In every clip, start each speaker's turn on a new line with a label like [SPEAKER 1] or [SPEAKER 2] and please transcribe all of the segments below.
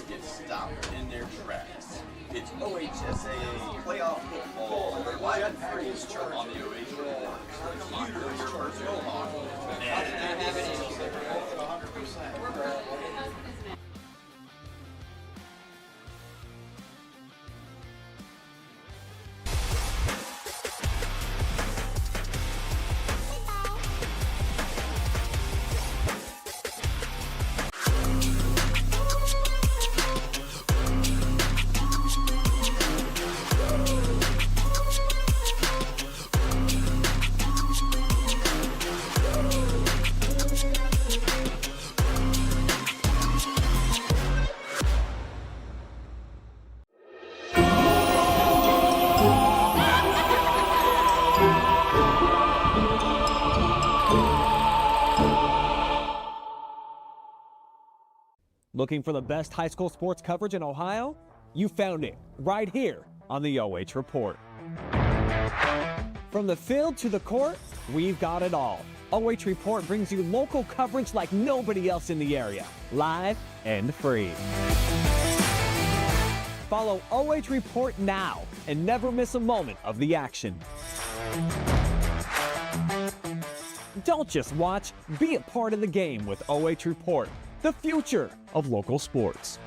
[SPEAKER 1] get stopped in their tracks. It's OHSAA playoff football live and free on the OH.REPORT. Montpelier personal talk.
[SPEAKER 2] Looking for the best high school sports coverage in Ohio? You found it right here on the OH Report. From the field to the court, we've got it all. OH Report brings you local coverage like nobody else in the area, live and free. Follow OH Report now and never miss a moment of the action. Don't just watch, be a part of the game with OH Report, the future of local sports.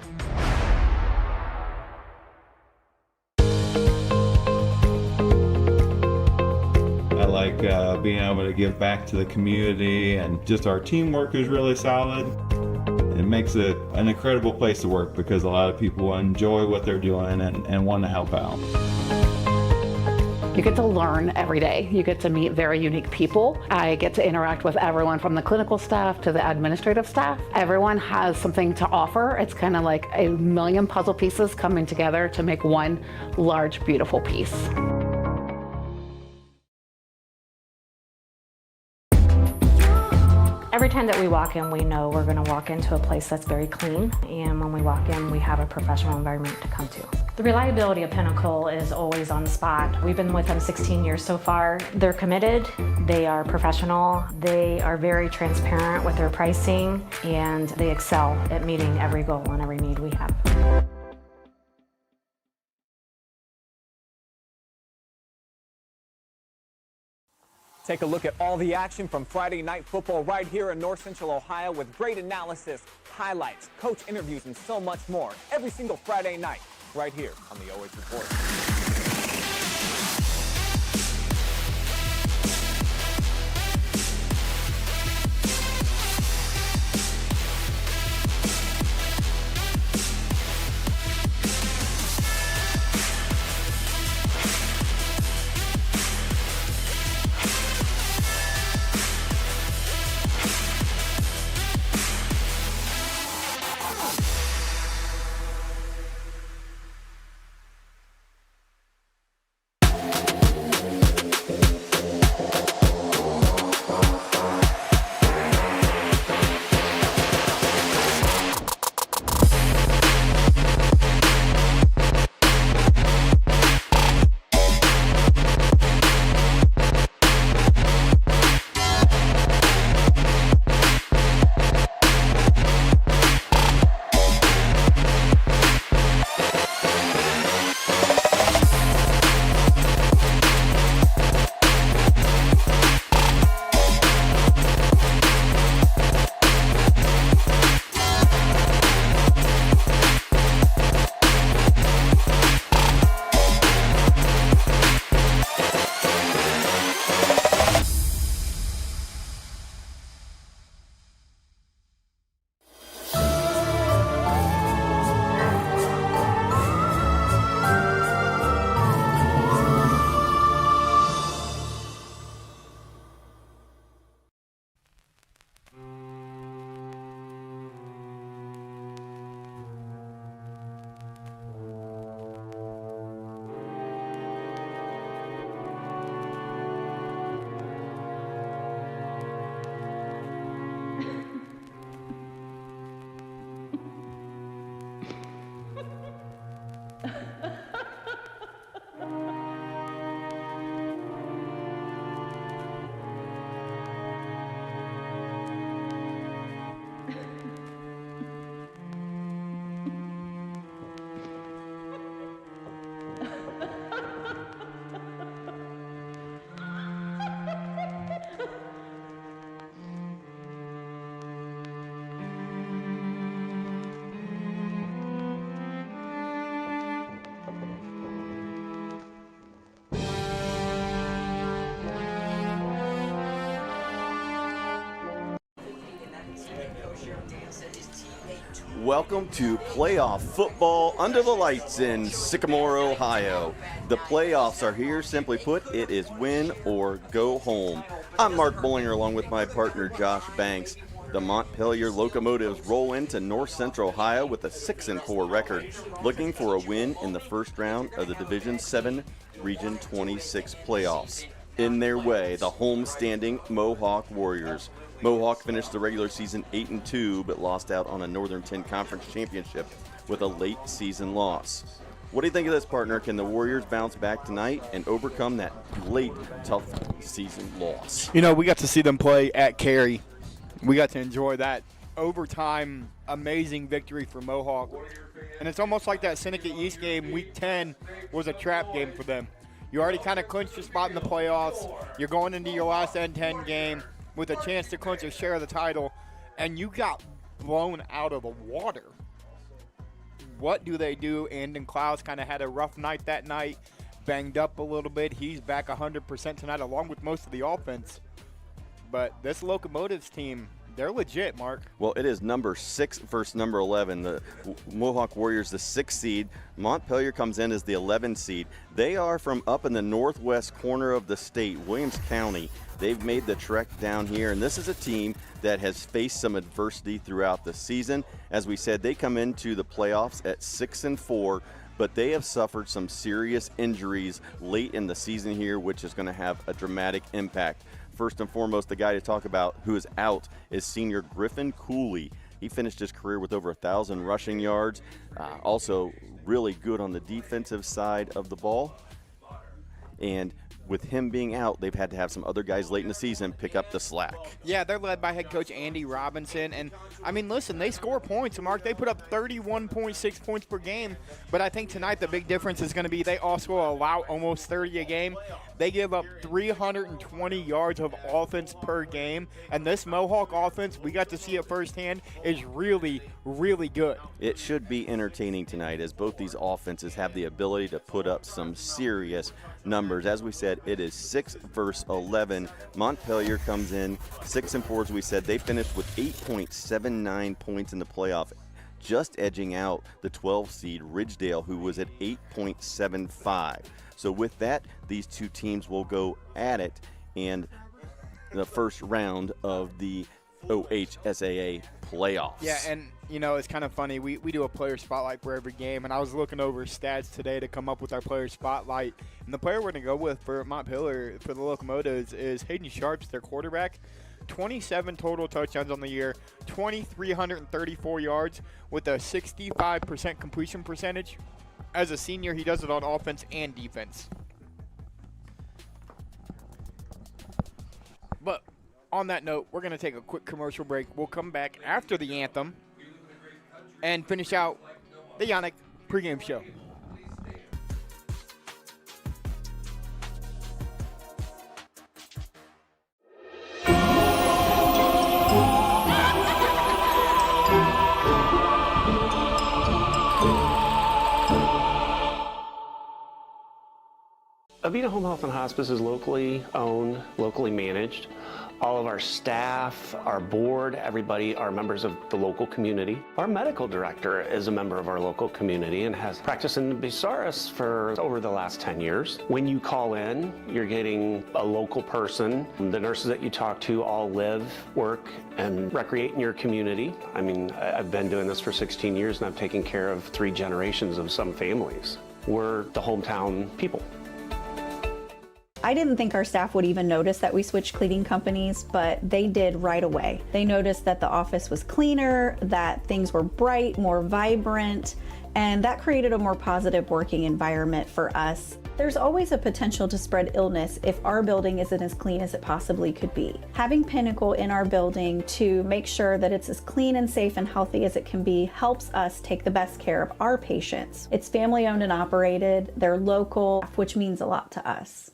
[SPEAKER 3] I like being able to give back to the community, and just our teamwork is really solid. It makes it an incredible place to work because a lot of people enjoy what they're doing and want to help out.
[SPEAKER 4] You get to learn every day. You get to meet very unique people. I get to interact with everyone from the clinical staff to the administrative staff. Everyone has something to offer. It's kind of like a million puzzle pieces coming together to make one large, beautiful piece.
[SPEAKER 5] Every time that we walk in, we know we're going to walk into a place that's very clean, and when we walk in, we have a professional environment to come to. The reliability of Pinnacle is always on the spot. We've been with them 16 years so far. They're committed, they are professional, they are very transparent with their pricing, and they excel at meeting every goal and every need we have.
[SPEAKER 2] Take a look at all the action from Friday Night Football right here in North Central Ohio with great analysis, highlights, coach interviews, and so much more every single Friday night right here on the OH Report.
[SPEAKER 1] Welcome to playoff football under the lights in Sycamore, Ohio. The playoffs are here. Simply put, it is win or go home. I'm Mark Bollinger along with my partner Josh Banks. The Montpelier Locomotives roll into North Central Ohio with a 6-4 record, looking for a win in the first round of the Division 7 Region 26 playoffs. In their way, the home-standing Mohawk Warriors. Mohawk finished the regular season 8-2, but lost out on a Northern 10 Conference championship with a late season loss. What do you think of this, partner? Can the Warriors bounce back tonight and overcome that late, tough season loss?
[SPEAKER 6] You know, we got to see them play at Cary. We got to enjoy that overtime, amazing victory for Mohawk. And it's almost like that Syndicate East game, Week 10, was a trap game for them. You already kind of clinched your spot in the playoffs. You're going into your last N10 game with a chance to clinch a share of the title, and you got blown out of the water. What do they do? Andon Clouds kind of had a rough night that night, banged up a little bit. He's back 100% tonight, along with most of the offense. But this Locomotives team, they're legit, Mark.
[SPEAKER 1] Well, it is number 6 versus number 11. The Mohawk Warriors, the 6th seed. Montpelier comes in as the 11th seed. They are from up in the northwest corner of the state, Williams County. They've made the trek down here, and this is a team that has faced some adversity throughout the season. As we said, they come into the playoffs at 6-4, but they have suffered some serious injuries late in the season here, which is going to have a dramatic impact. First and foremost, the guy to talk about who is out is senior Griffin Cooley. He finished his career with over 1,000 rushing yards. Also really good on the defensive side of the ball. And with him being out, they've had to have some other guys late in the season pick up the slack.
[SPEAKER 6] Yeah, they're led by head coach Andy Robinson. And, I mean, listen, they score points. Mark, they put up 31.6 points per game. But I think tonight the big difference is going to be they also allow almost 30 a game. They give up 320 yards of offense per game. And this Mohawk offense, we got to see it firsthand, is really, really good.
[SPEAKER 1] It should be entertaining tonight as both these offenses have the ability to put up some serious numbers. As we said, it is 6 versus 11. Montpelier comes in 6-4, as we said. They finished with 8.79 points in the playoff, just edging out the 12 seed Ridgedale, who was at 8.75. So with that, these two teams will go at it in the first round of the OHSAA playoffs.
[SPEAKER 6] Yeah, and, you know, it's kind of funny. We do a player spotlight for every game, and I was looking over stats today to come up with our player spotlight. And the player we're going to go with for Montpelier, for the Locomotives, is Hayden Sharps, their quarterback. 27 total touchdowns on the year, 2,334 yards with a 65% completion percentage. As a senior, he does it on offense and defense. But on that note, we're going to take a quick commercial break. We'll come back after the anthem and finish out the Yanich pregame show.
[SPEAKER 7] Avita Home Health and Hospice is locally owned, locally managed. All of our staff, our board, everybody are members of the local community. Our medical director is a member of our local community and has practiced in Bucyrus for over the last 10 years. When you call in, you're getting a local person. The nurses that you talk to all live, work, and recreate in your community. I mean, I've been doing this for 16 years and I've taken care of 3 generations of some families. We're the hometown people.
[SPEAKER 8] I didn't think our staff would even notice that we switched cleaning companies, but they did right away. They noticed that the office was cleaner, that things were bright, more vibrant, and that created a more positive working environment for us. There's always a potential to spread illness if our building isn't as clean as it possibly could be. Having Pinnacle in our building to make sure that it's as clean and safe and healthy as it can be helps us take the best care of our patients. It's family owned and operated, they're local, which means a lot to us.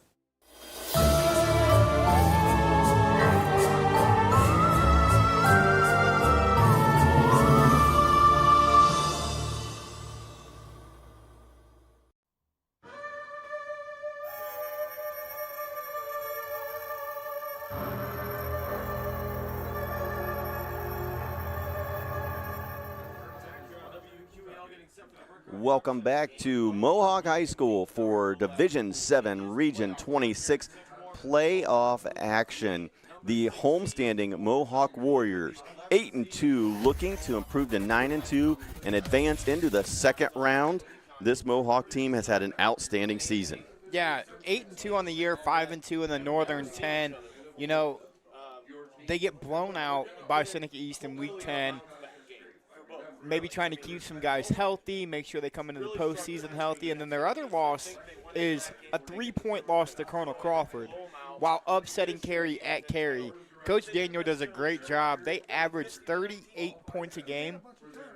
[SPEAKER 1] Welcome back to Mohawk High School for Division 7 Region 26 playoff action. The homestanding Mohawk Warriors, 8-2, looking to improve to 9-2 and advance into the second round. This Mohawk team has had an outstanding season.
[SPEAKER 6] Yeah, 8-2 on the year, 5-2 in the Northern 10. You know, they get blown out by Seneca East in Week 10. Maybe trying to keep some guys healthy, make sure they come into the postseason healthy. And then their other loss is a 3-point loss to Colonel Crawford while upsetting Cary at Cary. Coach Daniel does a great job. They average 38 points a game,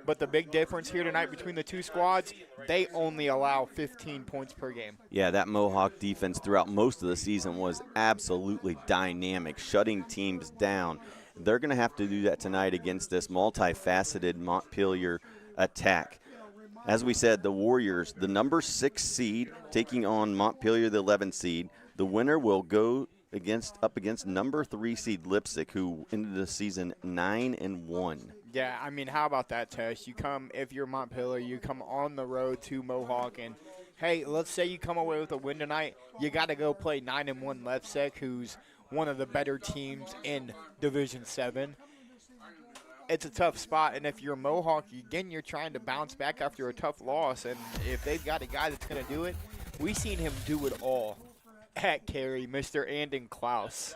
[SPEAKER 6] but the big difference here tonight between the two squads, they only allow 15 points per game.
[SPEAKER 1] Yeah, that Mohawk defense throughout most of the season was absolutely dynamic, shutting teams down. They're going to have to do that tonight against this multifaceted Montpelier attack. As we said, the Warriors, the number 6 seed, taking on Montpelier, the 11 seed. The winner will go up against number 3 seed Lipsick, who ended the season 9-1.
[SPEAKER 6] Yeah, I mean, how about that, Tesh? You come, if you're Montpelier, you come on the road to Mohawk, and hey, let's say you come away with a win tonight, you got to go play 9-1 Lipsick, who's one of the better teams in Division 7. It's a tough spot, and if you're Mohawk, again, you're trying to bounce back after a tough loss, and if they've got a guy that's going to do it, we've seen him do it all at Cary, Mr. Andon Klaus.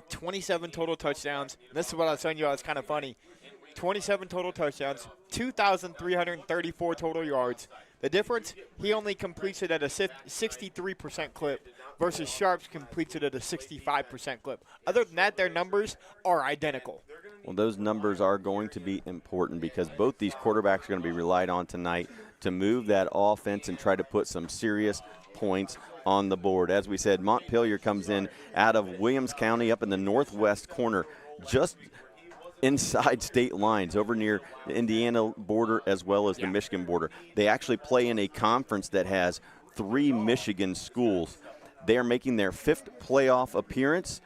[SPEAKER 6] 27 total touchdowns. This is what I was telling you, it's kind of funny. 27 total touchdowns, 2,334 total yards. The difference, he only completes it at a 63% clip versus Sharps completes it at a 65% clip. Other than that, their numbers are identical.
[SPEAKER 1] Well, those numbers are going to be important because both these quarterbacks are going to be relied on tonight to move that offense and try to put some serious points on the board. As we said, Montpelier comes in out of Williams County up in the northwest corner, just inside state lines over near the Indiana border as well as the Michigan border. They actually play in a conference that has 3 Michigan schools. They are making their 5th playoff appearance,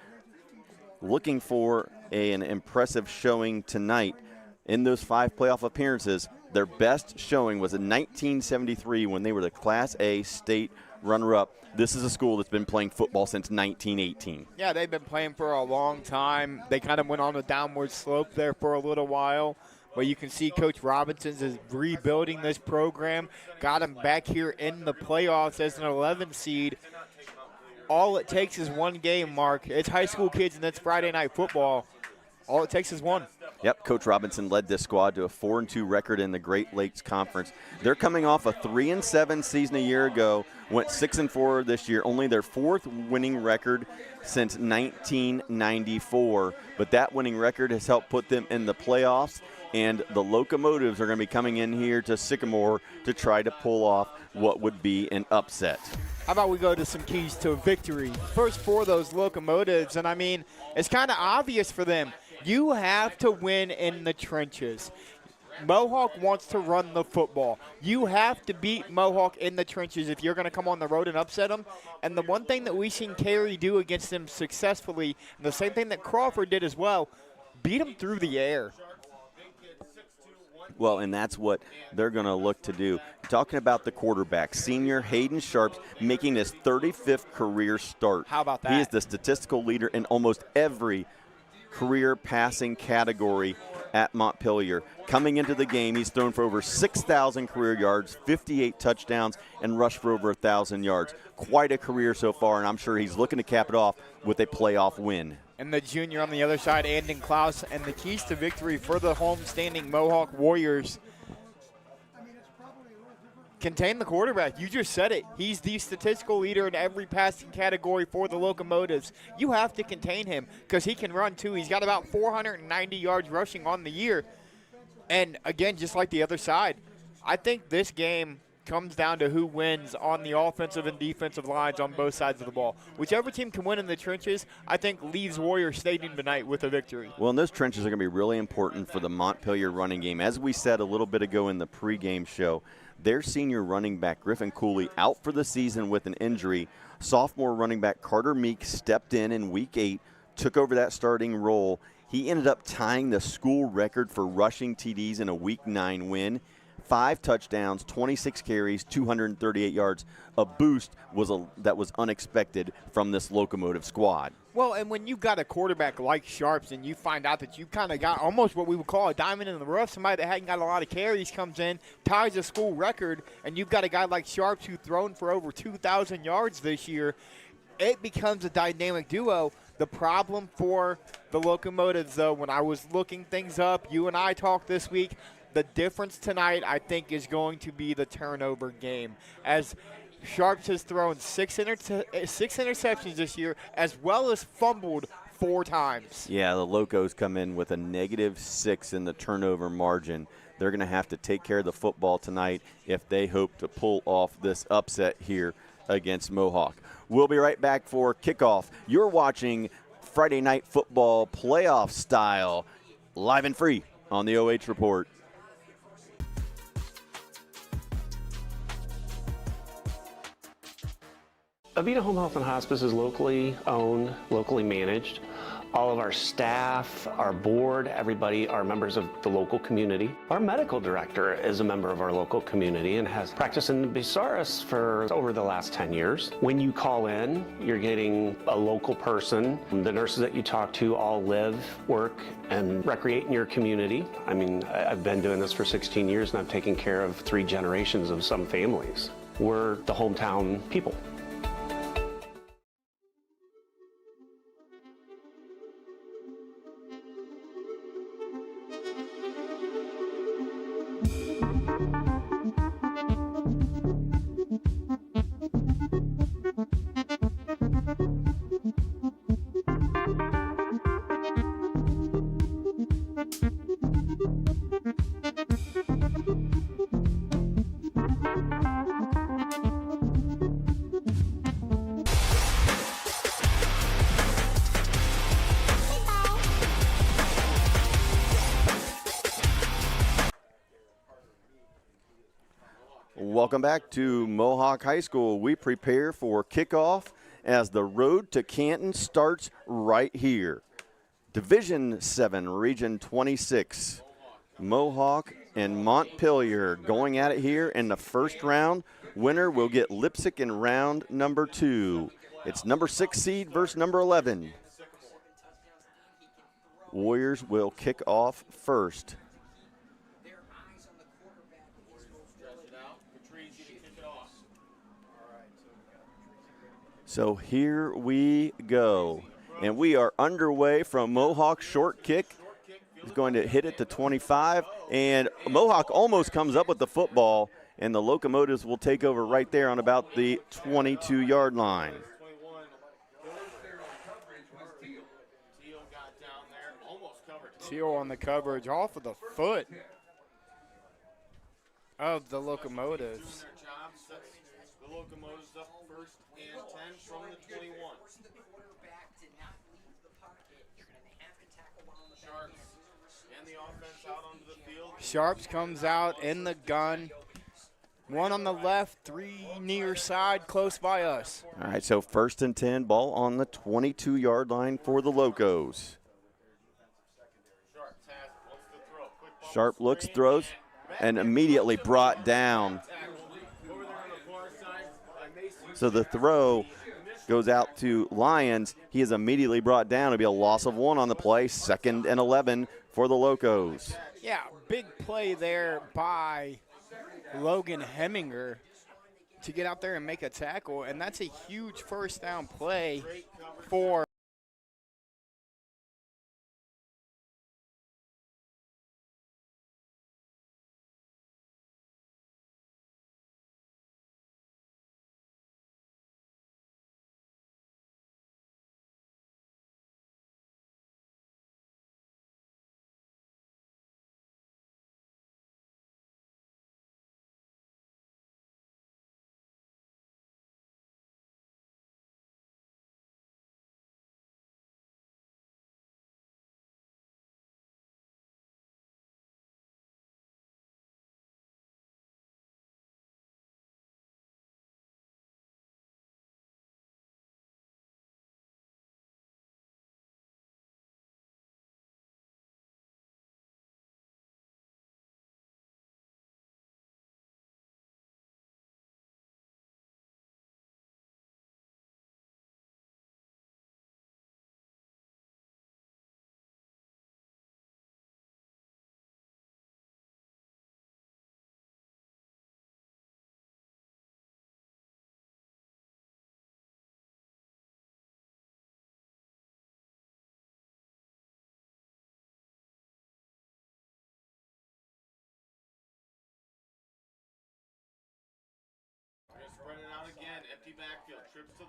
[SPEAKER 1] looking for an impressive showing tonight. In those 5 playoff appearances, their best showing was in 1973 when they were the Class A state runner-up. This is a school that's been playing football since 1918.
[SPEAKER 6] Yeah, they've been playing for a long time. They kind of went on a downward slope there for a little while. But you can see Coach Robinson is rebuilding this program, got them back here in the playoffs as an 11 seed. All it takes is one game, Mark. It's high school kids, and it's Friday night football. All it takes is one.
[SPEAKER 1] Yep, Coach Robinson led this squad to a 4-2 record in the Great Lakes Conference. They're coming off a 3-7 season a year ago, went 6-4 this year, only their 4th winning record since 1994. But that winning record has helped put them in the playoffs, and the Locomotives are going to be coming in here to Sycamore to try to pull off what would be an upset.
[SPEAKER 6] How about we go to some keys to victory? First for those Locomotives, and I mean, it's kind of obvious for them. You have to win in the trenches. Mohawk wants to run the football. You have to beat Mohawk in the trenches if you're going to come on the road and upset them. And the one thing that we've seen Cary do against them successfully, and the same thing that Crawford did as well, beat them through the air.
[SPEAKER 1] Well, and that's what they're going to look to do. Talking about the quarterback, senior Hayden Sharps making his 35th career start.
[SPEAKER 6] How about that?
[SPEAKER 1] He is the statistical leader in almost every career passing category at Montpelier. Coming into the game, he's thrown for over 6,000 career yards, 58 touchdowns, and rushed for over 1,000 yards. Quite a career so far, and I'm sure he's looking to cap it off with a playoff win.
[SPEAKER 6] And the junior on the other side, Andon Klaus, and the keys to victory for the homestanding Mohawk Warriors. Contain the quarterback. You just said it. He's the statistical leader in every passing category for the Locomotives. You have to contain him because he can run too. He's got about 490 yards rushing on the year. And again, just like the other side, I think this game comes down to who wins on the offensive and defensive lines on both sides of the ball. Whichever team can win in the trenches, I think leaves Warrior Stadium tonight with a victory.
[SPEAKER 1] Well, and those trenches are going to be really important for the Montpelier running game. As we said a little bit ago in the pregame show, their senior running back, Griffin Cooley, out for the season with an injury. Sophomore running back Carter Meek stepped in Week 8, took over that starting role. He ended up tying the school record for rushing TDs in a Week 9 win. 5 touchdowns, 26 carries, 238 yards. A boost that was unexpected from this Locomotive squad.
[SPEAKER 6] Well, and when you got a quarterback like Sharps and you find out that you kind of got almost what we would call a diamond in the rough, somebody that hadn't got a lot of carries comes in, ties a school record, and you've got a guy like Sharps who's thrown for over 2,000 yards this year, it becomes a dynamic duo. The problem for the Locomotives, though, when I was looking things up, you and I talked this week, the difference tonight, I think, is going to be the turnover game. As Sharps has thrown six interceptions this year, as well as fumbled 4 times.
[SPEAKER 1] Yeah, the Locos come in with a -6 in the turnover margin. They're going to have to take care of the football tonight if they hope to pull off this upset here against Mohawk. We'll be right back for kickoff. You're watching Friday Night Football playoff style, live and free on the OH Report.
[SPEAKER 7] Avita Home Health and Hospice is locally owned, locally managed. All of our staff, our board, everybody are members of the local community. Our medical director is a member of our local community and has practiced in Bucyrus for over the last 10 years. When you call in, you're getting a local person. The nurses that you talk to all live, work, and recreate in your community. I mean, I've been doing this for 16 years and I've taken care of 3 generations of some families. We're the hometown people.
[SPEAKER 1] Welcome back to Mohawk High School. We prepare for kickoff as the road to Canton starts right here. Division 7, Region 26. Mohawk and Montpelier going at it here in the first round. Winner will get Lipsick in round number 2. It's number 6 seed versus number 11. Warriors will kick off first. So here we go. And we are underway from Mohawk. Short kick. He's going to hit it to 25. And Mohawk almost comes up with the football. And the Locomotives will take over right there on about the 22-yard line.
[SPEAKER 6] Teal on the coverage off of the foot of the Locomotives.
[SPEAKER 1] The Locomotives up first and 10 from the 21. Sharps and the offense out onto the field.
[SPEAKER 6] Sharps comes out in the gun. 1 on the left, 3 near side, close by us.
[SPEAKER 1] All right, so first and 10, ball on the 22-yard line for the Locos. Sharp looks, throws, and immediately brought down. So the throw goes out to Lyons. He is immediately brought down. It'll be a loss of 1 on the play. 2nd and 11 for the Locos.
[SPEAKER 6] Yeah, big play there by Logan Heminger to get out there and make a tackle, and that's a huge first down play for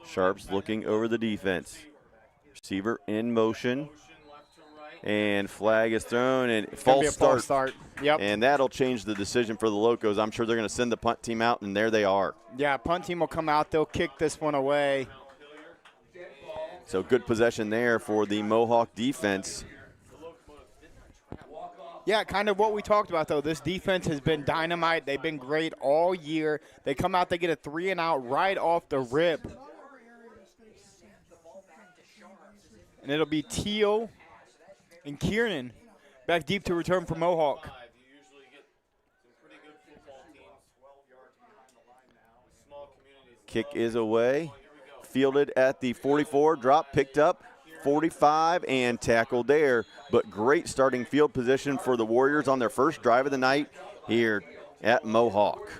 [SPEAKER 1] Sharps looking over the defense. Receiver in motion. And flag is thrown, and false start.
[SPEAKER 6] Yep.
[SPEAKER 1] And that'll change the decision for the Locos. I'm sure they're going to send the punt team out, and there they are.
[SPEAKER 6] Yeah, punt team will come out. They'll kick this one away.
[SPEAKER 1] So good possession there for the Mohawk defense.
[SPEAKER 6] Yeah, kind of what we talked about, though. This defense has been dynamite. They've been great all year. They come out, they get a 3-and-out right off the rip. And it'll be Teal and Kiernan back deep to return for Mohawk.
[SPEAKER 1] Kick is away. Fielded at the 44, drop, picked up, 45, and tackled there. But great starting field position for the Warriors on their first drive of the night here at Mohawk.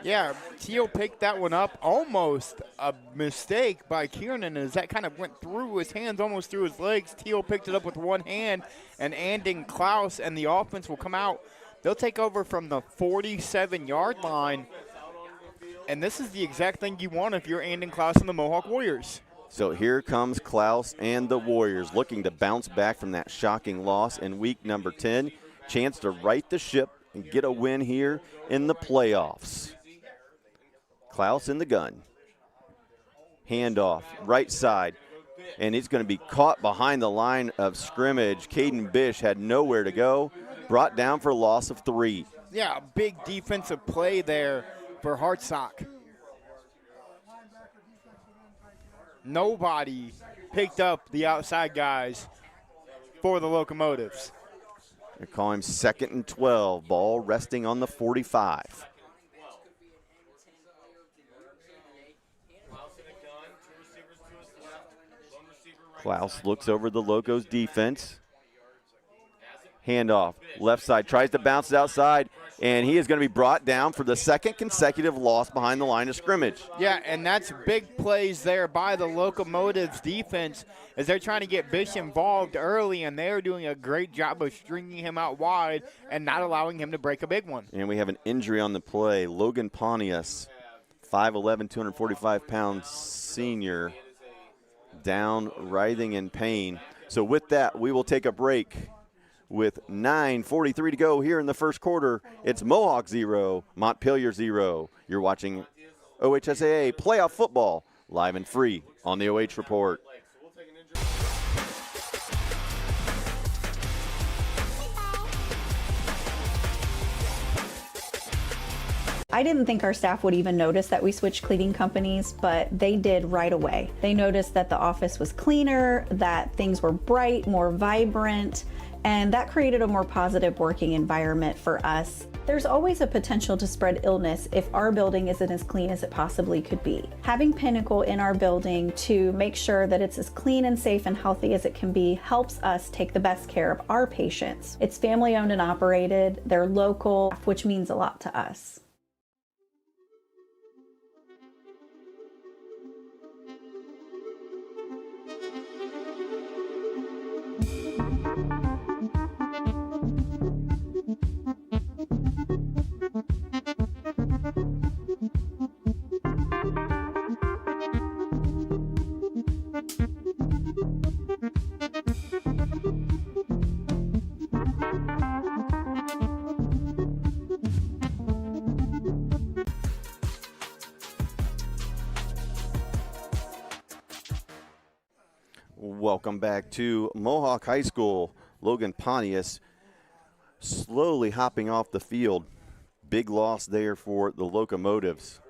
[SPEAKER 6] Yeah, Teal picked that one up. Almost a mistake by Kiernan as that kind of went through his hands, almost through his legs. Teal picked it up with one hand, and Anding Klaus and the offense will come out. They'll take over from the 47-yard line, and this is the exact thing you want if you're Anding Klaus and the Mohawk Warriors.
[SPEAKER 1] So here comes Klaus and the Warriors looking to bounce back from that shocking loss in week number 10. Chance to right the ship and get a win here in the playoffs. Klaus in the gun. Handoff, right side. And he's going to be caught behind the line of scrimmage. Caden Bish had nowhere to go. Brought down for a loss of 3.
[SPEAKER 6] Yeah, a big defensive play there for Hartsock. Nobody picked up the outside guys for the Locomotives.
[SPEAKER 1] They call him 2nd and 12. Ball resting on the 45. Klaus looks over the Locos defense. Handoff, left side, tries to bounce it outside, and he is going to be brought down for the second consecutive loss behind the line of scrimmage.
[SPEAKER 6] Yeah, and that's big plays there by the Locomotives defense as they're trying to get Bish involved early, and they're doing a great job of stringing him out wide and not allowing him to break a big one.
[SPEAKER 1] And we have an injury on the play. Logan Pontius, 5'11", 245-pound senior, down, writhing in pain. So with that, we will take a break. With 9:43 to go here in the first quarter, it's Mohawk 0, Montpelier 0. You're watching OHSAA playoff football live and free on the OH Report.
[SPEAKER 8] I didn't think our staff would even notice that we switched cleaning companies, but they did right away. They noticed that the office was cleaner, that things were bright, more vibrant, and that created a more positive working environment for us. There's always a potential to spread illness if our building isn't as clean as it possibly could be. Having Pinnacle in our building to make sure that it's as clean and safe and healthy as it can be helps us take the best care of our patients. It's family owned and operated, they're local, which means a lot to us.
[SPEAKER 1] Welcome back to Mohawk High School. Logan Pontius slowly hopping off the field. Big loss there for the Locomotives.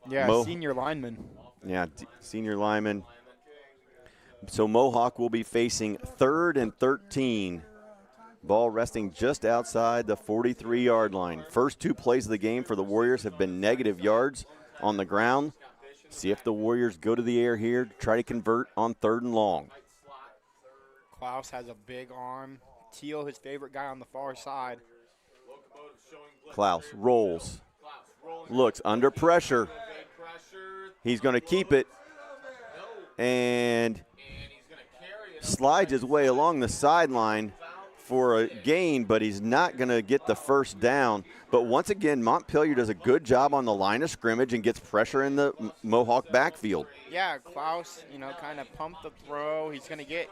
[SPEAKER 6] Yeah, senior lineman.
[SPEAKER 1] Yeah, senior lineman. So Mohawk will be facing 3rd and 13. Ball resting just outside the 43-yard line. First 2 plays of the game for the Warriors have been negative yards on the ground. See if the Warriors go to the air here to try to convert on 3rd and long.
[SPEAKER 6] Klaus has a big arm. Teal, his favorite guy on the far side.
[SPEAKER 1] Klaus rolls. Looks under pressure. He's going to keep it. And slides his way along the sideline. for a gain, but he's not going to get the first down. But once again, Montpelier does a good job on the line of scrimmage and gets pressure in the Mohawk backfield.
[SPEAKER 6] Yeah, Klaus, kind of pumped the throw. He's going to get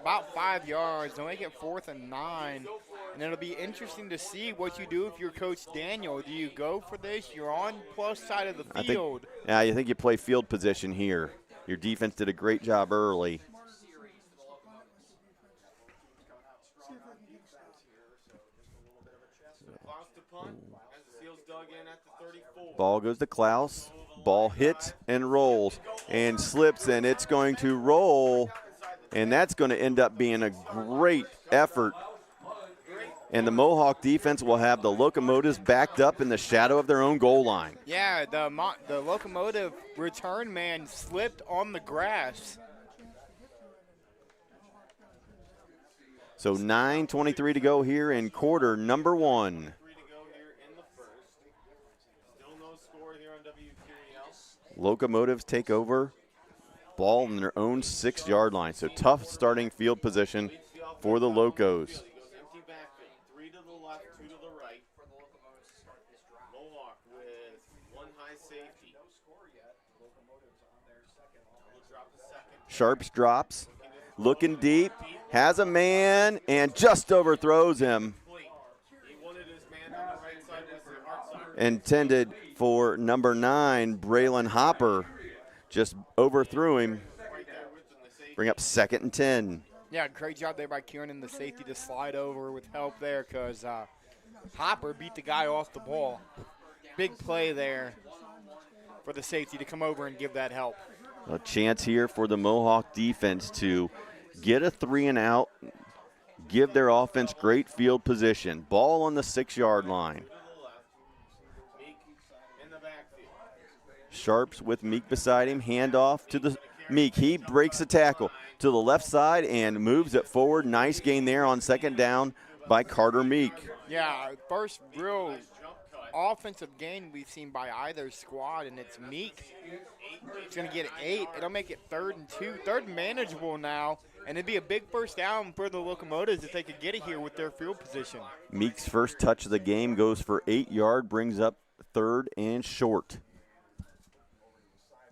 [SPEAKER 6] about 5 yards. They'll make it 4th and 9. And it'll be interesting to see what you do if you're Coach Daniel. Do you go for this? You're on plus side of the field.
[SPEAKER 1] I think you play field position here. Your defense did a great job early. Ball goes to Klaus. Ball hits and rolls and slips, and it's going to roll. And that's going to end up being a great effort. And the Mohawk defense will have the Locomotives backed up in the shadow of their own goal line.
[SPEAKER 6] Yeah, the Locomotive return man slipped on the grass.
[SPEAKER 1] So 9:23 to go here in quarter number 1. Locomotives take over. Ball in their own 6-yard line. So tough starting field position for the Locos. Sharps drops, looking deep, has a man, and just overthrows him. Intended for number 9, Braylon Hopper. Just overthrew him. Bring up 2nd and 10.
[SPEAKER 6] Yeah, great job there by Kieran, the safety, to slide over with help there because Hopper beat the guy off the ball. Big play there for the safety to come over and give that help.
[SPEAKER 1] A chance here for the Mohawk defense to get a 3-and-out, give their offense great field position. Ball on the 6-yard line. Sharps with Meek beside him. Handoff to the Meek. He breaks the tackle to the left side and moves it forward. Nice gain there on 2nd down by Carter Meek.
[SPEAKER 6] Yeah, first real offensive gain we've seen by either squad, and it's Meek. He's going to get 8. It'll make it 3rd and 2. 3rd manageable now, and it'd be a big first down for the Locomotives if they could get it here with their field position.
[SPEAKER 1] Meek's first touch of the game goes for 8 yards, brings up 3rd and short.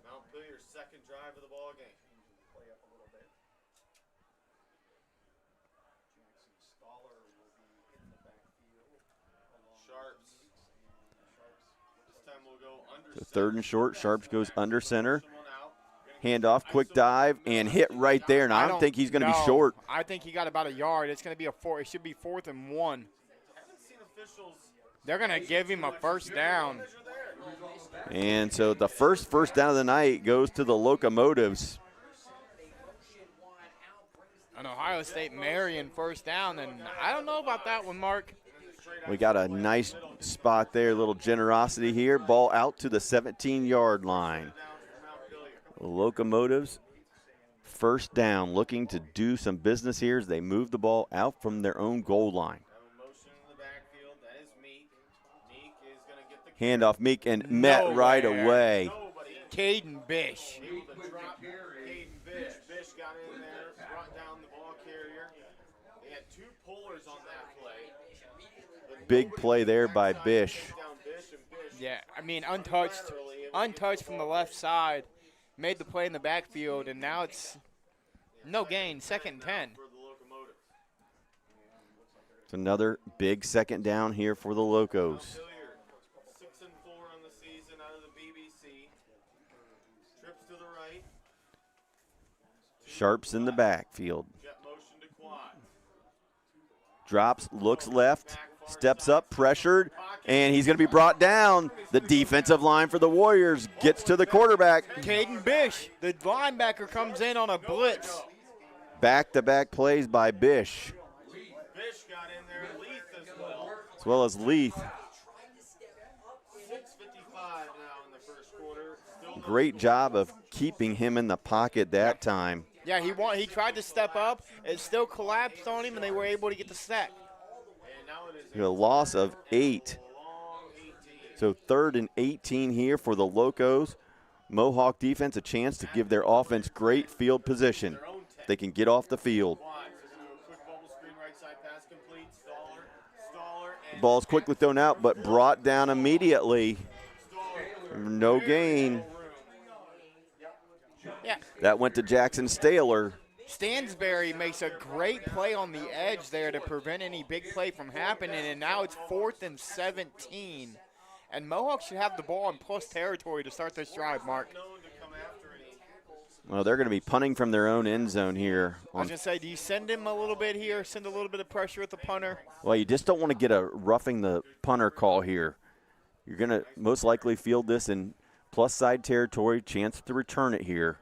[SPEAKER 9] Montpelier's second drive of the ball game. Sharps. This time we'll go under
[SPEAKER 1] So 3rd and short. Sharps goes under center. Handoff, quick dive, and hit right there. And I don't think he's going to be short.
[SPEAKER 6] I think he got about a yard. It's going to be a 4. It should be 4th and 1. They're going to give him a first down.
[SPEAKER 1] And so the first down of the night goes to the Locomotives.
[SPEAKER 6] An Ohio State Marion first down, and I don't know about that one, Mark.
[SPEAKER 1] We got a nice spot there, a little generosity here. Ball out to the 17-yard line. Locomotives, first down, looking to do some business here as they move the ball out from their own goal line. Handoff Meek and met right away.
[SPEAKER 6] Caden Bish.
[SPEAKER 9] Bish got in there, brought down the ball carrier. They had 2 pullers on that play.
[SPEAKER 1] Big play there by Bish.
[SPEAKER 6] Yeah, I mean, untouched from the left side. Made the play in the backfield, and now it's no gain, 2nd and 10.
[SPEAKER 1] It's another big 2nd down here for the Locos.
[SPEAKER 9] 6 and 4 on the season out of the BBC. Trips to the right.
[SPEAKER 1] Sharps in the backfield. Drops, looks left, steps up, pressured, and he's going to be brought down. The defensive line for the Warriors gets to the quarterback.
[SPEAKER 6] Caden Bish, the linebacker, comes in on a blitz.
[SPEAKER 1] Back-to-back plays by Bish.
[SPEAKER 9] Bish got in there, Leith
[SPEAKER 1] As well as Leith.
[SPEAKER 9] 6:55 now in the first quarter.
[SPEAKER 1] Great job of keeping him in the pocket that time.
[SPEAKER 6] Yeah, he tried to step up. It still collapsed on him, and they were able to get the sack.
[SPEAKER 1] A loss of 8. So 3rd and 18 here for the Locos. Mohawk defense a chance to give their offense great field position. They can get off the field. ball's quickly thrown out, but brought down immediately. No gain.
[SPEAKER 6] Yeah.
[SPEAKER 1] That went to Jackson Staler.
[SPEAKER 6] Stansberry makes a great play on the edge there to prevent any big play from happening, and now it's 4th and 17. And Mohawk should have the ball in plus territory to start this drive, Mark.
[SPEAKER 1] Well, they're going to be punting from their own end zone here.
[SPEAKER 6] I was going to say, do you send him a little bit here, send a little bit of pressure with the punter?
[SPEAKER 1] Well, you just don't want to get a roughing the punter call here. You're going to most likely field this in plus side territory, chance to return it here.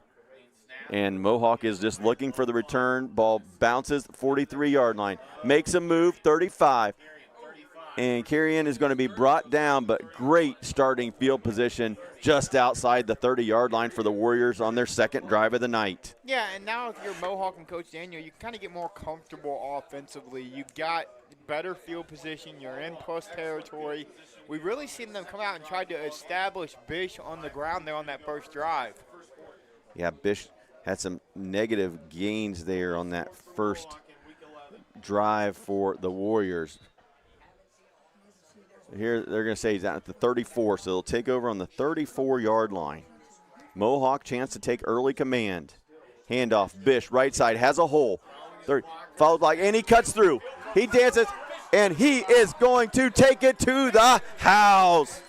[SPEAKER 1] And Mohawk is just looking for the return. Ball bounces 43-yard line. Makes a move, 35. And Carrion is going to be brought down, but great starting field position just outside the 30-yard line for the Warriors on their second drive of the night.
[SPEAKER 6] Yeah, and now if you're Mohawk and Coach Daniel, you kind of get more comfortable offensively. You've got better field position. You're in plus territory. We've really seen them come out and try to establish Bish on the ground there on that first drive.
[SPEAKER 1] Yeah, Bish had some negative gains there on that first drive for the Warriors. Here they're going to say he's out at the 34, so they'll take over on the 34-yard line. Mohawk chance to take early command. Handoff, Bish, right side, has a hole. Followed by, and he cuts through. He dances, and he is going to take it to the house.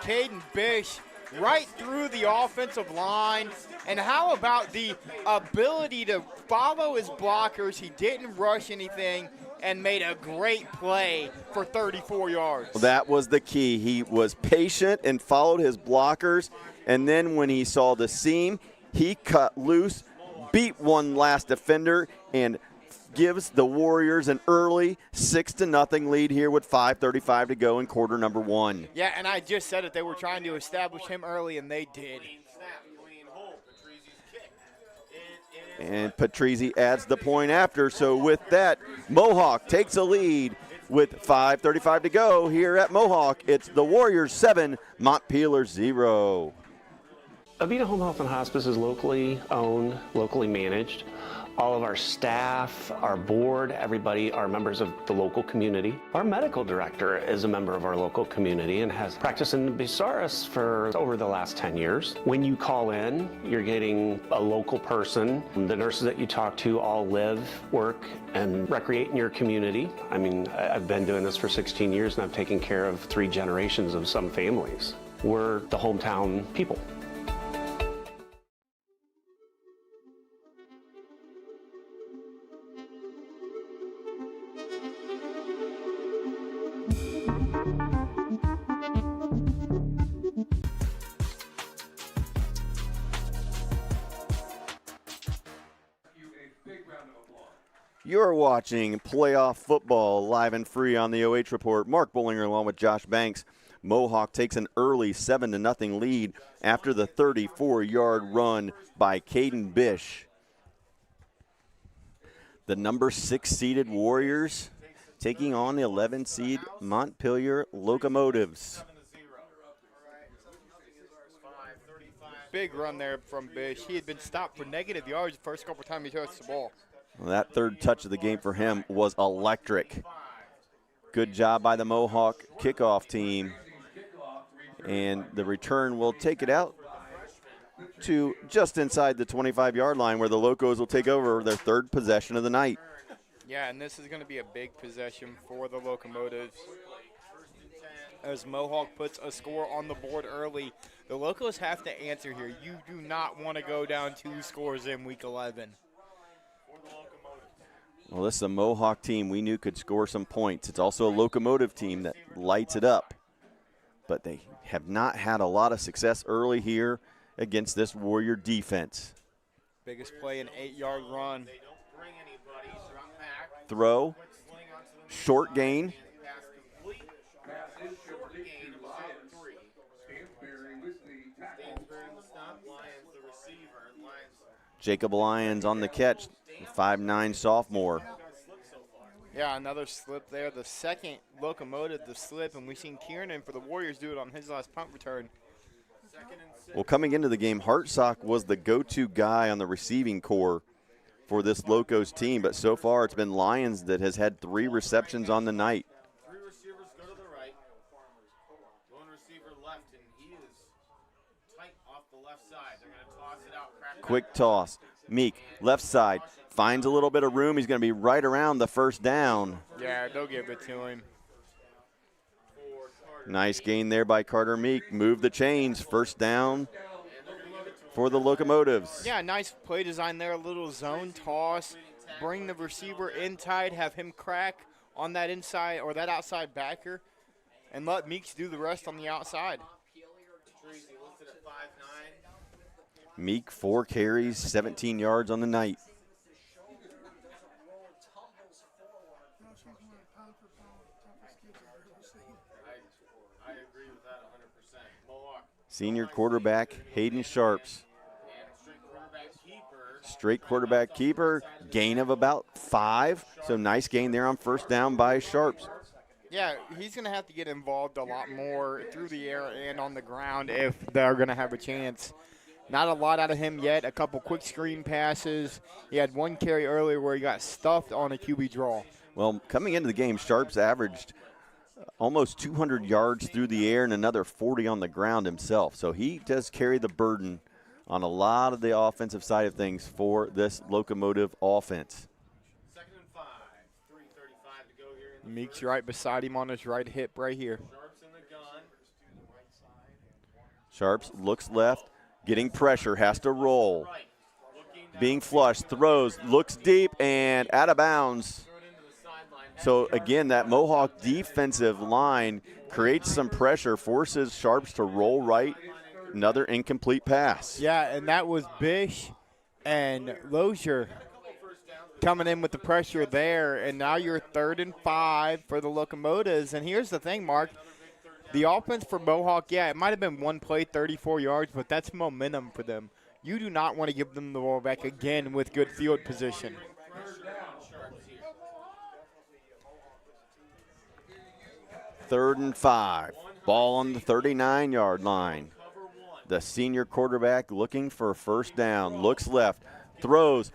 [SPEAKER 6] Caden Bish right through the offensive line. And how about the ability to follow his blockers? He didn't rush anything and made a great play for 34 yards.
[SPEAKER 1] Well, that was the key. He was patient and followed his blockers, and then when he saw the seam, he cut loose, beat one last defender, and gives the Warriors an early 6-0 lead here with 5:35 to go in quarter number 1.
[SPEAKER 6] Yeah, and I just said it. They were trying to establish him early, and they did.
[SPEAKER 1] And Patrizzi adds the point after. So with that, Mohawk takes a lead with 5:35 to go here at Mohawk. It's the Warriors 7, Montpelier 0.
[SPEAKER 7] Avita Home Health and Hospice is locally owned, locally managed. All of our staff, our board, everybody are members of the local community. Our medical director is a member of our local community and has practiced in Bucyrus for over the last 10 years. When you call in, you're getting a local person. The nurses that you talk to all live, work, and recreate in your community. I mean, I've been doing this for 16 years and I've taken care of 3 generations of some families. We're the hometown people.
[SPEAKER 1] You're watching playoff football live and free on the OH Report. Mark Bollinger along with Josh Banks. Mohawk takes an early 7-0 lead after the 34-yard run by Caden Bish. The number 6 seeded Warriors taking on the 11 seed Montpelier Locomotives.
[SPEAKER 6] Big run there from Bish. He had been stopped for negative yards the first couple times he touched the ball.
[SPEAKER 1] Well, that third touch of the game for him was electric. Good job by the Mohawk kickoff team. And the return will take it out to just inside the 25-yard line where the Locos will take over their third possession of the night.
[SPEAKER 6] Yeah, and this is going to be a big possession for the Locomotives. As Mohawk puts a score on the board early, the Locos have to answer here. You do not want to go down 2 scores in Week 11.
[SPEAKER 1] Well, this is a Mohawk team we knew could score some points. It's also a Locomotive team that lights it up. But they have not had a lot of success early here against this Warrior defense.
[SPEAKER 6] Biggest play, an 8-yard run.
[SPEAKER 1] Throw, short gain. Jacob Lyons on the catch, 5'9" sophomore.
[SPEAKER 6] Yeah, another slip there. The second Locomotive to slip, and we've seen Kiernan for the Warriors do it on his last punt return.
[SPEAKER 1] Well, coming into the game, Hartsock was the go-to guy on the receiving corps for this Locos team, but so far it's been Lions that has had 3 receptions on the night.
[SPEAKER 9] 3 receivers go to the right. One receiver left, and he is tight off the left side. They're going to toss it out.
[SPEAKER 1] Quick toss. Meek, left side, finds a little bit of room. He's going to be right around the first down.
[SPEAKER 6] Yeah, they'll give it to him.
[SPEAKER 1] Nice gain there by Carter Meek. Move the chains. First down for the Locomotives.
[SPEAKER 6] Yeah, nice play design there. A little zone toss. Bring the receiver in tight. Have him crack on that inside or that outside backer. And let Meeks do the rest on the outside.
[SPEAKER 1] Meek, 4 carries, 17 yards on the night.
[SPEAKER 9] I agree with that 100%. Mohawk.
[SPEAKER 1] Senior quarterback Hayden Sharps. Straight quarterback keeper, gain of about 5. So nice gain there on first down by Sharps.
[SPEAKER 6] Yeah, he's going to have to get involved a lot more through the air and on the ground if they're going to have a chance. Not a lot out of him yet. A couple quick screen passes. He had 1 carry earlier where he got stuffed on a QB draw.
[SPEAKER 1] Well, coming into the game, Sharps averaged almost 200 yards through the air and another 40 on the ground himself. So he does carry the burden on a lot of the offensive side of things for this Locomotive offense.
[SPEAKER 9] 2nd and 5, 3:35 to go here.
[SPEAKER 6] Meeks right beside him on his right hip right here.
[SPEAKER 9] Sharps in the gun.
[SPEAKER 1] Sharps looks left, getting pressure, has to roll. Being flushed, throws, looks deep, and out of bounds. So again, that Mohawk defensive line creates some pressure, forces Sharps to roll right. Another incomplete pass.
[SPEAKER 6] Yeah, and that was Bish and Lozier coming in with the pressure there, and now you're 3rd and 5 for the Locomotives. And here's the thing, Mark. The offense for Mohawk, yeah, it might have been 1 play, 34 yards, but that's momentum for them. You do not want to give them the ball back again with good field position.
[SPEAKER 1] Third and 5. Ball on the 39-yard line. The senior quarterback looking for a first down. Looks left, throws,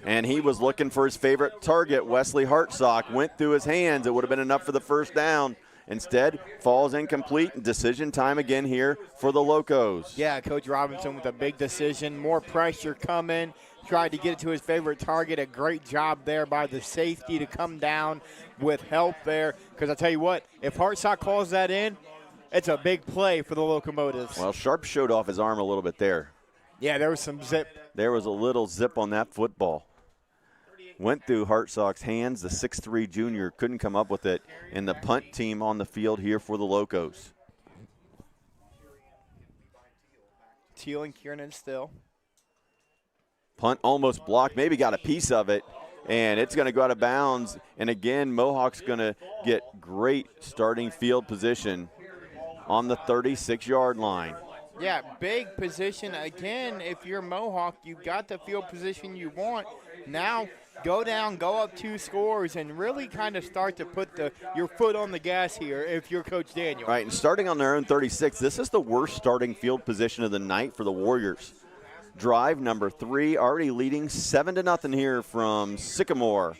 [SPEAKER 1] and he was looking for his favorite target. Wesley Hartsock went through his hands. It would have been enough for the first down. Instead, falls incomplete. Decision time again here for the Locos.
[SPEAKER 6] Yeah, Coach Robinson with a big decision. More pressure coming. Tried to get it to his favorite target. A great job there by the safety to come down with help there. Because I tell you what, if Hartsock calls that in, it's a big play for the Locomotives.
[SPEAKER 1] Well, Sharp showed off his arm a little bit there.
[SPEAKER 6] Yeah, there was some zip.
[SPEAKER 1] There was a little zip on that football. Went through Hartsock's hands. The 6'3 junior couldn't come up with it. And the punt team on the field here for the Locos.
[SPEAKER 6] Teal and Kiernan still.
[SPEAKER 1] Punt almost blocked, maybe got a piece of it, and it's going to go out of bounds. And again, Mohawk's going to get great starting field position on the 36-yard line.
[SPEAKER 6] Yeah, big position. Again, if you're Mohawk, you got the field position you want. Now go down, go up 2 scores, and really kind of start to put your foot on the gas here if you're Coach Daniel.
[SPEAKER 1] Right, and starting on their own 36, this is the worst starting field position of the night for the Warriors. Drive number 3, already leading 7-0 here from Sycamore.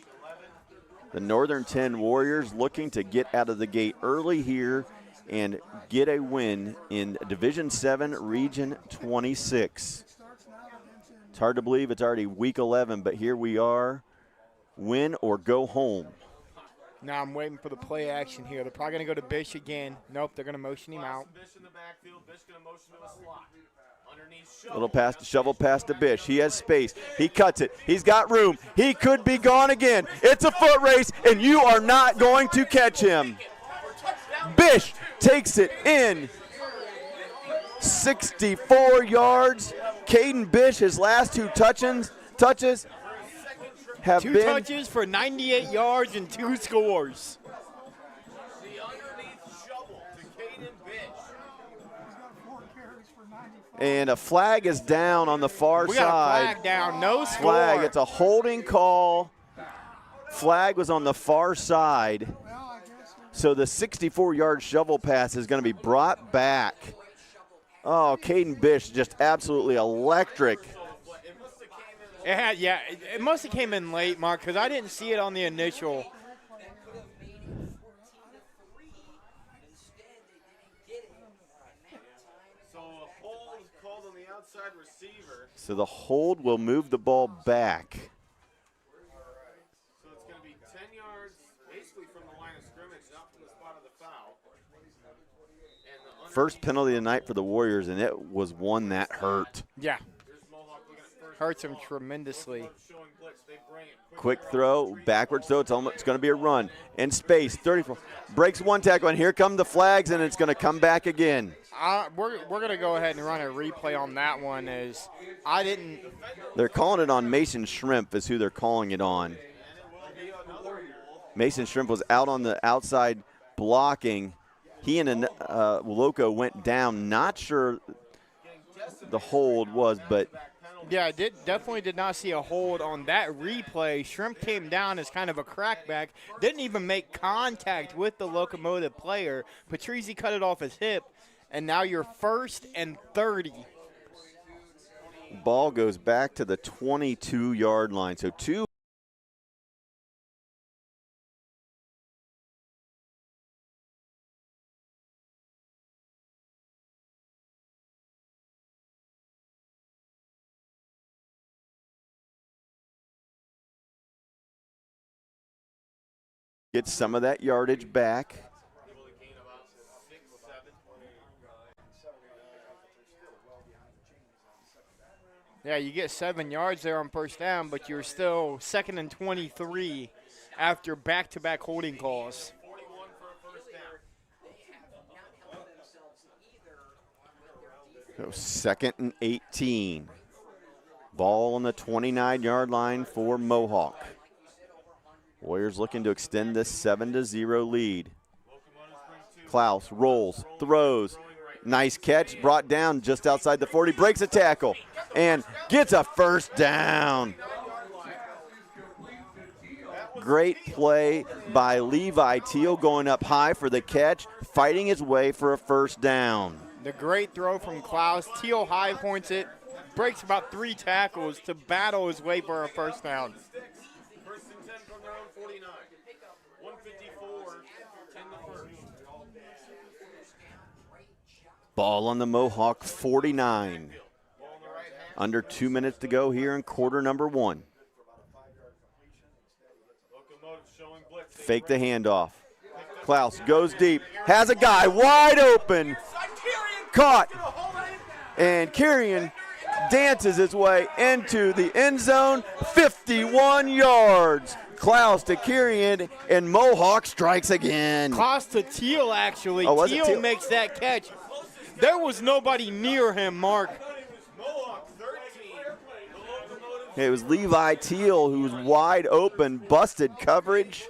[SPEAKER 1] The Northern 10 Warriors looking to get out of the gate early here and get a win in Division 7, Region 26. It's hard to believe it's already week 11, but here we are. Win or go home.
[SPEAKER 6] Now I'm waiting for the play action here. They're probably going to go to Bish again. Nope, they're going to motion him out.
[SPEAKER 9] Bish in the backfield. Bish going to motion to a slot.
[SPEAKER 1] Little pass, shovel pass to Bish. He has space. He cuts it. He's got room. He could be gone again. It's a foot race, and you are not going to catch him. Bish takes it in. 64 yards. Caden Bish, his last 2 touches have
[SPEAKER 6] 2
[SPEAKER 1] been
[SPEAKER 6] touches for 98 yards and 2 scores.
[SPEAKER 9] The underneath shovel to Caden Bish.
[SPEAKER 1] And a flag is down on the far side.
[SPEAKER 6] We got a flag down, no score.
[SPEAKER 1] Flag, it's a holding call. Flag was on the far side. So the 64-yard shovel pass is going to be brought back. Oh, Caden Bish just absolutely electric.
[SPEAKER 6] It must have came in late, Mark, because I didn't see it on the initial.
[SPEAKER 9] So a hold called on the outside receiver.
[SPEAKER 1] So the hold will move the ball back.
[SPEAKER 9] So it's going to be 10 yards, basically from the line of scrimmage, not from the spot of the foul. And the
[SPEAKER 1] First penalty of the night for the Warriors, and it was one that hurt.
[SPEAKER 6] Yeah. Hurts him tremendously.
[SPEAKER 1] Quick throw, backwards throw. It's going to be a run. In space, 34. Breaks one tackle, and here come the flags, and it's going to come back again.
[SPEAKER 6] We're going to go ahead and run a replay on that one.
[SPEAKER 1] They're calling it on Mason Shrimp is who they're calling it on. Mason Shrimp was out on the outside blocking. He and Loco went down. Not sure the hold was, but
[SPEAKER 6] yeah, I definitely did not see a hold on that replay. Shrimp came down as kind of a crackback. Didn't even make contact with the Locomotive player. Patrizzi cut it off his hip, and now you're 1st and 30.
[SPEAKER 1] Ball goes back to the 22-yard line. So two. Get some of that yardage back.
[SPEAKER 6] Yeah, you get 7 yards there on first down, but you're still 2nd and 23 after back-to-back holding calls.
[SPEAKER 1] So 2nd and 18. Ball on the 29-yard line for Mohawk. Warriors looking to extend this 7-0 lead. Klaus rolls, throws. Nice catch, brought down just outside the 40, breaks a tackle, and gets a first down. Great play by Levi Teal going up high for the catch, fighting his way for a first down.
[SPEAKER 6] The great throw from Klaus. Teal high points it, breaks about 3 tackles to battle his way for a first down.
[SPEAKER 1] Ball on the Mohawk 49. Under 2 minutes to go here in quarter number 1. Fake the handoff. Klaus goes deep, has a guy wide open, caught, and Kyrian dances his way into the end zone, 51 yards. Klaus to Kyrian, and Mohawk strikes again.
[SPEAKER 6] Klaus to Teal, actually.
[SPEAKER 1] Oh,
[SPEAKER 6] Teal makes that catch. There was nobody near him, Mark.
[SPEAKER 1] It was Levi Teal who was wide open, busted coverage.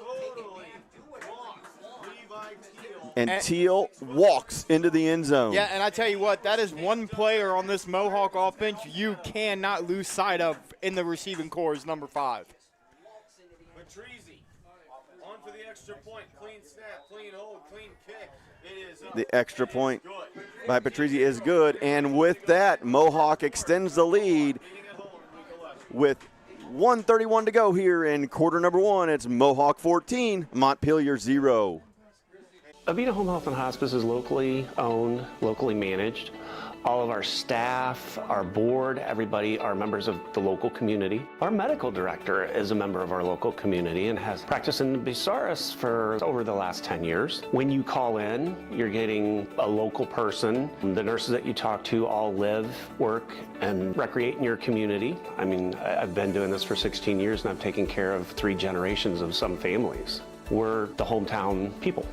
[SPEAKER 1] And Teal walks into the end zone.
[SPEAKER 6] Yeah, and I tell you what, that is one player on this Mohawk offense you cannot lose sight of in the receiving corps is number 5.
[SPEAKER 9] Patrizzi on for the extra point. Clean snap, clean hold, clean kick. It is
[SPEAKER 1] The extra point by Patrizzi is good, and with that, Mohawk extends the lead with 1:31 to go here in quarter number 1. It's Mohawk 14, Montpelier 0.
[SPEAKER 7] Avita Home Health and Hospice is locally owned, locally managed. All of our staff, our board, everybody are members of the local community. Our medical director is a member of our local community and has practiced in Bucyrus for over the last 10 years. When you call in, you're getting a local person. The nurses that you talk to all live, work, and recreate in your community. I mean, I've been doing this for 16 years and I've taken care of 3 generations of some families. We're the hometown people.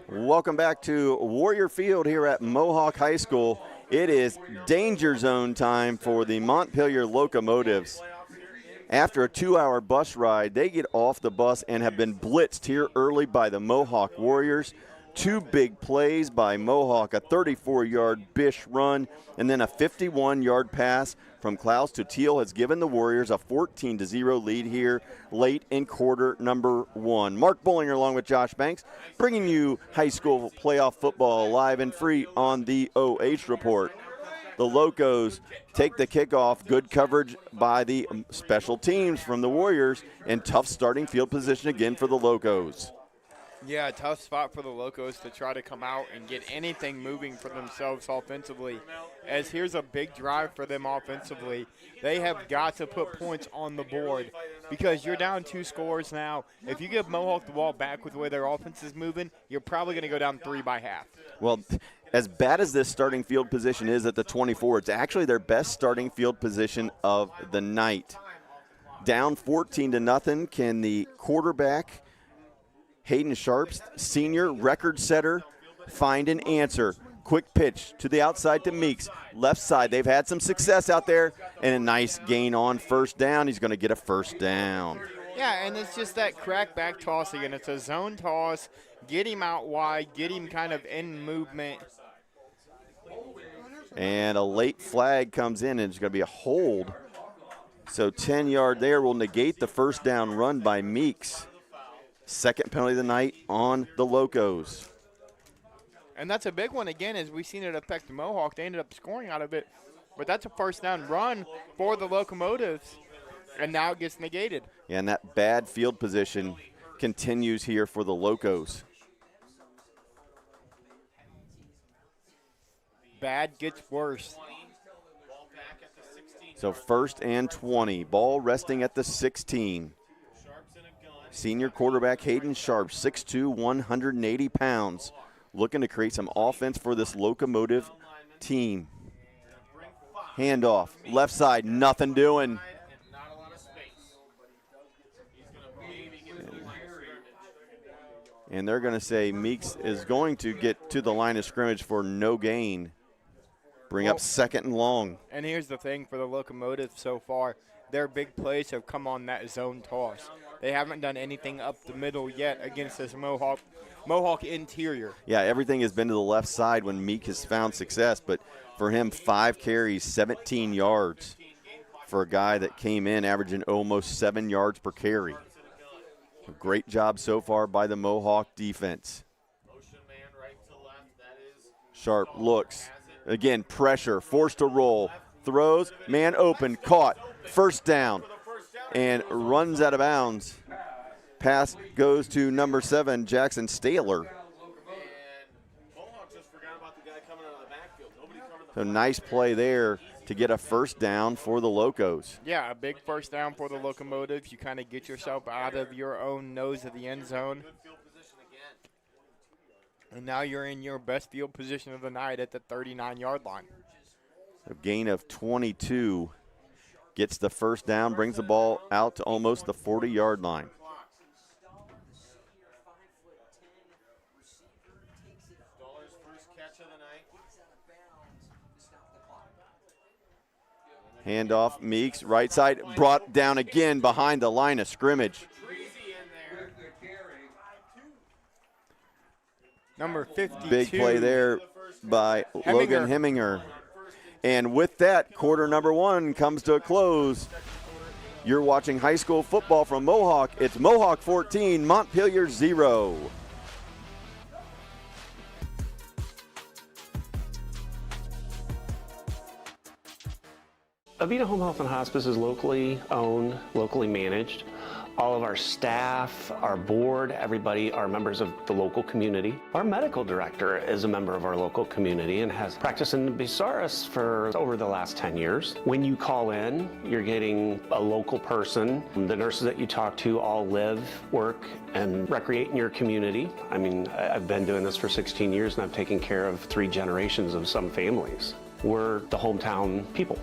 [SPEAKER 1] Welcome back to Warrior Field here at Mohawk High School. It is danger zone time for the Montpelier Locomotives. After a 2-hour bus ride, they get off the bus and have been blitzed here early by the Mohawk Warriors. 2 big plays by Mohawk, a 34-yard Bish run, and then a 51-yard pass from Klaus to Teal has given the Warriors a 14-0 lead here late in quarter number 1. Mark Bollinger along with Josh Banks, bringing you high school playoff football live and free on the OH Report. The Locos take the kickoff. Good coverage by the special teams from the Warriors, and tough starting field position again for the Locos.
[SPEAKER 6] Yeah, tough spot for the Locos to try to come out and get anything moving for themselves offensively. As here's a big drive for them offensively. They have got to put points on the board because you're down 2 scores now. If you give Mohawk the ball back with the way their offense is moving, you're probably going to go down 3 by half.
[SPEAKER 1] Well, as bad as this starting field position is at the 24, it's actually their best starting field position of the night. Down 14-0, can the quarterback, Hayden Sharps, senior record setter, find an answer? Quick pitch to the outside to Meeks. Left side, they've had some success out there, and a nice gain on first down. He's going to get a first down.
[SPEAKER 6] Yeah, and it's just that crack back toss again. It's a zone toss. Get him out wide. Get him kind of in movement.
[SPEAKER 1] And a late flag comes in, and it's going to be a hold. So 10-yard there will negate the first down run by Meeks. Second penalty of the night on the Locos.
[SPEAKER 6] And that's a big one again, as we've seen it affect the Mohawk. They ended up scoring out of it. But that's a first down run for the Locomotives, and now it gets negated.
[SPEAKER 1] Yeah, and that bad field position continues here for the Locos.
[SPEAKER 6] Bad gets worse.
[SPEAKER 1] So 1st and 20. Ball resting at the 16. Senior quarterback Hayden Sharp, 6'2", 180 pounds, looking to create some offense for this Locomotive team. Handoff, left side, nothing doing. And they're going to say Meeks is going to get to the line of scrimmage for no gain. Bring up 2nd and long.
[SPEAKER 6] And here's the thing for the Locomotives so far. Their big plays have come on that zone toss. They haven't done anything up the middle yet against this Mohawk interior.
[SPEAKER 1] Yeah, everything has been to the left side when Meek has found success, but for him, 5 carries, 17 yards for a guy that came in averaging almost 7 yards per carry. A great job so far by the Mohawk defense. Sharp looks. Again, pressure, forced to roll, throws, man open, caught, first down, and runs out of bounds. Pass goes to number 7, Jackson Staler. So nice play there to get a first down for the Locos.
[SPEAKER 6] Yeah, a big first down for the Locomotives. You kind of get yourself out of your own nose of the end zone. And now you're in your best field position of the night at the 39-yard line.
[SPEAKER 1] A gain of 22. Gets the first down, brings the ball out to almost the 40-yard line. Handoff, Meeks, right side, brought down again behind the line of scrimmage.
[SPEAKER 6] Number 52.
[SPEAKER 1] Big play there by Logan Heminger. And with that, quarter number 1 comes to a close. You're watching high school football from Mohawk. It's Mohawk 14, Montpelier 0.
[SPEAKER 7] Avita Home Health and Hospice is locally owned, locally managed. All of our staff, our board, everybody are members of the local community. Our medical director is a member of our local community and has practiced in Bucyrus for over the last 10 years. When you call in, you're getting a local person. The nurses that you talk to all live, work, and recreate in your community. I mean, I've been doing this for 16 years and I've taken care of 3 generations of some families. We're the hometown people.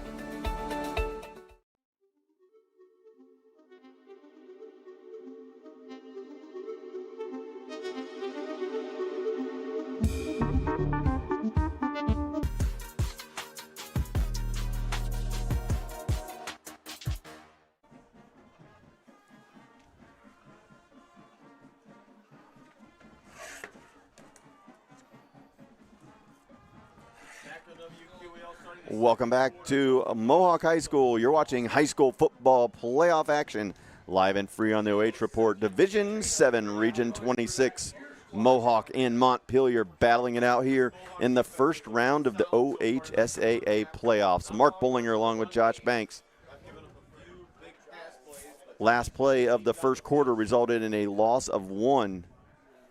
[SPEAKER 1] Welcome back to Mohawk High School. You're watching high school football playoff action live and free on the OH Report. Division 7, Region 26. Mohawk and Montpelier battling it out here in the first round of the OHSAA playoffs. Mark Bollinger along with Josh Banks. Last play of the first quarter resulted in a loss of 1.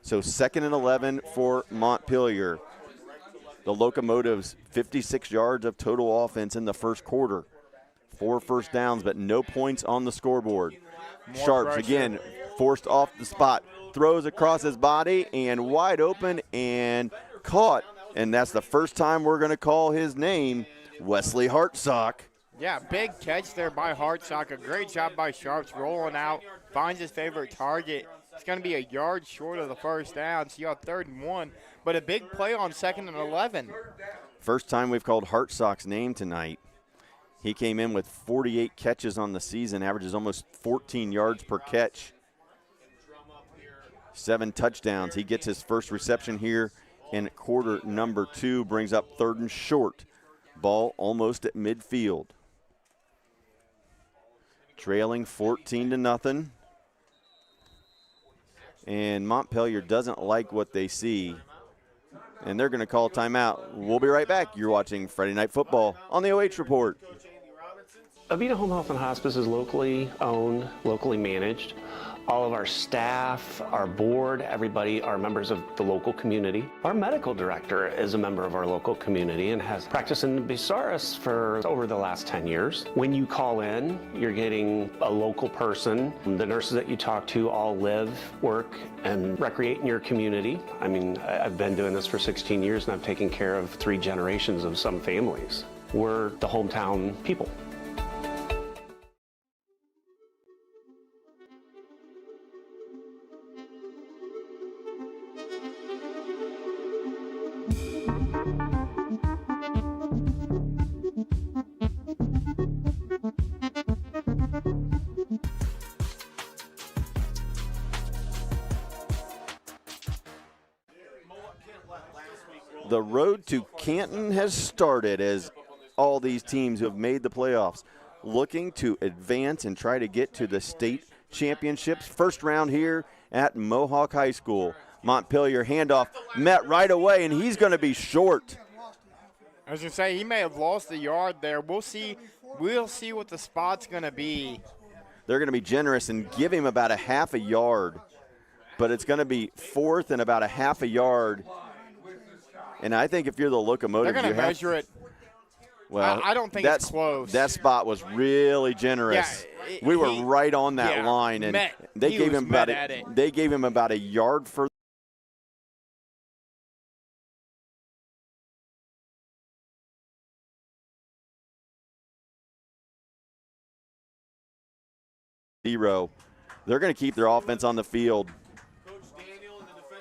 [SPEAKER 1] So 2nd and 11 for Montpelier. The Locomotives, 56 yards of total offense in the first quarter. 4 first downs, but no points on the scoreboard. Sharps, again, forced off the spot. Throws across his body and wide open and caught. And that's the first time we're going to call his name, Wesley Hartsock.
[SPEAKER 6] Yeah, big catch there by Hartsock. A great job by Sharps rolling out, finds his favorite target. It's going to be a yard short of the first down, so you have 3rd and 1. But a big play on 2nd and 11.
[SPEAKER 1] First time we've called Hartsock's name tonight. He came in with 48 catches on the season, averages almost 14 yards per catch. 7 touchdowns. He gets his first reception here in quarter number 2, brings up 3rd and short. Ball almost at midfield. Trailing 14-0. And Montpelier doesn't like what they see, and they're going to call timeout. We'll be right back. You're watching Friday Night Football on the OH Report.
[SPEAKER 7] Avita Home Health and Hospice is locally owned, locally managed. All of our staff, our board, everybody are members of the local community. Our medical director is a member of our local community and has practiced in Bucyrus for over the last 10 years. When you call in, you're getting a local person. The nurses that you talk to all live, work, and recreate in your community. I mean, I've been doing this for 16 years and I've taken care of 3 generations of some families. We're the hometown people.
[SPEAKER 1] The road to Canton has started as all these teams who have made the playoffs looking to advance and try to get to the state championships. First round here at Mohawk High School. Montpelier handoff met right away, and he's going to be short.
[SPEAKER 6] I was going to say, he may have lost a yard there. We'll see what the spot's going to be.
[SPEAKER 1] They're going to be generous and give him about a half a yard, but it's going to be 4th and about a half a yard. And I think if you're the Locomotive,
[SPEAKER 6] they're going to measure it.
[SPEAKER 1] Well,
[SPEAKER 6] I don't think it's close.
[SPEAKER 1] That spot was really generous.
[SPEAKER 6] Yeah,
[SPEAKER 1] we were right on that line, and they gave him about a yard for. Zero. They're going to keep their offense on the field.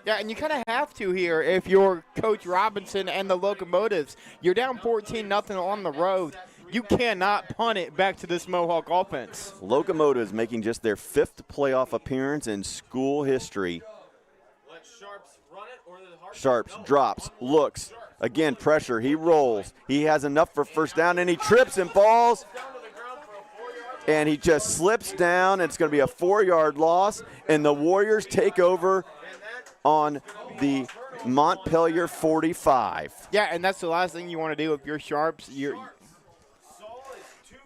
[SPEAKER 6] Yeah, and you kind of have to here if you're Coach Robinson and the Locomotives. You're down 14-0 on the road. You cannot punt it back to this Mohawk offense.
[SPEAKER 1] Locomotives making just their 5th playoff appearance in school history. Sharps drops, looks. Again, pressure. He rolls. He has enough for first down, and he trips and falls. And he just slips down. It's going to be a 4-yard loss, and the Warriors take over on the Montpelier 45.
[SPEAKER 6] Yeah, and that's the last thing you want to do if you're Sharps.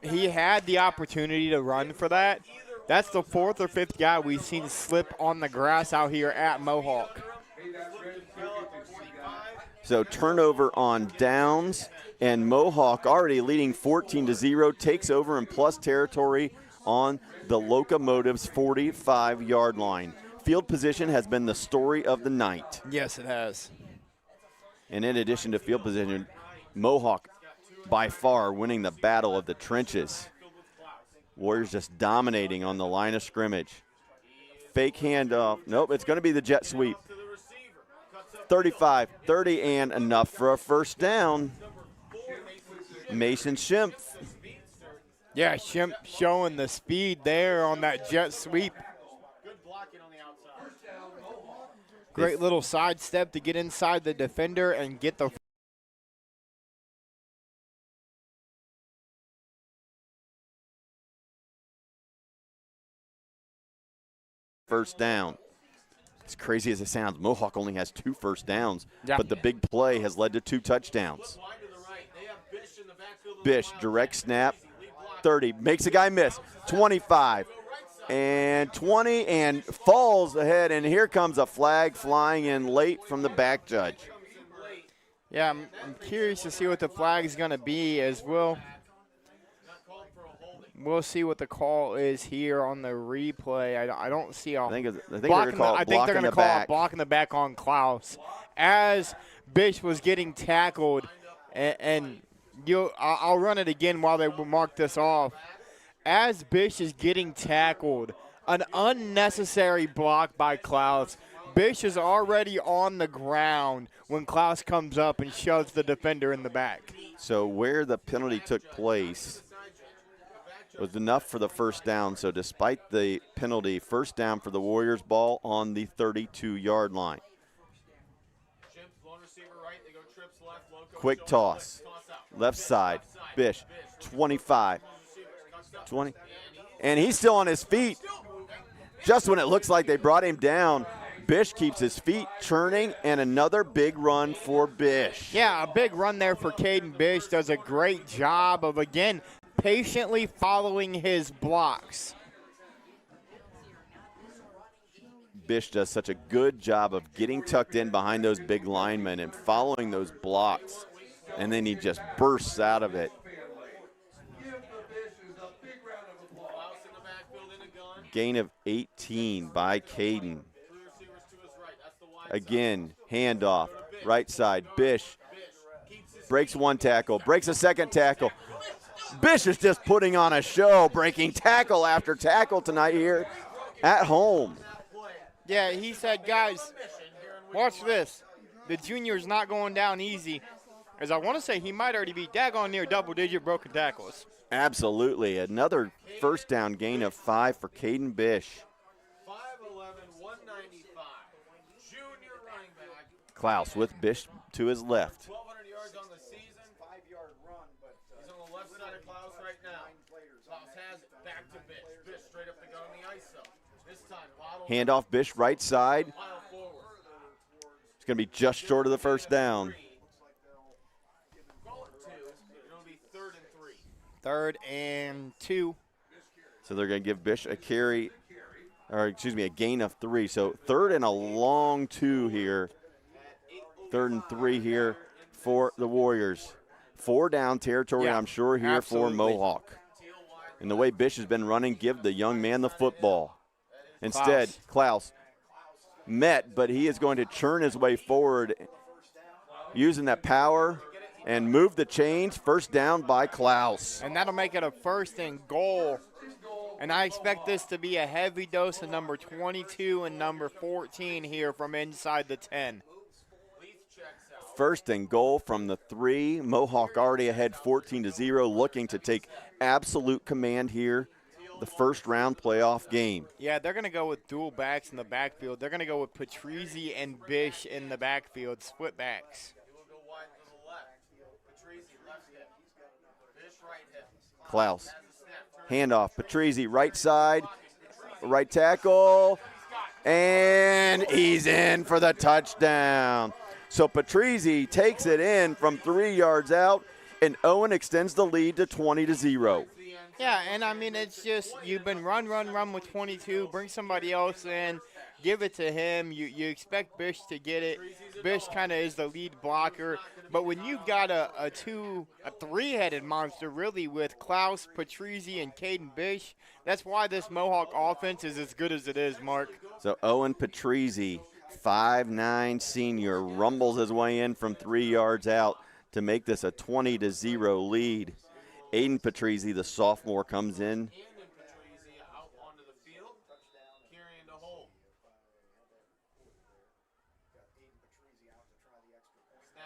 [SPEAKER 6] He had the opportunity to run for that. That's the 4th or 5th guy we've seen slip on the grass out here at Mohawk.
[SPEAKER 1] So turnover on downs, and Mohawk already leading 14-0, takes over in plus territory on the Locomotives 45-yard line. Field position has been the story of the night.
[SPEAKER 6] Yes, it has.
[SPEAKER 1] And in addition to field position, Mohawk by far winning the battle of the trenches. Warriors just dominating on the line of scrimmage. Fake handoff. Nope, it's going to be the jet sweep. 35-30 and enough for a first down. Mason Schimpf.
[SPEAKER 6] Yeah, Schimpf showing the speed there on that jet sweep. Great little sidestep to get inside the defender and get the
[SPEAKER 1] first down. As crazy as it sounds, Mohawk only has 2 first downs,
[SPEAKER 6] Yeah.
[SPEAKER 1] but the big play has led to 2 touchdowns. Bish, direct snap, 30, makes a guy miss, 25, and 20, and falls ahead, and here comes a flag flying in late from the back judge.
[SPEAKER 6] Yeah, I'm curious to see what the flag is going to be as well. We'll see what the call is here on the replay. I don't see a
[SPEAKER 1] I think they're going to call it block in the
[SPEAKER 6] call
[SPEAKER 1] back.
[SPEAKER 6] a block in the back on Klaus as Bish was getting tackled. And I'll run it again while they mark this off. As Bish is getting tackled, an unnecessary block by Klaus. Bish is already on the ground when Klaus comes up and shoves the defender in the back.
[SPEAKER 1] So where the penalty took place was enough for the first down. So despite the penalty, first down for the Warriors, ball on the 32-yard line. Quick toss, left side, Bish, 25, 20, and he's still on his feet. Just when it looks like they brought him down, Bish keeps his feet churning, and another big run for Bish.
[SPEAKER 6] Yeah, a big run there for Caden Bish. Does a great job of, again, patiently following his blocks.
[SPEAKER 1] Bish does such a good job of getting tucked in behind those big linemen and following those blocks, and then he just bursts out of it. Gain of 18 by Caden. Again, handoff, right side, Bish breaks one tackle, breaks a second tackle. Bish is just putting on a show, breaking tackle after tackle tonight here at home.
[SPEAKER 6] Yeah, he said, guys, watch this. The junior's not going down easy. As I want to say, he might already be daggone near double-digit broken tackles.
[SPEAKER 1] Absolutely. Another first down gain of 5 for Caden Bish.
[SPEAKER 9] 5'11", 195. Junior running back.
[SPEAKER 1] Klaus with Bish to his left.
[SPEAKER 9] 1,200 yards on the season. 5-yard run, but he's on the left side of Klaus right now. Klaus has it back to Bish. Bish straight up the gun on the ISO. This time,
[SPEAKER 1] Handoff, Bish right side. It's going to be just short of the first down.
[SPEAKER 6] Third and 2.
[SPEAKER 1] So they're going to give Bish a carry, or excuse me, a gain of 3. So third and a long 2 here. 3rd and 3 here for the Warriors. 4 down territory,
[SPEAKER 6] Yeah,
[SPEAKER 1] I'm sure, here
[SPEAKER 6] absolutely.
[SPEAKER 1] for Mohawk. And the way Bish has been running, give the young man the football. Instead, Klaus met, but he is going to churn his way forward using that power and move the chains. First down by Klaus.
[SPEAKER 6] And that'll make it a 1st and goal. And I expect this to be a heavy dose of number 22 and number 14 here from inside the 10.
[SPEAKER 1] 1st and goal from the 3. Mohawk already ahead 14-0, looking to take absolute command here. The first round playoff game.
[SPEAKER 6] Yeah, they're going to go with dual backs in the backfield. They're going to go with Patrizzi and Bish in the backfield, split backs.
[SPEAKER 1] Klaus, handoff, Patrizzi, right side, right tackle, and he's in for the touchdown. So Patrizzi takes it in from 3 yards out, and Owen extends the lead to 20-0.
[SPEAKER 6] Yeah, and I mean, it's just you've been run with 22, bring somebody else in, give it to him. You expect Bish to get it. Bish kind of is the lead blocker. But when you've got a three-headed monster, really, with Klaus, Patrizzi, and Caden Bish, that's why this Mohawk offense is as good as it is, Mark.
[SPEAKER 1] So Owen Patrizzi, 5'9" senior, rumbles his way in from 3 yards out to make this a 20-0 lead. Aiden Patrizzi, the sophomore, comes in.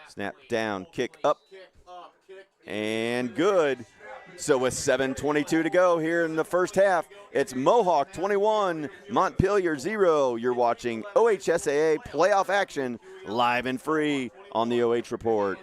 [SPEAKER 1] Snap down, kick up, and good. So with 7:22 to go here in the first half, it's Mohawk 21, Montpelier 0. You're watching OHSAA playoff action live and free on the OH Report.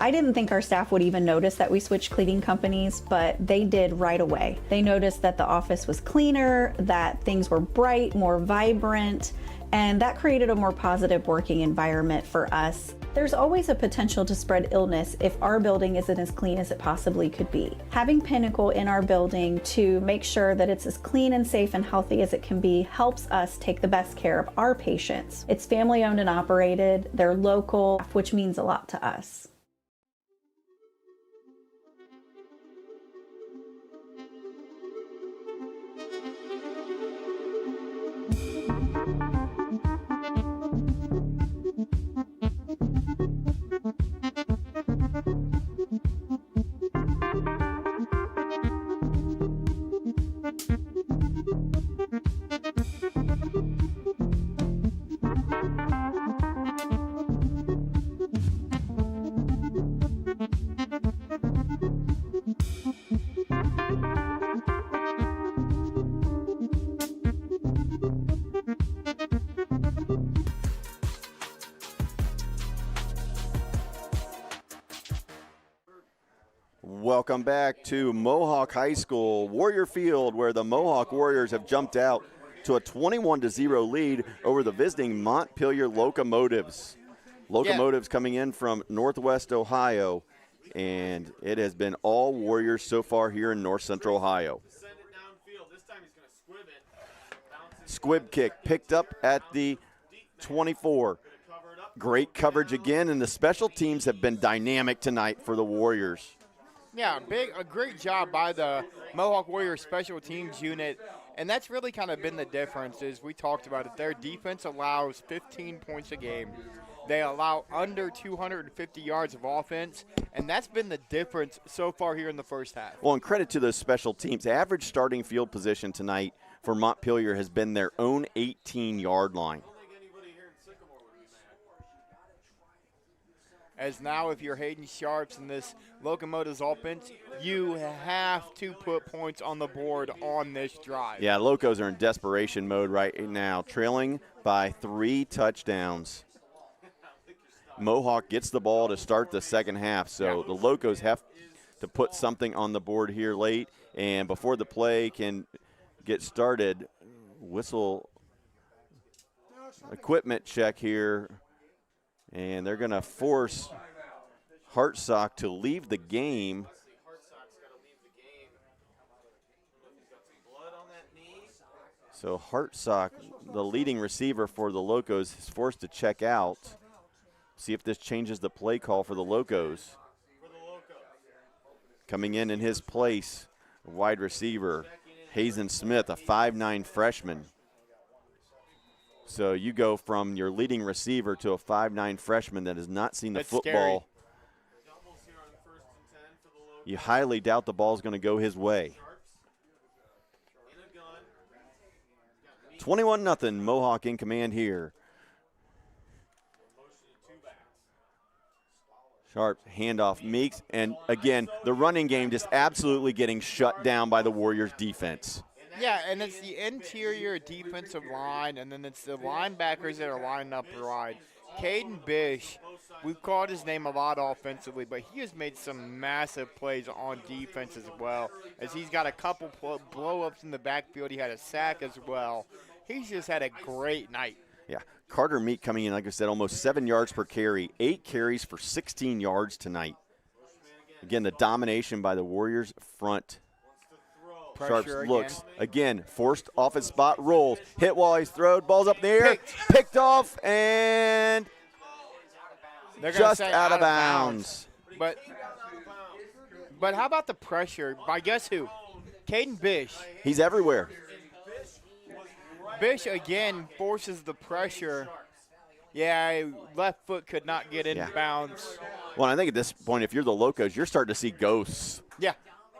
[SPEAKER 8] I didn't think our staff would even notice that we switched cleaning companies, but they did right away. They noticed that the office was cleaner, that things were bright, more vibrant, and that created a more positive working environment for us. There's always a potential to spread illness if our building isn't as clean as it possibly could be. Having Pinnacle in our building to make sure that it's as clean and safe and healthy as it can be helps us take the best care of our patients. It's family owned and operated, they're local, which means a lot to us.
[SPEAKER 1] Welcome back to Mohawk High School, Warrior Field, where the Mohawk Warriors have jumped out to a 21-0 lead over the visiting Montpelier Locomotives. Locomotives coming in from Northwest Ohio, and it has been all Warriors so far here in North Central Ohio. Squib kick picked up at the 24. Great coverage again, and the special teams have been dynamic tonight for the Warriors.
[SPEAKER 6] Yeah, a great job by the Mohawk Warriors special teams unit, and that's really kind of been the difference. Is we talked about it. Their defense allows 15 points a game. They allow under 250 yards of offense, and that's been the difference so far here in the first half.
[SPEAKER 1] Well, and credit to those special teams. Average starting field position tonight for Montpelier has been their own 18-yard line.
[SPEAKER 6] As now, if you're Hayden Sharps in this Locomotives offense, you have to put points on the board on this drive.
[SPEAKER 1] Yeah, Locos are in desperation mode right now, trailing by 3 touchdowns. Mohawk gets the ball to start the second half, so the Locos have to put something on the board here late, and before the play can get started, whistle equipment check here. And they're going to force Hartsock to leave the game. So Hartsock, the leading receiver for the Locos, is forced to check out. See if this changes the play call for the Locos. Coming in his place, wide receiver, Hazen Smith, a 5'9" freshman. So you go from your leading receiver to a 5'9" freshman that has not seen the football. Scary. You highly doubt the ball's going to go his way. 21-0, Mohawk in command here. Sharp handoff, Meeks, and again, the running game just absolutely getting shut down by the Warriors defense.
[SPEAKER 6] Yeah, and it's the interior defensive line, and then it's the linebackers that are lining up wide. Caden Bish, we've called his name a lot offensively, but he has made some massive plays on defense as well, as he's got a couple blow-ups in the backfield. He had a sack as well. He's just had a great night.
[SPEAKER 1] Yeah, Carter Meek coming in, like I said, almost 7 yards per carry, 8 carries for 16 yards tonight. Again, the domination by the Warriors front. Sharps looks, again, forced off his spot, rolls, hit while he's thrown, ball's up in the air, picked off, and just out of bounds.
[SPEAKER 6] But how about the pressure by guess who? Caden Bish.
[SPEAKER 1] He's everywhere.
[SPEAKER 6] Bish, again, forces the pressure. Yeah, left foot could not get in bounds.
[SPEAKER 1] Well, I think at this point, if you're the Locos, you're starting to see ghosts.
[SPEAKER 6] Yeah.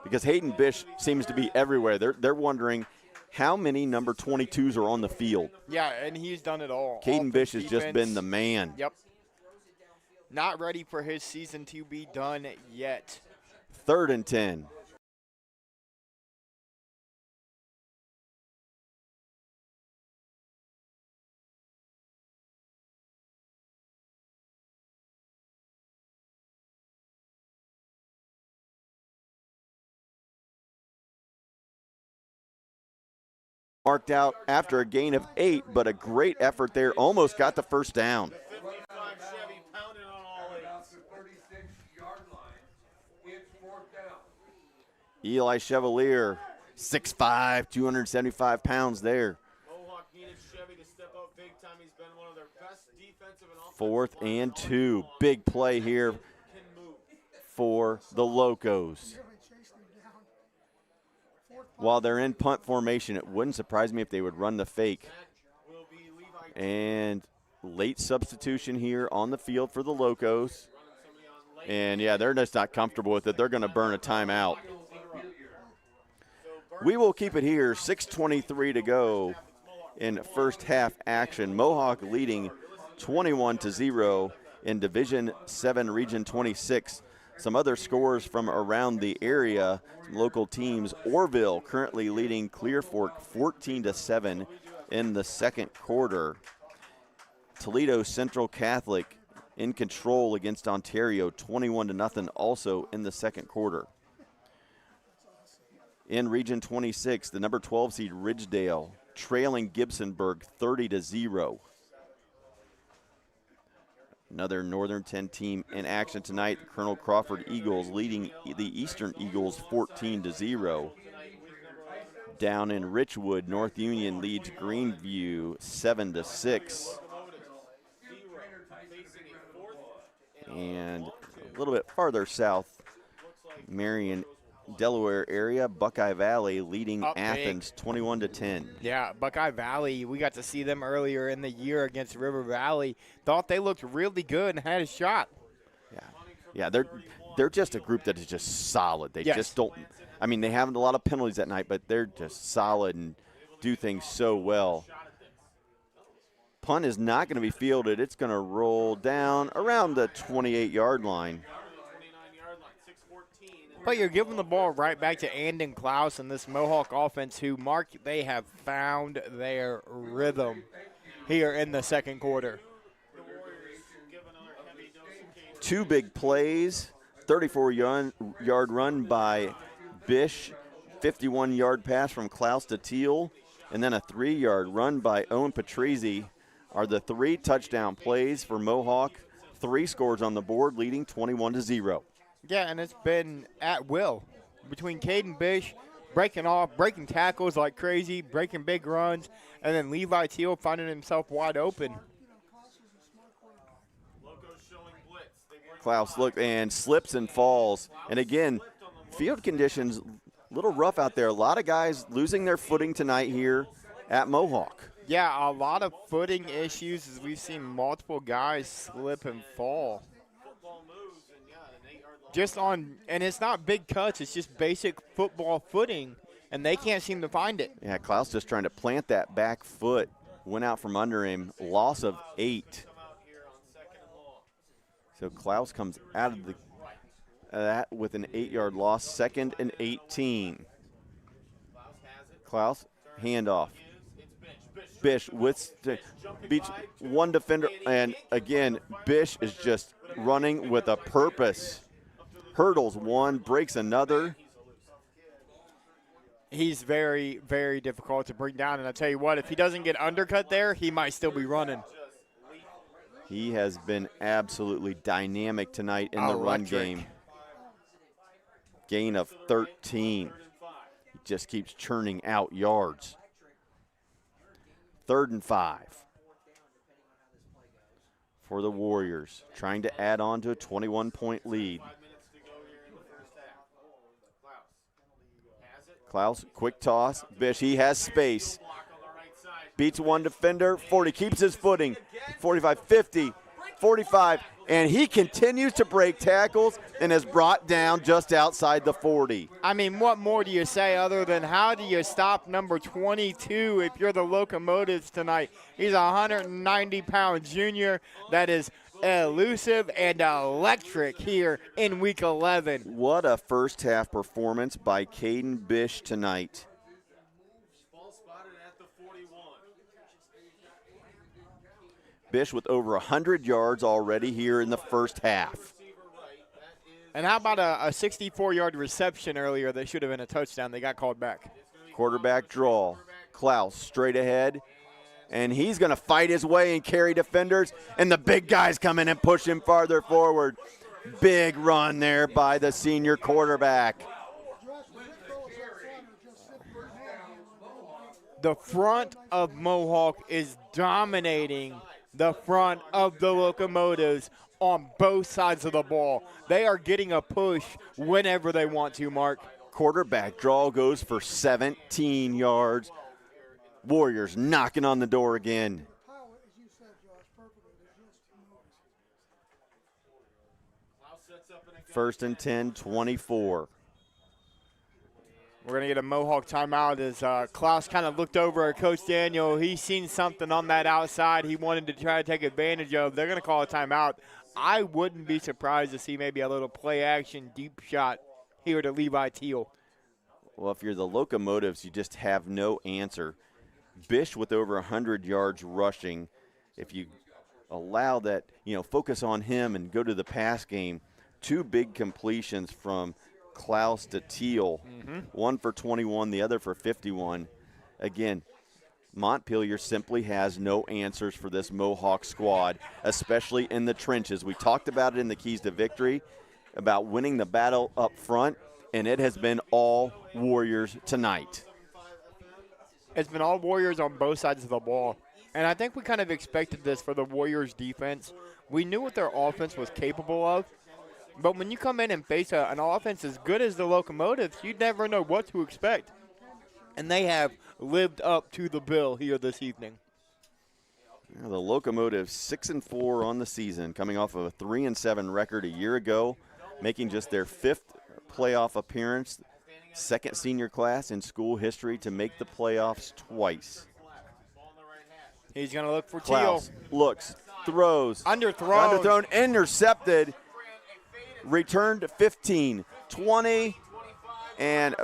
[SPEAKER 1] Because Hayden Bish seems to be everywhere. They're wondering how many number 22s are on the field.
[SPEAKER 6] Yeah, and he's done it all.
[SPEAKER 1] Caden Bish has just been the man.
[SPEAKER 6] Yep. Not ready for his season to be done yet.
[SPEAKER 1] 3rd and 10. marked out after a gain of 8, but a great effort there. Almost got the first down.
[SPEAKER 9] 55 Chevy pounded on all 8s.
[SPEAKER 1] Eli Chevalier, 6'5", 275 pounds there.
[SPEAKER 9] Mohawk needed Chevy to step up big time. He's been one of their best defensive and offensive
[SPEAKER 1] 4th
[SPEAKER 9] linemen
[SPEAKER 1] and
[SPEAKER 9] all
[SPEAKER 1] 2.
[SPEAKER 9] year long.
[SPEAKER 1] Big play here
[SPEAKER 9] Can move.
[SPEAKER 1] for the Locos. While they're in punt formation, it wouldn't surprise me if they would run the fake.
[SPEAKER 9] Will be Levi
[SPEAKER 1] And late substitution here on the field for the Locos. And, yeah, they're just not comfortable with it. They're going to burn a timeout. We will keep it here. 6:23 to go in first half action. Mohawk leading 21-0 in Division 7 Region 26. Some other scores from around the area, some local teams. Orville currently leading Clear Fork 14-7 in the second quarter. Toledo Central Catholic in control against Ontario 21-0 also in the second quarter. In Region 26, the number 12 seed Ridgedale trailing Gibsonburg 30-0. Another Northern 10 team in action tonight. Colonel Crawford Eagles leading the Eastern Eagles 14-0. Down in Richwood, North Union leads Greenview 7-6. And a little bit farther south, Marion, Delaware area, Buckeye Valley leading
[SPEAKER 6] Up
[SPEAKER 1] Athens 21-10.
[SPEAKER 6] Yeah, Buckeye Valley, we got to see them earlier in the year against River Valley. Thought they looked really good and had a shot.
[SPEAKER 1] Yeah, they're just a group that is just solid. They just don't. I mean, they have a lot of penalties that night, but they're just solid and do things so well. Punt is not going to be fielded. It's going to roll down around the 28-yard line.
[SPEAKER 6] But you're giving the ball right back to Andon Klaus and this Mohawk offense who, Mark, they have found their rhythm here in the second quarter.
[SPEAKER 1] 2 big plays, 34-yard run by Bish, 51-yard pass from Klaus to Teal, and then a 3-yard run by Owen Patrizzi are the 3 touchdown plays for Mohawk. 3 scores on the board, leading 21-0.
[SPEAKER 6] Yeah, and it's been at will between Caden Bish breaking off, breaking tackles like crazy, breaking big runs, and then Levi Teal finding himself wide open.
[SPEAKER 1] Klaus look and slips and falls. And again, field conditions a little rough out there. A lot of guys losing their footing tonight here at Mohawk.
[SPEAKER 6] Yeah, a lot of footing issues as we've seen multiple guys slip and fall. And it's not big cuts, it's just basic football footing, and they can't seem to find it.
[SPEAKER 1] Yeah, Klaus just trying to plant that back foot, went out from under him, loss of 8. So Klaus comes out of that with an 8-yard loss, 2nd and 18. Klaus, handoff. Bish beats one defender, and again, Bish is just running with a purpose. Hurdles one, breaks another.
[SPEAKER 6] He's very, very difficult to bring down, and I tell you what, if he doesn't get undercut there, he might still be running.
[SPEAKER 1] He has been absolutely dynamic tonight in the run game. Gain of 13. He just keeps churning out yards. 3rd and 5 for the Warriors, trying to add on to a 21-point lead. Klaus, quick toss. Bish, he has space. Beats one defender, 40, keeps his footing. 45, 50, 45, and he continues to break tackles and is brought down just outside the 40.
[SPEAKER 6] I mean, what more do you say other than how do you stop number 22 if you're the Locomotives tonight? He's a 190-pound junior that is elusive and electric here in Week 11.
[SPEAKER 1] What a first-half performance by Caden Bish tonight. Bish with over 100 yards already here in the first half.
[SPEAKER 6] And how about a 64-yard reception earlier that should have been a touchdown? They got called back.
[SPEAKER 1] Quarterback draw. Klaus straight ahead, and he's going to fight his way and carry defenders, and the big guys come in and push him farther forward. Big run there by the senior quarterback.
[SPEAKER 6] The front of Mohawk is dominating the front of the Locomotives on both sides of the ball. They are getting a push whenever they want to, Mark.
[SPEAKER 1] Quarterback draw goes for 17 yards. Warriors knocking on the door again. First and 10, 24.
[SPEAKER 6] We're going to get a Mohawk timeout as Klaus kind of looked over at Coach Daniel. He's seen something on that outside he wanted to try to take advantage of. They're going to call a timeout. I wouldn't be surprised to see maybe a little play-action deep shot here to Levi Teal.
[SPEAKER 1] Well, if you're the Locomotives, you just have no answer. Bish with over 100 yards rushing. If you allow that, focus on him and go to the pass game, 2 big completions from Klaus to Teal, one for 21, the other for 51. Again, Montpelier simply has no answers for this Mohawk squad, especially in the trenches. We talked about it in the Keys to Victory, about winning the battle up front, and it has been all Warriors tonight.
[SPEAKER 6] It's been all Warriors on both sides of the ball. And I think we kind of expected this for the Warriors defense. We knew what their offense was capable of. But when you come in and face an offense as good as the Locomotives, you never know what to expect. And they have lived up to the bill here this evening.
[SPEAKER 1] The Locomotives 6-4 on the season, coming off of a 3-7 record a year ago, making just their 5th playoff appearance, 2nd senior class in school history to make the playoffs twice.
[SPEAKER 6] He's going to look for
[SPEAKER 1] Klaus
[SPEAKER 6] Teal.
[SPEAKER 1] Looks, throws.
[SPEAKER 6] Underthrown,
[SPEAKER 1] intercepted. Returned to 15, 20, and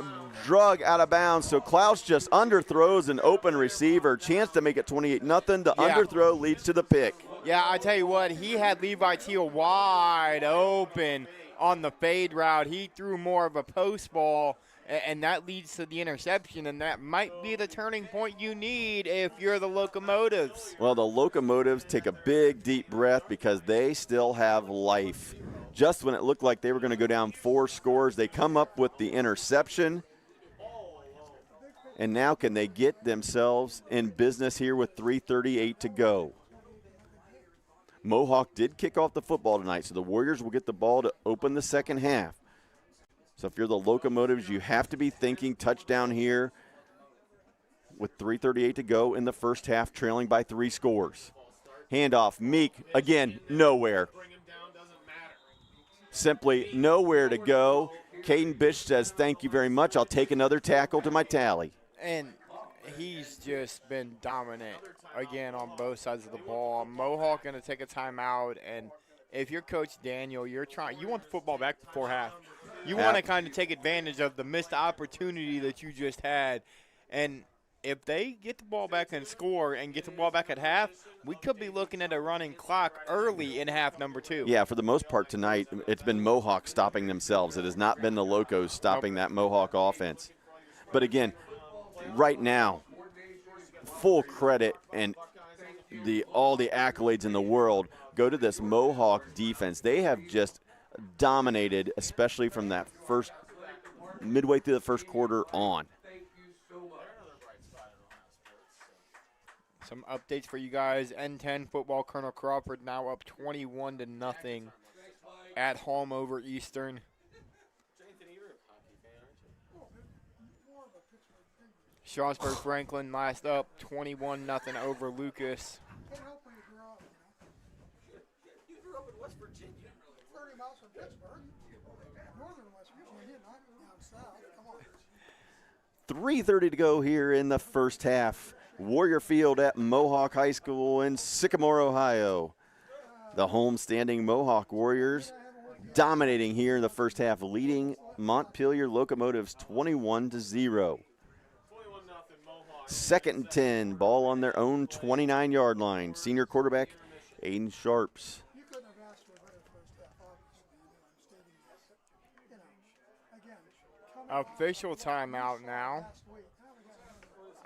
[SPEAKER 1] drug out of bounds. So Klaus just underthrows an open receiver. Chance to make it 28-0. The underthrow leads to the pick.
[SPEAKER 6] Yeah, I tell you what, he had Levi Teal wide open on the fade route. He threw more of a post ball, and that leads to the interception, and that might be the turning point you need if you're the Locomotives.
[SPEAKER 1] Well, the Locomotives take a big, deep breath because they still have life. Just when it looked like they were going to go down 4 scores, they come up with the interception. And now can they get themselves in business here with 3:38 to go? Mohawk did kick off the football tonight, so the Warriors will get the ball to open the second half. So if you're the Locomotives, you have to be thinking touchdown here with 3:38 to go in the first half, trailing by 3 scores. Handoff, Meek, again, nowhere. Simply nowhere to go. Caden Bish says, thank you very much. I'll take another tackle to my tally.
[SPEAKER 6] And he's just been dominant, again, on both sides of the ball. Mohawk going to take a timeout, and if you're Coach Daniel, you want the football back before half. You want to kind of take advantage of the missed opportunity that you just had. And if they get the ball back and score and get the ball back at half, we could be looking at a running clock early in half number 2.
[SPEAKER 1] Yeah, for the most part tonight, it's been Mohawk stopping themselves. It has not been the Locos stopping that Mohawk offense. But again, right now, full credit and all the accolades in the world go to this Mohawk defense. They have just dominated, especially from that midway through the first quarter on.
[SPEAKER 6] Some updates for you guys. N10 football, Colonel Crawford now up 21-0 at home over Eastern. Strasburg Franklin last up 21-0 over Lucas.
[SPEAKER 10] You grew up in West Virginia. 30 miles from Pittsburgh. Northern West Virginia, not down south. Come on.
[SPEAKER 1] 3:30 to go here in the first half. Warrior Field at Mohawk High School in Sycamore, Ohio. The home-standing Mohawk Warriors dominating here in the first half, leading Montpelier Locomotives 21-0. 2nd and 10, ball on their own 29-yard line. Senior quarterback Aiden Sharps.
[SPEAKER 6] Official timeout now.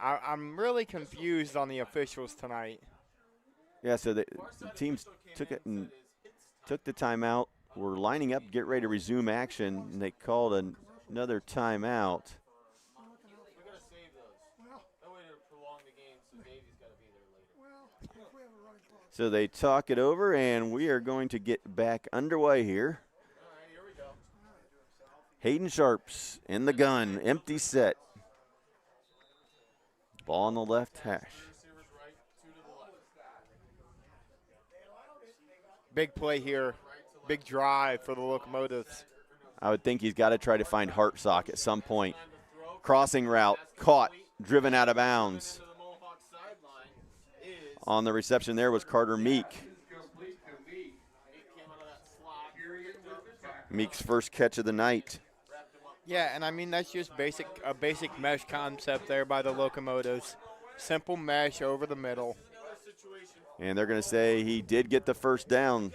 [SPEAKER 6] I'm really confused on the officials tonight.
[SPEAKER 1] Yeah, so the teams took it and took the timeout. We're lining up, get ready to resume action, and they called another timeout.
[SPEAKER 9] We gotta save those. That way to prolong the game, so Davy's gotta be there later.
[SPEAKER 10] Well, if we have a running clock.
[SPEAKER 1] So they talk it over, and we are going to get back underway here.
[SPEAKER 9] All right, here we go.
[SPEAKER 1] Hayden Sharps in the gun, empty set. Ball on the left hash.
[SPEAKER 9] Receivers right, 2 to the left.
[SPEAKER 6] Big play here. Big drive for the Locomotives.
[SPEAKER 1] I would think he's got to try to find Hartsock at some point. Crossing route, caught, driven out of bounds.
[SPEAKER 9] To the Mohawk sideline is
[SPEAKER 1] On the reception there was Carter Meek.
[SPEAKER 9] Meek came out of that slot.
[SPEAKER 1] Meek's first catch of the night.
[SPEAKER 6] Yeah, and I mean that's just a basic mesh concept there by the Locomotives. Simple mesh over the middle.
[SPEAKER 1] And they're going to say he did get the first down.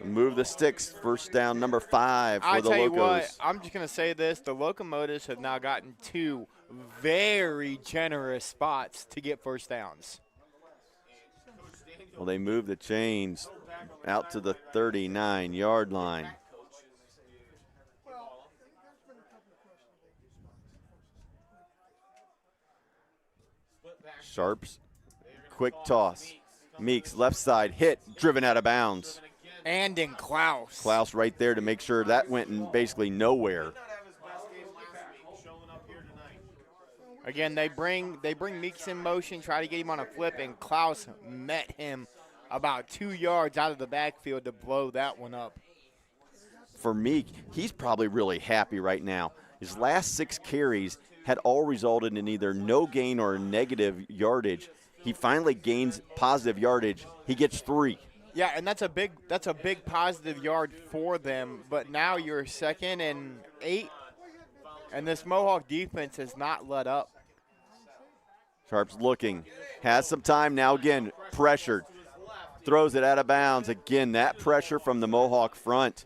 [SPEAKER 1] Move the sticks, first down number 5 for
[SPEAKER 6] I
[SPEAKER 1] the
[SPEAKER 6] tell you
[SPEAKER 1] Locos.
[SPEAKER 6] what, I'm just going to say this. The Locomotives have now gotten 2 very generous spots to get first downs.
[SPEAKER 1] Well, they move the chains out to the 39-yard line. Sharps, quick toss. Meeks, left side, hit, driven out of bounds.
[SPEAKER 6] And in Klaus.
[SPEAKER 1] Klaus right there to make sure that went in basically nowhere.
[SPEAKER 6] Again, they bring Meeks in motion, try to get him on a flip, and Klaus met him about 2 yards out of the backfield to blow that one up.
[SPEAKER 1] For Meek, he's probably really happy right now. His last 6 carries had all resulted in either no gain or negative yardage. He finally gains positive yardage. He gets 3.
[SPEAKER 6] Yeah, and that's a big positive yard for them. But now you're 2nd and 8, and this Mohawk defense has not let up.
[SPEAKER 1] Sharps looking, has some time now. Again, pressured, throws it out of bounds. Again, that pressure from the Mohawk front.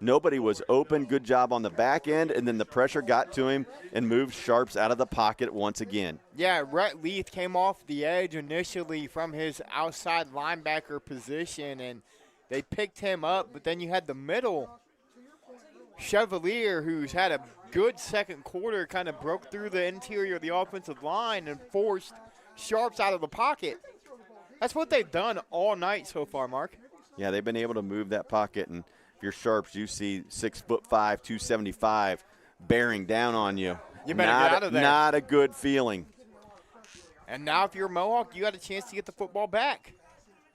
[SPEAKER 1] Nobody was open. Good job on the back end, and then the pressure got to him and moved Sharps out of the pocket once again.
[SPEAKER 6] Yeah, Rhett Leith came off the edge initially from his outside linebacker position, and they picked him up, but then you had the middle Chevalier, who's had a good second quarter, kind of broke through the interior of the offensive line and forced Sharps out of the pocket. That's what they've done all night so far, Mark.
[SPEAKER 1] Yeah, they've been able to move that pocket, and if you're Sharps, you see 6'5", 275 bearing down on you.
[SPEAKER 6] You better get out of there.
[SPEAKER 1] Not a good feeling.
[SPEAKER 6] And now if you're Mohawk, you got a chance to get the football back.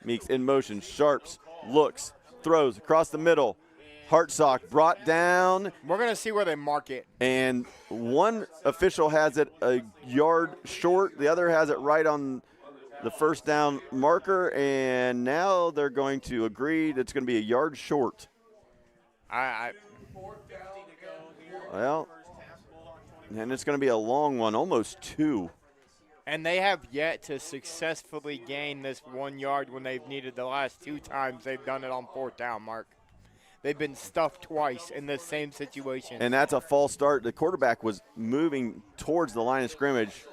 [SPEAKER 1] Meeks in motion. Sharps looks, throws across the middle. Hartsock brought down.
[SPEAKER 6] We're going to see where they mark it.
[SPEAKER 1] And one official has it a yard short. The other has it right on the first down marker. And now they're going to agree that it's going to be a yard short. Well, and it's going to be a long one, almost 2.
[SPEAKER 6] And they have yet to successfully gain this 1 yard when they've needed the last 2 times they've done it on 4th down, Mark. They've been stuffed twice in the same situation.
[SPEAKER 1] And that's a false start. The quarterback was moving towards the line of scrimmage.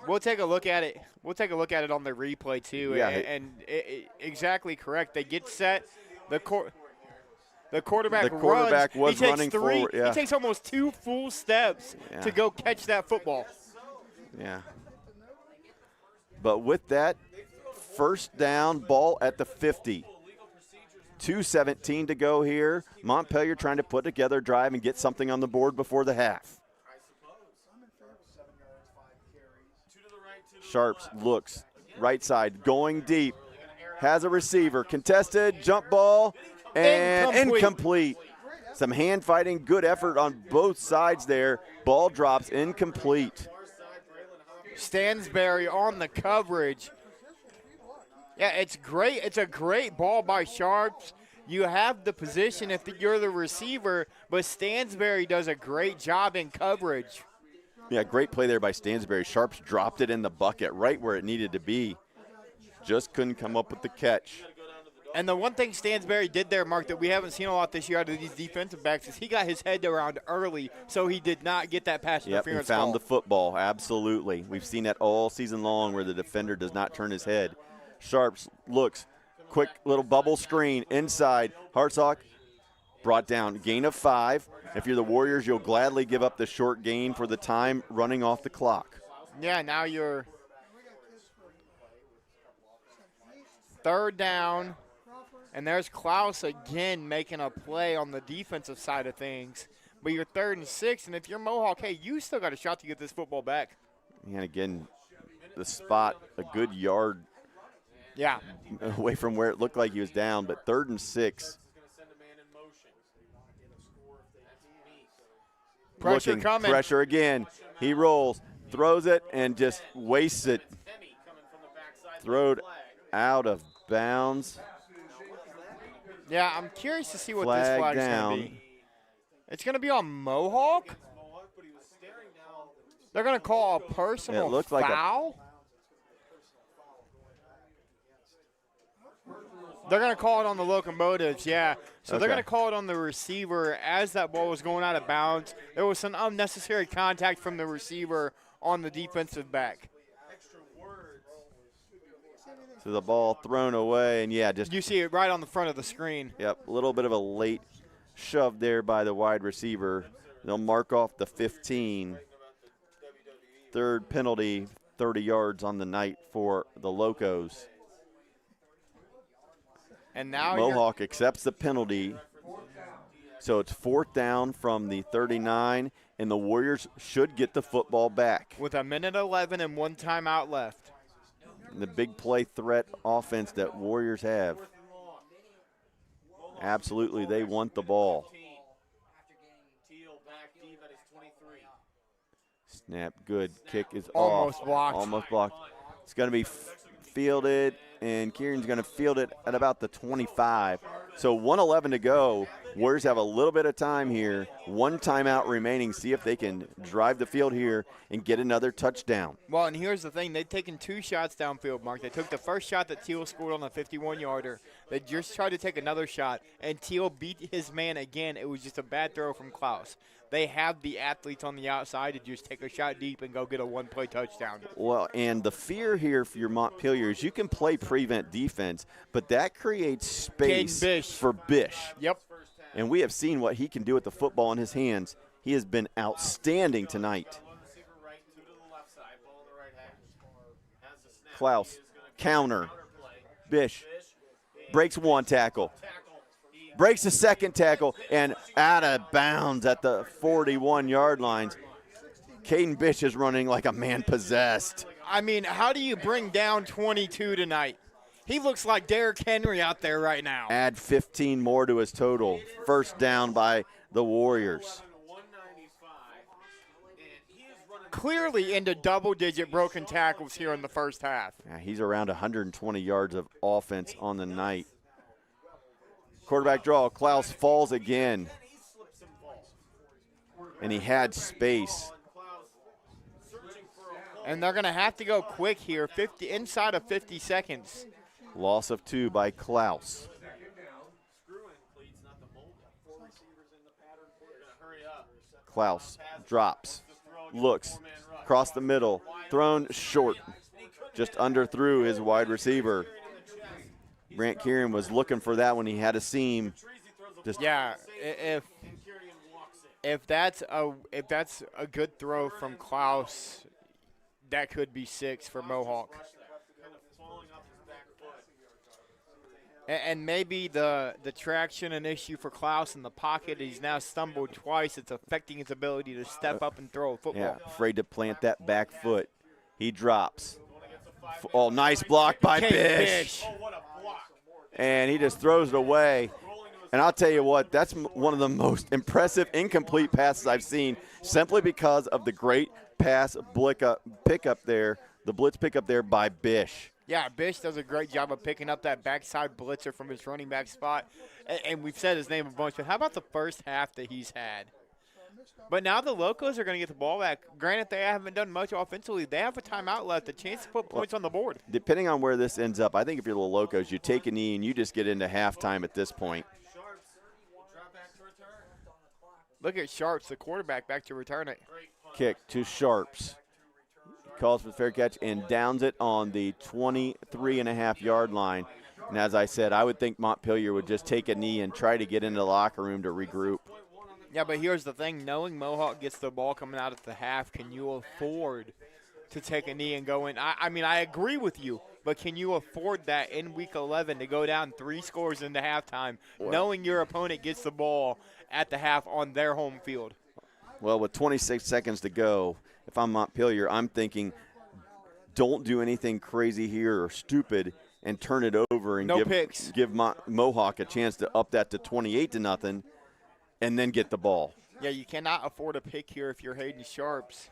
[SPEAKER 6] We'll take a look at it. We'll take a look at it on the replay too.
[SPEAKER 1] Yeah.
[SPEAKER 6] And exactly correct. They get set. The quarterback runs.
[SPEAKER 1] Was running forward. Yeah.
[SPEAKER 6] He takes almost 2 full steps to go catch that football.
[SPEAKER 1] Yeah. But with that, first down, ball at the 50. 2:17 to go here. Montpelier trying to put together a drive and get something on the board before the half. Sharps looks, right side, going deep. Has a receiver, contested, jump ball, and incomplete. Some hand fighting, good effort on both sides there. Ball drops incomplete.
[SPEAKER 6] Stansberry on the coverage. Yeah, it's great. It's a great ball by Sharps. You have the position if you're the receiver, but Stansberry does a great job in coverage.
[SPEAKER 1] Yeah, great play there by Stansberry. Sharps dropped it in the bucket right where it needed to be. Just couldn't come up with the catch.
[SPEAKER 6] And the one thing Stansberry did there, Mark, that we haven't seen a lot this year out of these defensive backs is he got his head around early, so he did not get that pass interference
[SPEAKER 1] he found
[SPEAKER 6] call.
[SPEAKER 1] the football, absolutely. We've seen that all season long where the defender does not turn his head. Sharps looks, quick little bubble screen inside. Hartsock brought down, gain of 5. If you're the Warriors, you'll gladly give up the short gain for the time running off the clock.
[SPEAKER 6] Yeah, now you're 3rd down. And there's Klaus again making a play on the defensive side of things. But you're 3rd and 6, and if you're Mohawk, hey, you still got a shot to get this football back.
[SPEAKER 1] And again, the spot, a good yard away from where it looked like he was down, but 3rd and 6.
[SPEAKER 6] Pressure coming.
[SPEAKER 1] Pressure again. He rolls, throws it, and just wastes it. Throwed out of bounds.
[SPEAKER 6] Yeah, I'm curious to see what this
[SPEAKER 1] Flag
[SPEAKER 6] flag's
[SPEAKER 1] down.
[SPEAKER 6] going to be. It's going to be on Mohawk? They're going to call a personal
[SPEAKER 1] It looked
[SPEAKER 6] foul? They're going to call it on the Locomotives, yeah. So they're going to call it on the receiver as that ball was going out of bounds. There was some unnecessary contact from the receiver on the defensive back.
[SPEAKER 1] So the ball thrown away, and just
[SPEAKER 6] you see it right on the front of the screen.
[SPEAKER 1] Yep, a little bit of a late shove there by the wide receiver. They'll mark off the 15. 3rd penalty, 30 yards on the night for the Locos.
[SPEAKER 6] And now
[SPEAKER 1] Mohawk accepts the penalty. So it's 4th down from the 39, and the Warriors should get the football back.
[SPEAKER 6] With 1:11 and 1 timeout left.
[SPEAKER 1] The big play threat offense that Warriors have. Absolutely, they want the ball. Snap, good. Kick is
[SPEAKER 6] almost
[SPEAKER 1] off.
[SPEAKER 6] Blocked.
[SPEAKER 1] Almost blocked. It's going to be fielded, and Kieran's going to field it at about the 25. So 1:11 to go. Warriors have a little bit of time here. 1 timeout remaining. See if they can drive the field here and get another touchdown.
[SPEAKER 6] Well, and here's the thing. They've taken 2 shots downfield, Mark. They took the first shot that Teal scored on the 51-yarder. They just tried to take another shot, and Teal beat his man again. It was just a bad throw from Klaus. They have the athletes on the outside to just take a shot deep and go get a 1-play touchdown.
[SPEAKER 1] Well, and the fear here for your Montpelier is you can play prevent defense, but that creates space for Bish.
[SPEAKER 6] Yep.
[SPEAKER 1] And we have seen what he can do with the football in his hands. He has been outstanding tonight. Klaus, counter. Bish breaks 1 tackle. Breaks the 2nd tackle, and out of bounds at the 41-yard lines. Caden Bish is running like a man possessed.
[SPEAKER 6] I mean, how do you bring down 22 tonight? He looks like Derrick Henry out there right now.
[SPEAKER 1] Add 15 more to his total. 1st down by the Warriors.
[SPEAKER 6] Clearly into double-digit broken tackles here in the first half.
[SPEAKER 1] Yeah, he's around 120 yards of offense on the night. Quarterback draw. Klaus falls again. And he had space.
[SPEAKER 6] And they're going to have to go quick here, inside of 50 seconds.
[SPEAKER 1] Loss of 2 by Klaus. Klaus drops, looks, across the middle, thrown short, just underthrew his wide receiver. Brant Kieran was looking for that when he had a seam.
[SPEAKER 6] Yeah, if that's a good throw from Klaus, that could be 6 for Mohawk. And maybe the traction an issue for Klaus in the pocket. He's now stumbled twice. It's affecting his ability to step up and throw a football.
[SPEAKER 1] Yeah, afraid to plant that back foot. He drops. Oh, nice block by Bish. And he just throws it away. And I'll tell you what, that's one of the most impressive incomplete passes I've seen, simply because of the great pass pickup there, the blitz pickup there by Bish.
[SPEAKER 6] Yeah, Bish does a great job of picking up that backside blitzer from his running back spot. And we've said his name a bunch, but how about the first half that he's had? But now the Locos are going to get the ball back. Granted, they haven't done much offensively. They have a timeout left, a chance to put points on the board.
[SPEAKER 1] Depending on where this ends up, I think if you're the Locos, you take a knee and you just get into halftime at this point.
[SPEAKER 6] Look at Sharps, the quarterback, back to return it.
[SPEAKER 1] Kick to Sharps. Calls for the fair catch and downs it on the 23.5-yard line. And as I said, I would think Montpelier would just take a knee and try to get into the locker room to regroup.
[SPEAKER 6] Yeah, but here's the thing. Knowing Mohawk gets the ball coming out at the half, can you afford to take a knee and go in? I mean, I agree with you, but can you afford that in Week 11 to go down 3 scores into halftime, knowing your opponent gets the ball at the half on their home field?
[SPEAKER 1] Well, with 26 seconds to go, if I'm Montpelier, I'm thinking don't do anything crazy here or stupid and turn it over and give Mohawk a chance to up that to 28-0 and then get the ball.
[SPEAKER 6] Yeah, you cannot afford a pick here if you're Hayden Sharps.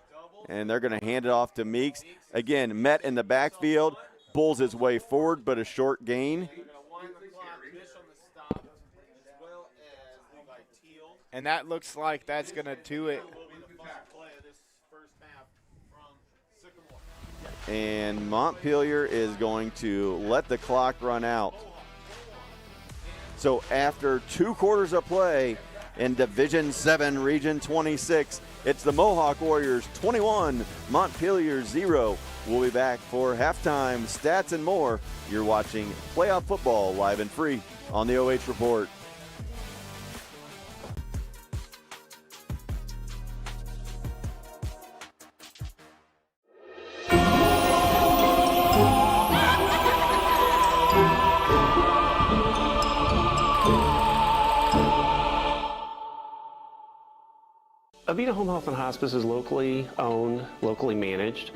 [SPEAKER 1] And they're going to hand it off to Meeks. Again, Met in the backfield, bulls his way forward, but a short gain.
[SPEAKER 6] And that looks like that's going to do it.
[SPEAKER 1] And Montpelier is going to let the clock run out. So after 2 quarters of play in Division 7, Region 26, it's the Mohawk Warriors 21, Montpelier 0. We'll be back for halftime, stats, and more. You're watching playoff football live and free on the OH Report.
[SPEAKER 7] Avita Home Health and Hospice is locally owned, locally managed.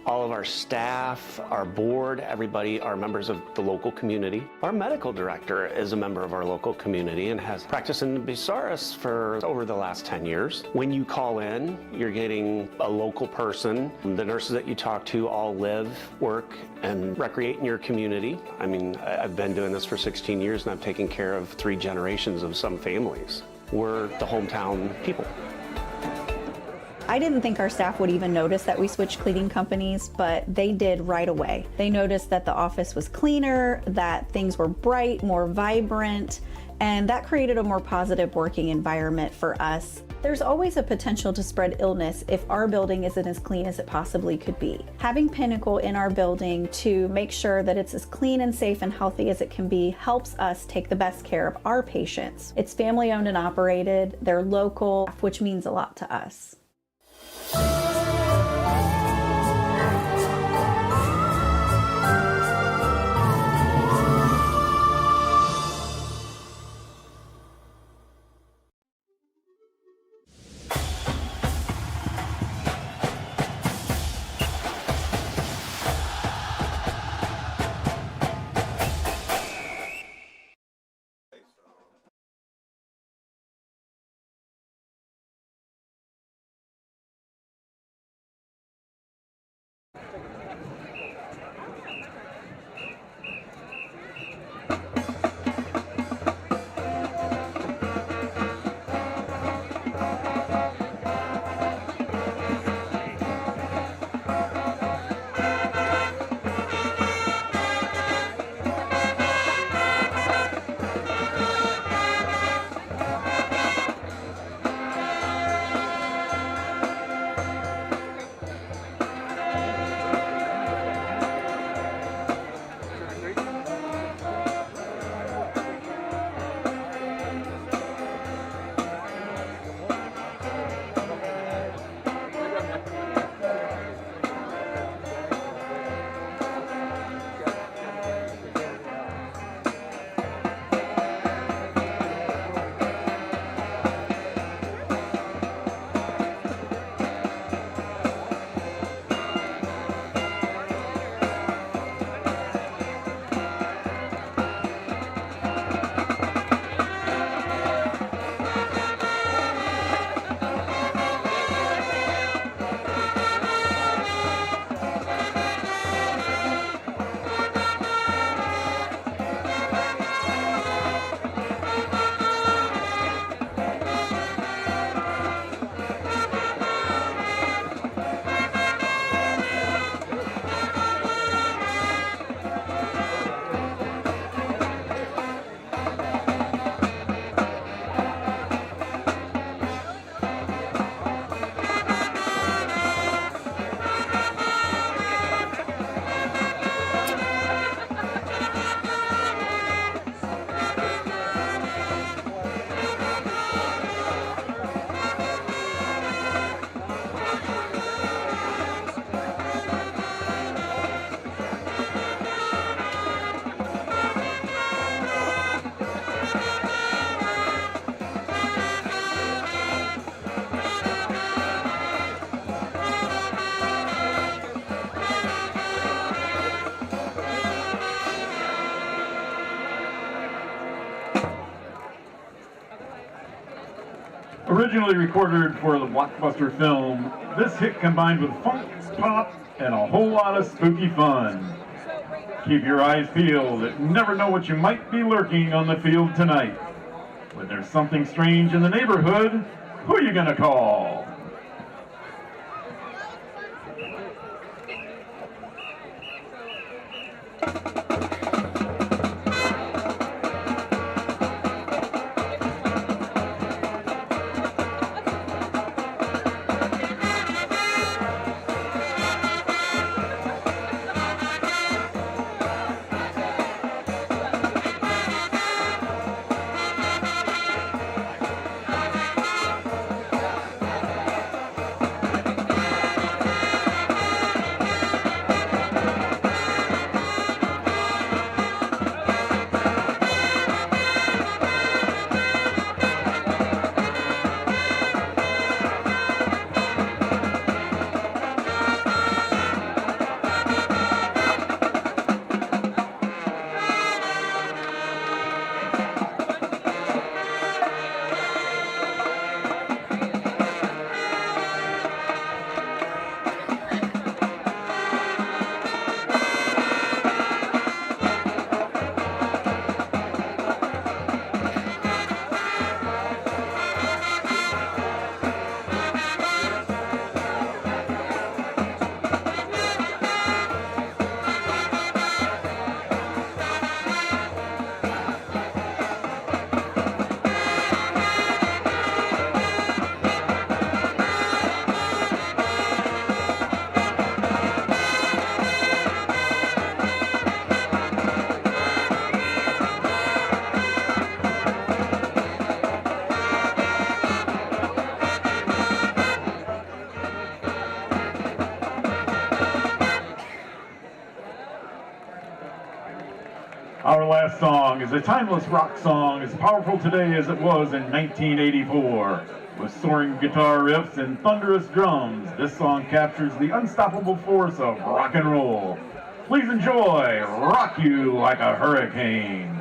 [SPEAKER 7] All of our staff, our board, everybody are members of the local community. Our medical director is a member of our local community and has practiced in Bucyrus for over the last 10 years. When you call in, you're getting a local person. The nurses that you talk to all live, work, and recreate in your community. I mean, I've been doing this for 16 years and I've taken care of 3 generations of some families. We're the hometown people.
[SPEAKER 8] I didn't think our staff would even notice that we switched cleaning companies, but they did right away. They noticed that the office was cleaner, that things were bright, more vibrant, and that created a more positive working environment for us. There's always a potential to spread illness if our building isn't as clean as it possibly could be. Having Pinnacle in our building to make sure that it's as clean and safe and healthy as it can be helps us take the best care of our patients. It's family owned and operated, they're local, which means a lot to us.
[SPEAKER 11] Originally recorded for the blockbuster film, this hit combined with funk, pop, and a whole lot of spooky fun. Keep your eyes peeled. Never know what you might be lurking on the field tonight. When there's something strange in the neighborhood, who are you gonna call? Our last song is a timeless rock song as powerful today as it was in 1984. With soaring guitar riffs and thunderous drums, this song captures the unstoppable force of rock and roll. Please enjoy Rock You Like a Hurricane.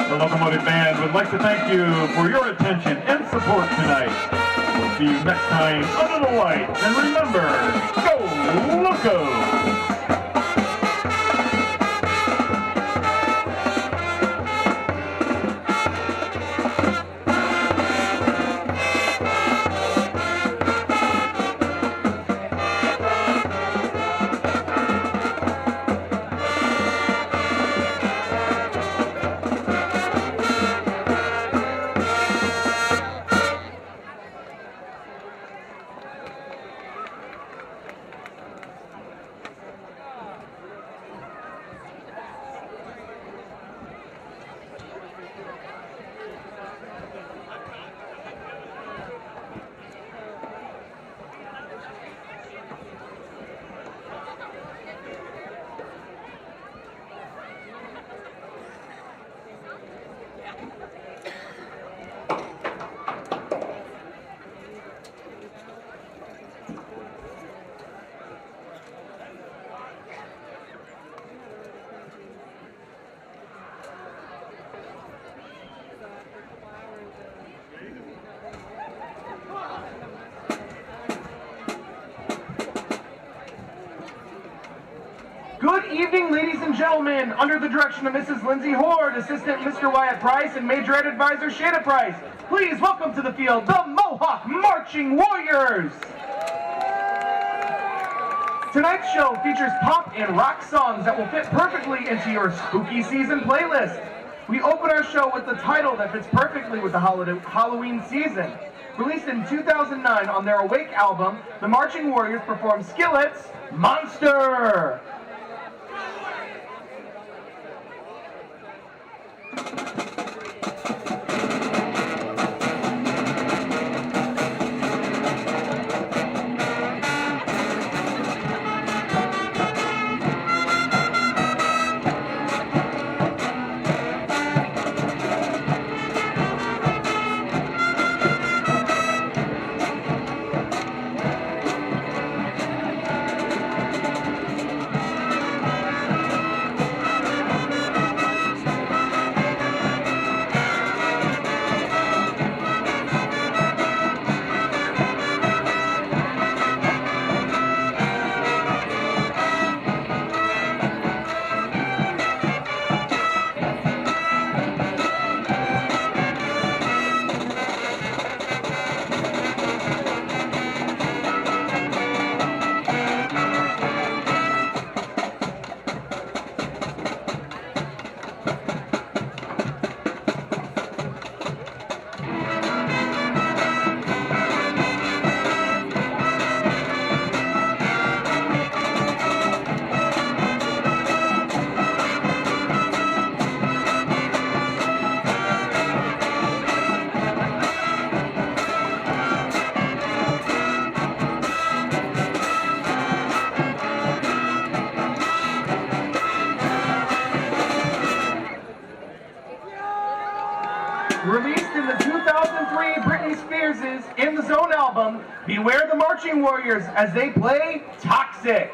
[SPEAKER 11] The Locomotive Band would like to thank you for your attention and support tonight. We'll see you next time under the lights. And remember, go Locos!
[SPEAKER 12] evening, ladies and gentlemen. Under the direction of Mrs. Lindsay Horde, Assistant Mr. Wyatt Price, and Major Ed Advisor Shayna Price, please welcome to the field the Mohawk Marching Warriors. Tonight's show features pop and rock songs that will fit perfectly into your spooky season playlist. We open our show with the title that fits perfectly with the Halloween season. Released in 2009 on their Awake album, the Marching Warriors perform Skillet's Monster. Released in the 2003 Britney Spears' In the Zone album, beware the Marching Warriors as they play Toxic.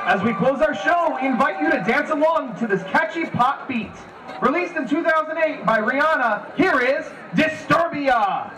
[SPEAKER 12] As we close our show, we invite you to dance along to this catchy pop beat. Released in 2008 by Rihanna, here is Disturbia.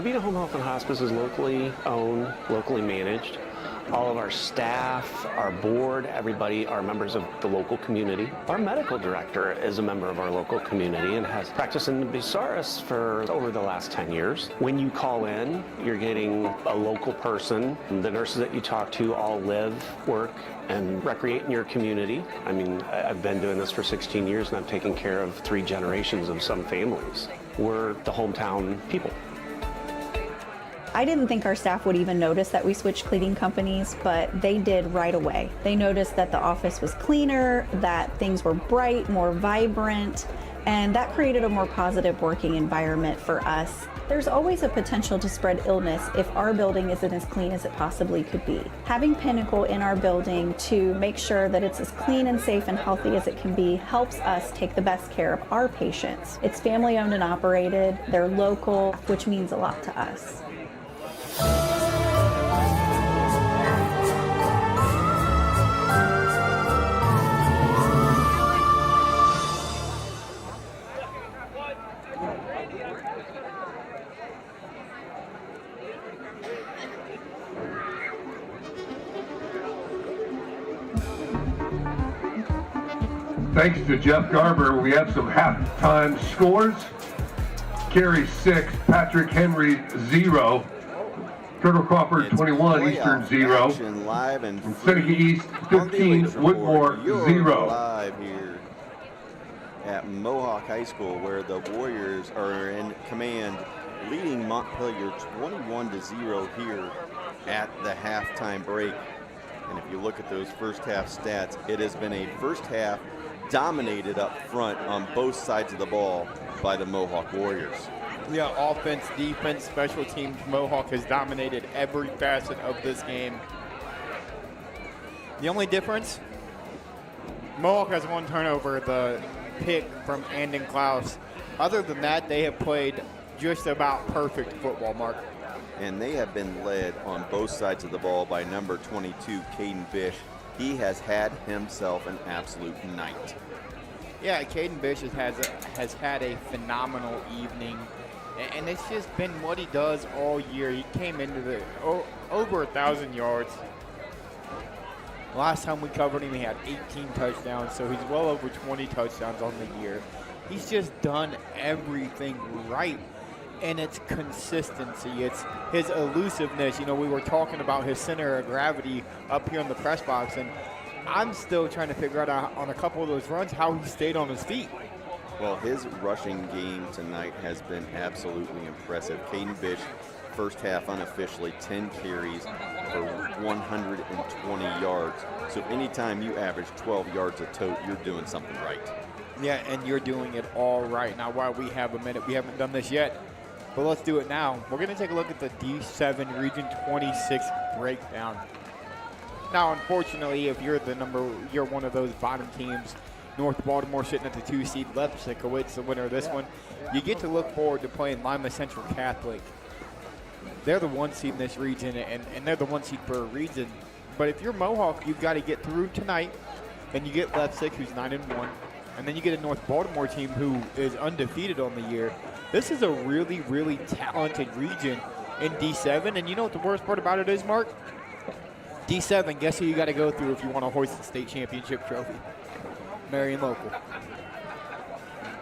[SPEAKER 7] Beat Home Health and Hospice is locally owned, locally managed. All of our staff, our board, everybody are members of the local community. Our medical director is a member of our local community and has practiced in Bucyrus for over the last 10 years. When you call in, you're getting a local person. The nurses that you talk to all live, work, and recreate in your community. I mean, I've been doing this for 16 years and I've taken care of 3 generations of some families. We're the hometown people.
[SPEAKER 8] I didn't think our staff would even notice that we switched cleaning companies, but they did right away. They noticed that the office was cleaner, that things were bright, more vibrant, and that created a more positive working environment for us. There's always a potential to spread illness if our building isn't as clean as it possibly could be. Having Pinnacle in our building to make sure that it's as clean and safe and healthy as it can be helps us take the best care of our patients. It's family owned and operated, they're local, which means a lot to us.
[SPEAKER 13] Thanks to Jeff Garber, we have some halftime scores. Carey 6, Patrick Henry 0, Turtle Crawford 21, Eastern 0,
[SPEAKER 1] live and
[SPEAKER 13] Seneca East 15, Woodmore 0.
[SPEAKER 1] Live here at Mohawk High School, where the Warriors are in command, leading Montpelier 21-0 here at the halftime break. And if you look at those first half stats, it has been a first half dominated up front on both sides of the ball by the Mohawk Warriors.
[SPEAKER 6] Yeah, offense, defense, special teams, Mohawk has dominated every facet of this game. The only difference, Mohawk has 1 turnover, the pick from Andon Klaus. Other than that, they have played just about perfect football, Mark.
[SPEAKER 1] And they have been led on both sides of the ball by number 22, Caden Bish. He has had himself an absolute night.
[SPEAKER 6] Yeah, Caden Bish has had a phenomenal evening, and it's just been what he does all year. He came into the over 1,000 yards. Last time we covered him, he had 18 touchdowns, so he's well over 20 touchdowns on the year. He's just done everything right. And it's consistency, it's his elusiveness. You know, we were talking about his center of gravity up here in the press box, and I'm still trying to figure out on a couple of those runs how he stayed on his feet.
[SPEAKER 1] Well, his rushing game tonight has been absolutely impressive. Caden Bish, first half unofficially, 10 carries for 120 yards. So anytime you average 12 yards a tote, you're doing something right.
[SPEAKER 6] Yeah, and you're doing it all right. Now, while we have a minute, we haven't done this yet, but let's do it now. We're going to take a look at the D7 Region 26 breakdown. Now, unfortunately, if you're you're one of those bottom teams, North Baltimore sitting at the 2 seed, left Sikowitz, the winner of this one, you get to look forward to playing Lima Central Catholic. They're the 1 seed in this region, and they're the 1 seed for a reason. But if you're Mohawk, you've got to get through tonight, and you get Lefsick, who's 9-1, and then you get a North Baltimore team who is undefeated on the year. This is a really, really talented region in D7, and you know what the worst part about it is, Mark? D7, guess who you got to go through if you want to hoist the state championship trophy? Marion Local.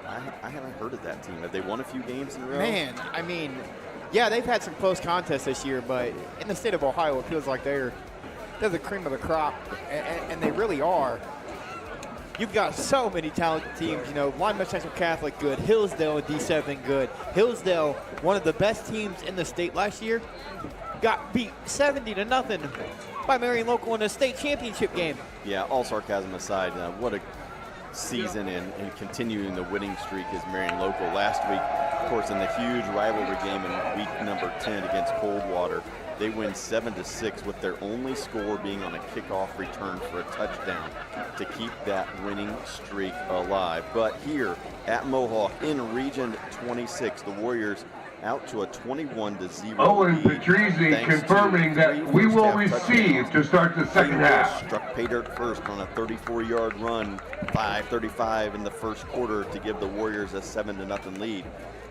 [SPEAKER 1] I haven't heard of that team. Have they won a few games in a row?
[SPEAKER 6] Man, I mean, yeah, they've had some close contests this year, but in the state of Ohio, it feels like they're the cream of the crop, and they really are. You've got so many talented teams, you know, Lima Central Catholic good, Hillsdale in D7 good. Hillsdale, one of the best teams in the state last year, got beat 70-0 by Marion Local in a state championship game.
[SPEAKER 1] Yeah, all sarcasm aside, what a season and continuing the winning streak is Marion Local. Last week, of course, in the huge rivalry game in week number 10 against Coldwater, they win 7-6 with their only score being on a kickoff return for a touchdown to keep that winning streak alive. But here at Mohawk in Region 26, the Warriors out to a 21-0
[SPEAKER 13] Owen
[SPEAKER 1] lead.
[SPEAKER 13] Patrizzi confirming that we will receive to start the second half.
[SPEAKER 1] Struck pay dirt first on a 34-yard run, 5:35 in the first quarter to give the Warriors a 7-0 lead.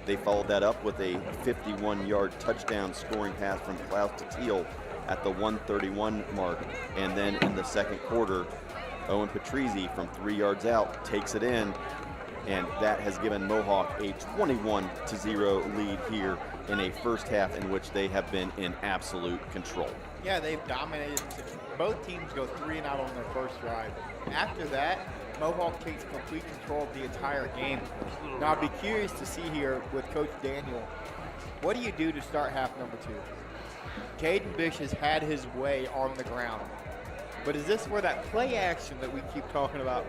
[SPEAKER 1] They followed that up with a 51-yard touchdown scoring pass from Klaus to Teal at the 131 mark. And then in the second quarter, Owen Patrizzi from 3 yards out takes it in, and that has given Mohawk a 21-0 lead here in a first half in which they have been in absolute control.
[SPEAKER 6] Yeah, they've dominated. Both teams go 3 and out on their first drive. After that, Mohawk takes complete control of the entire game. Now, I'd be curious to see here with Coach Daniel, what do you do to start half number 2? Caden Bish has had his way on the ground. But is this where that play action that we keep talking about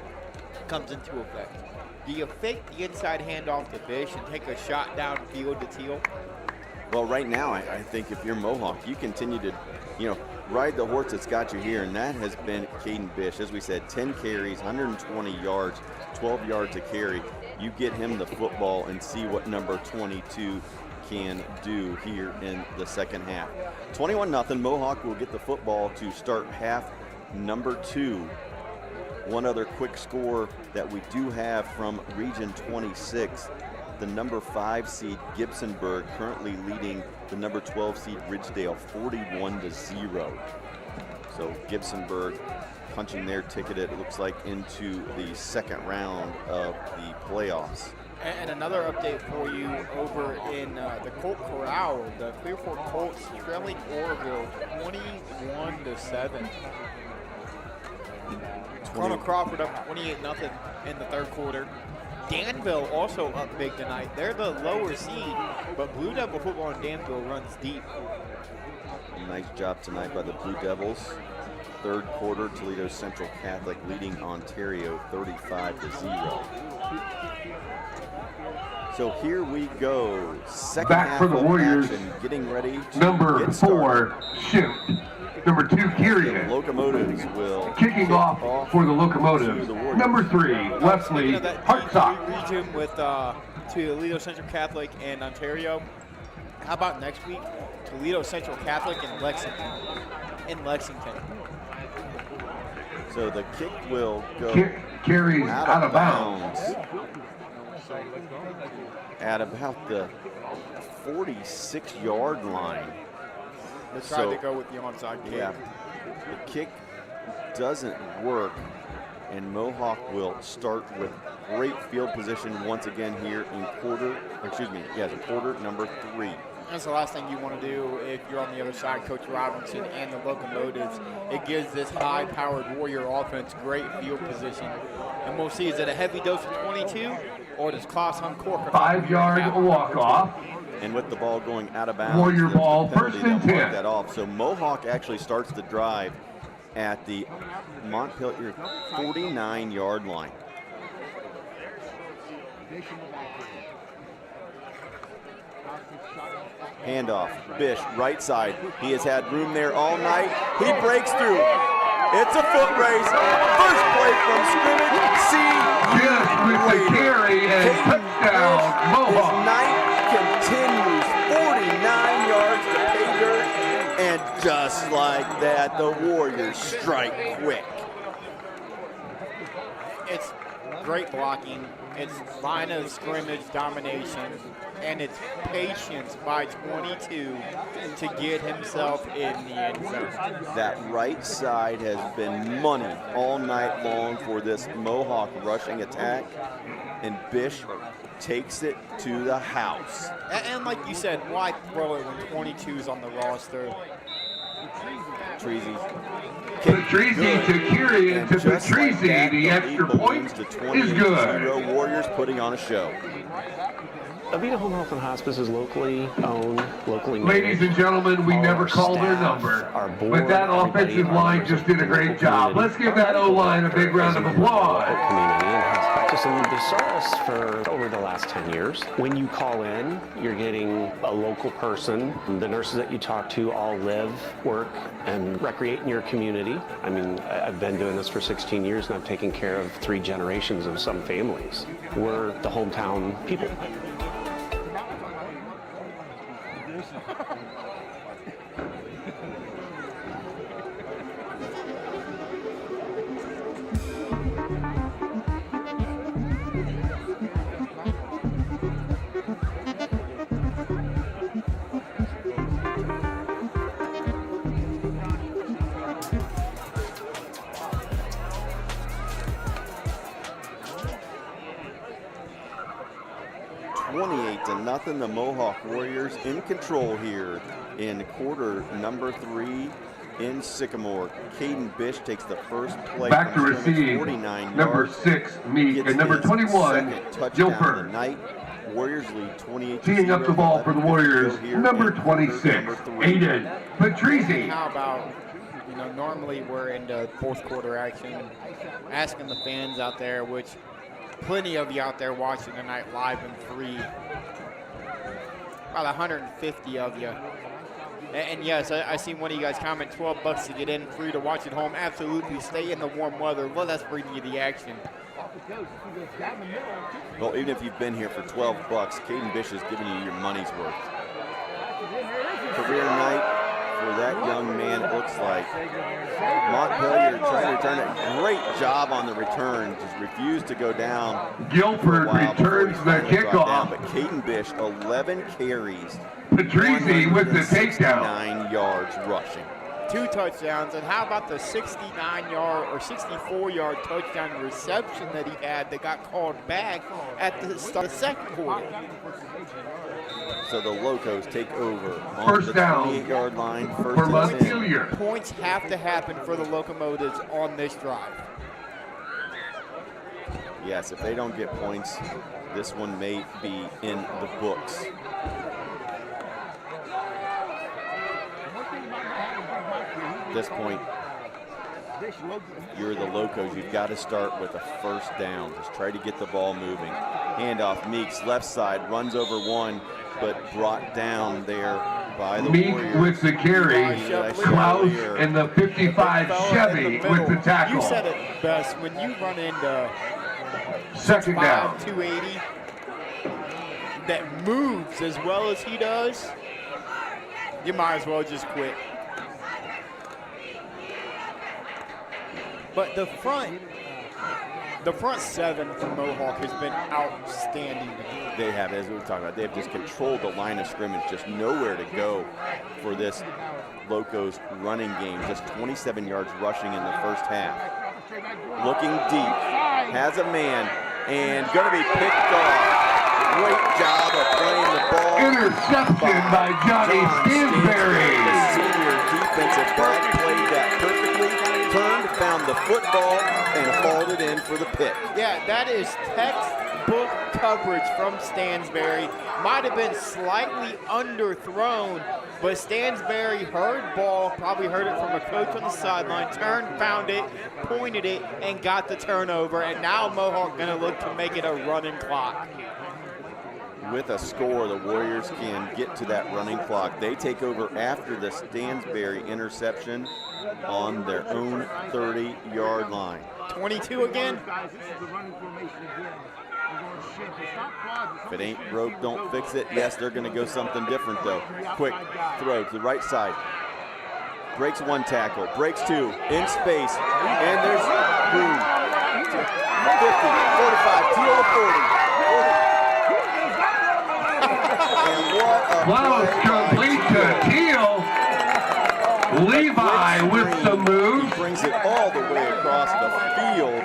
[SPEAKER 6] comes into effect? Do you fake the inside handoff to Bish and take a shot downfield to Teal?
[SPEAKER 1] Well, right now, I think if you're Mohawk, you continue to, ride the horse that's got you here, and that has been Caden Bish. As we said, 10 carries, 120 yards, 12 yards a carry. You get him the football and see what number 22 can do here in the second half. 21-0, Mohawk will get the football to start half number 2. One other quick score that we do have from Region 26. The number 5 seed Gibsonburg currently leading the number 12 seed Ridgedale 41-0. So Gibsonburg punching their ticket, it looks like, into the second round of the playoffs.
[SPEAKER 6] And another update for you over in the Colt Corral, the Clear Fork Colts trailing Oroville 21-7. Colonel Crawford up 28-0 in the third quarter. Danville also up big tonight. They're the lower seed, but Blue Devil football in Danville runs deep.
[SPEAKER 1] Nice job tonight by the Blue Devils. Third quarter, Toledo Central Catholic leading Ontario 35-0. So here we go. Second
[SPEAKER 13] Back
[SPEAKER 1] half
[SPEAKER 13] for the
[SPEAKER 1] of
[SPEAKER 13] Warriors.
[SPEAKER 1] action, getting ready to
[SPEAKER 13] Number
[SPEAKER 1] get
[SPEAKER 13] 4, Shoot. Number 2, Kirian.
[SPEAKER 1] Locomotives will
[SPEAKER 13] Kicking off for the Locomotives. Number 3, Wesley Hartsock.
[SPEAKER 6] Region with Toledo Central Catholic and Ontario. How about next week? Toledo Central Catholic and Lexington.
[SPEAKER 1] So the kick will go
[SPEAKER 13] Carries out of bounds.
[SPEAKER 1] At about the 46-yard line.
[SPEAKER 6] They tried to go with the onside kick.
[SPEAKER 1] Yeah, the kick doesn't work, and Mohawk will start with great field position once again here in quarter number 3.
[SPEAKER 6] That's the last thing you want to do if you're on the other side, Coach Robinson and the Locomotives. It gives this high-powered Warrior offense great field position. And we'll see, is it a heavy dose of 22, or does Klaus uncork?
[SPEAKER 13] 5-yard walk-off.
[SPEAKER 1] And with the ball going out of bounds,
[SPEAKER 13] Warrior
[SPEAKER 1] there's the
[SPEAKER 13] ball,
[SPEAKER 1] penalty
[SPEAKER 13] 1st and
[SPEAKER 1] that marked
[SPEAKER 13] 10.
[SPEAKER 1] that off. So Mohawk actually starts the drive at the Montpelier 49-yard line. Handoff, Bish, right side. He has had room there all night. He breaks through. It's a foot race. First play from scrimmage.
[SPEAKER 13] Just with the carry and touchdown, Mohawk.
[SPEAKER 1] His night continues. 49 yards to pay dirt. And just like that, the Warriors strike quick.
[SPEAKER 6] It's great blocking. It's line of scrimmage domination, and it's patience by 22 to get himself in the end zone.
[SPEAKER 1] That right side has been money all night long for this Mohawk rushing attack, and Bish takes it to the house.
[SPEAKER 6] And like you said, why throw it when 22's on the roster?
[SPEAKER 1] Patrizzi
[SPEAKER 13] to Kirian to Patrizzi. The extra point is good.
[SPEAKER 1] Warriors putting on a show.
[SPEAKER 7] Avita Home Health and Hospice is locally owned, locally managed.
[SPEAKER 13] Ladies and gentlemen, we never call their number, but that offensive line just did a great job. Let's give that O-line a big round of applause.
[SPEAKER 7] Community and has practiced in the service for over the last 10 years. When you call in, you're getting a local person. The nurses that you talk to all live, work, and recreate in your community. I mean, I've been doing this for 16 years, and I've taken care of 3 generations of some families. We're the hometown people.
[SPEAKER 1] 28-0. The Mohawk Warriors in control here in quarter number 3 in Sycamore. Caden Bish takes the first play.
[SPEAKER 13] Back to
[SPEAKER 1] from scrimmage,
[SPEAKER 13] receive,
[SPEAKER 1] 49
[SPEAKER 13] number
[SPEAKER 1] yards.
[SPEAKER 13] 6, Meek,
[SPEAKER 1] Gets
[SPEAKER 13] and number
[SPEAKER 1] his
[SPEAKER 13] 21,
[SPEAKER 1] second touchdown
[SPEAKER 13] Guilford.
[SPEAKER 1] of the night. Warriors lead 28-0.
[SPEAKER 13] Teeing up the ball for the Warriors, number 26, Aiden Patrizi.
[SPEAKER 6] How about, normally we're into fourth quarter action, asking the fans out there, which plenty of you out there watching tonight live and free, about 150 of you. And yes, I seen one of you guys comment, $12 to get in, free to watch at home. Absolutely, stay in the warm weather. Well, that's bringing you the action.
[SPEAKER 1] Well, even if you've been here for $12, Caden Bish is giving you your money's worth. Career night for that young man, it looks like. Montpelier trying to return it. Great job on the return. Just refused to go down.
[SPEAKER 13] Guilford returns the kickoff.
[SPEAKER 1] But Caden Bish, 11 carries.
[SPEAKER 13] Patrizi with the takedown.
[SPEAKER 1] 9 yards rushing.
[SPEAKER 6] 2 touchdowns, and how about the 69-yard or 64-yard touchdown reception that he had that got called back at the start of the second quarter?
[SPEAKER 1] So the Locos take over on
[SPEAKER 13] First
[SPEAKER 1] the
[SPEAKER 13] down
[SPEAKER 1] 28-yard line.
[SPEAKER 13] for
[SPEAKER 1] First
[SPEAKER 13] Montpelier.
[SPEAKER 6] Points have to happen for the Locomotives on this drive.
[SPEAKER 1] Yes, if they don't get points, this one may be in the books. At this point, you're the Locos. You've got to start with a first down. Just try to get the ball moving. Handoff, Meeks, left side, runs over one, but brought down there by the
[SPEAKER 13] Meek
[SPEAKER 1] Warriors.
[SPEAKER 13] with the carry. Klaus and the 55 Chevy with the tackle.
[SPEAKER 6] You said it best. When you run into
[SPEAKER 13] Second down.
[SPEAKER 6] 280 that moves as well as he does, you might as well just quit. But the front seven from Mohawk has been outstanding.
[SPEAKER 1] They have, as we were talking about, they've just controlled the line of scrimmage, just nowhere to go for this Locos running game. Just 27 yards rushing in the first half. Looking deep, has a man, and going to be picked off. Great job of playing the ball.
[SPEAKER 13] Interception by Johnny Stansberry.
[SPEAKER 1] The senior defensive back played that perfectly, turned, found the football, and hauled it in for the pick.
[SPEAKER 6] Yeah, that is textbook coverage from Stansberry. Might have been slightly underthrown, but Stansberry heard ball, probably heard it from a coach on the sideline, turned, found it, pointed it, and got the turnover. And now Mohawk going to look to make it a running clock.
[SPEAKER 1] With a score, the Warriors can get to that running clock. They take over after the Stansberry interception on their own 30-yard line.
[SPEAKER 6] 22 again.
[SPEAKER 1] If it ain't broke, don't fix it. Yes, they're going to go something different, though. Quick throw to the right side. Breaks one tackle, breaks two, in space, and there's boom. 50, 45, Teal to 40. And what a
[SPEAKER 13] Klaus complete to Teal. Levi with some moves.
[SPEAKER 1] He brings it all the way across the field.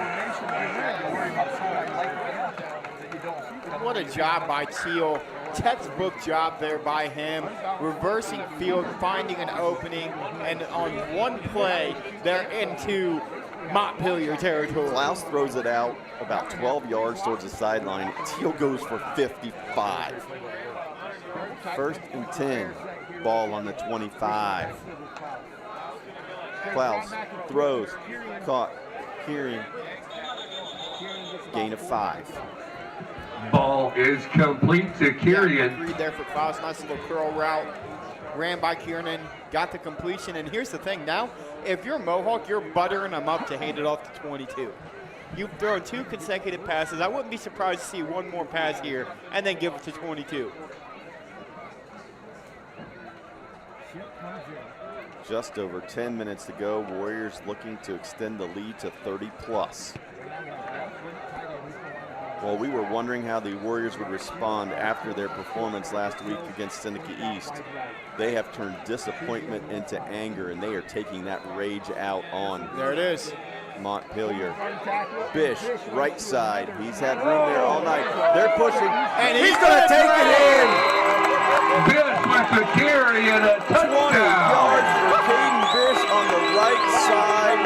[SPEAKER 6] What a job by Teal. Textbook job there by him. Reversing field, finding an opening, and on one play, they're into Montpelier territory.
[SPEAKER 1] Klaus throws it out about 12 yards towards the sideline. Teal goes for 55. First and 10. Ball on the 25. Klaus throws, caught, Kieran, gain of 5.
[SPEAKER 13] Ball is complete to Kieran.
[SPEAKER 6] Read there for Klaus, nice little curl route. Ran by Kieran, got the completion, and here's the thing now, if you're Mohawk, you're buttering them up to hand it off to 22. You've thrown 2 consecutive passes. I wouldn't be surprised to see one more pass here and then give it to 22.
[SPEAKER 1] Just over 10 minutes to go. Warriors looking to extend the lead to 30 plus. Well, we were wondering how the Warriors would respond after their performance last week against Seneca East. They have turned disappointment into anger, and they are taking that rage out on
[SPEAKER 6] There it is.
[SPEAKER 1] Montpelier. Bish, right side. He's had room there all night. They're pushing, and he's going to take it in.
[SPEAKER 13] Bish with the carry and a
[SPEAKER 1] 20
[SPEAKER 13] touchdown.
[SPEAKER 1] yards for Caden Bish on the right side.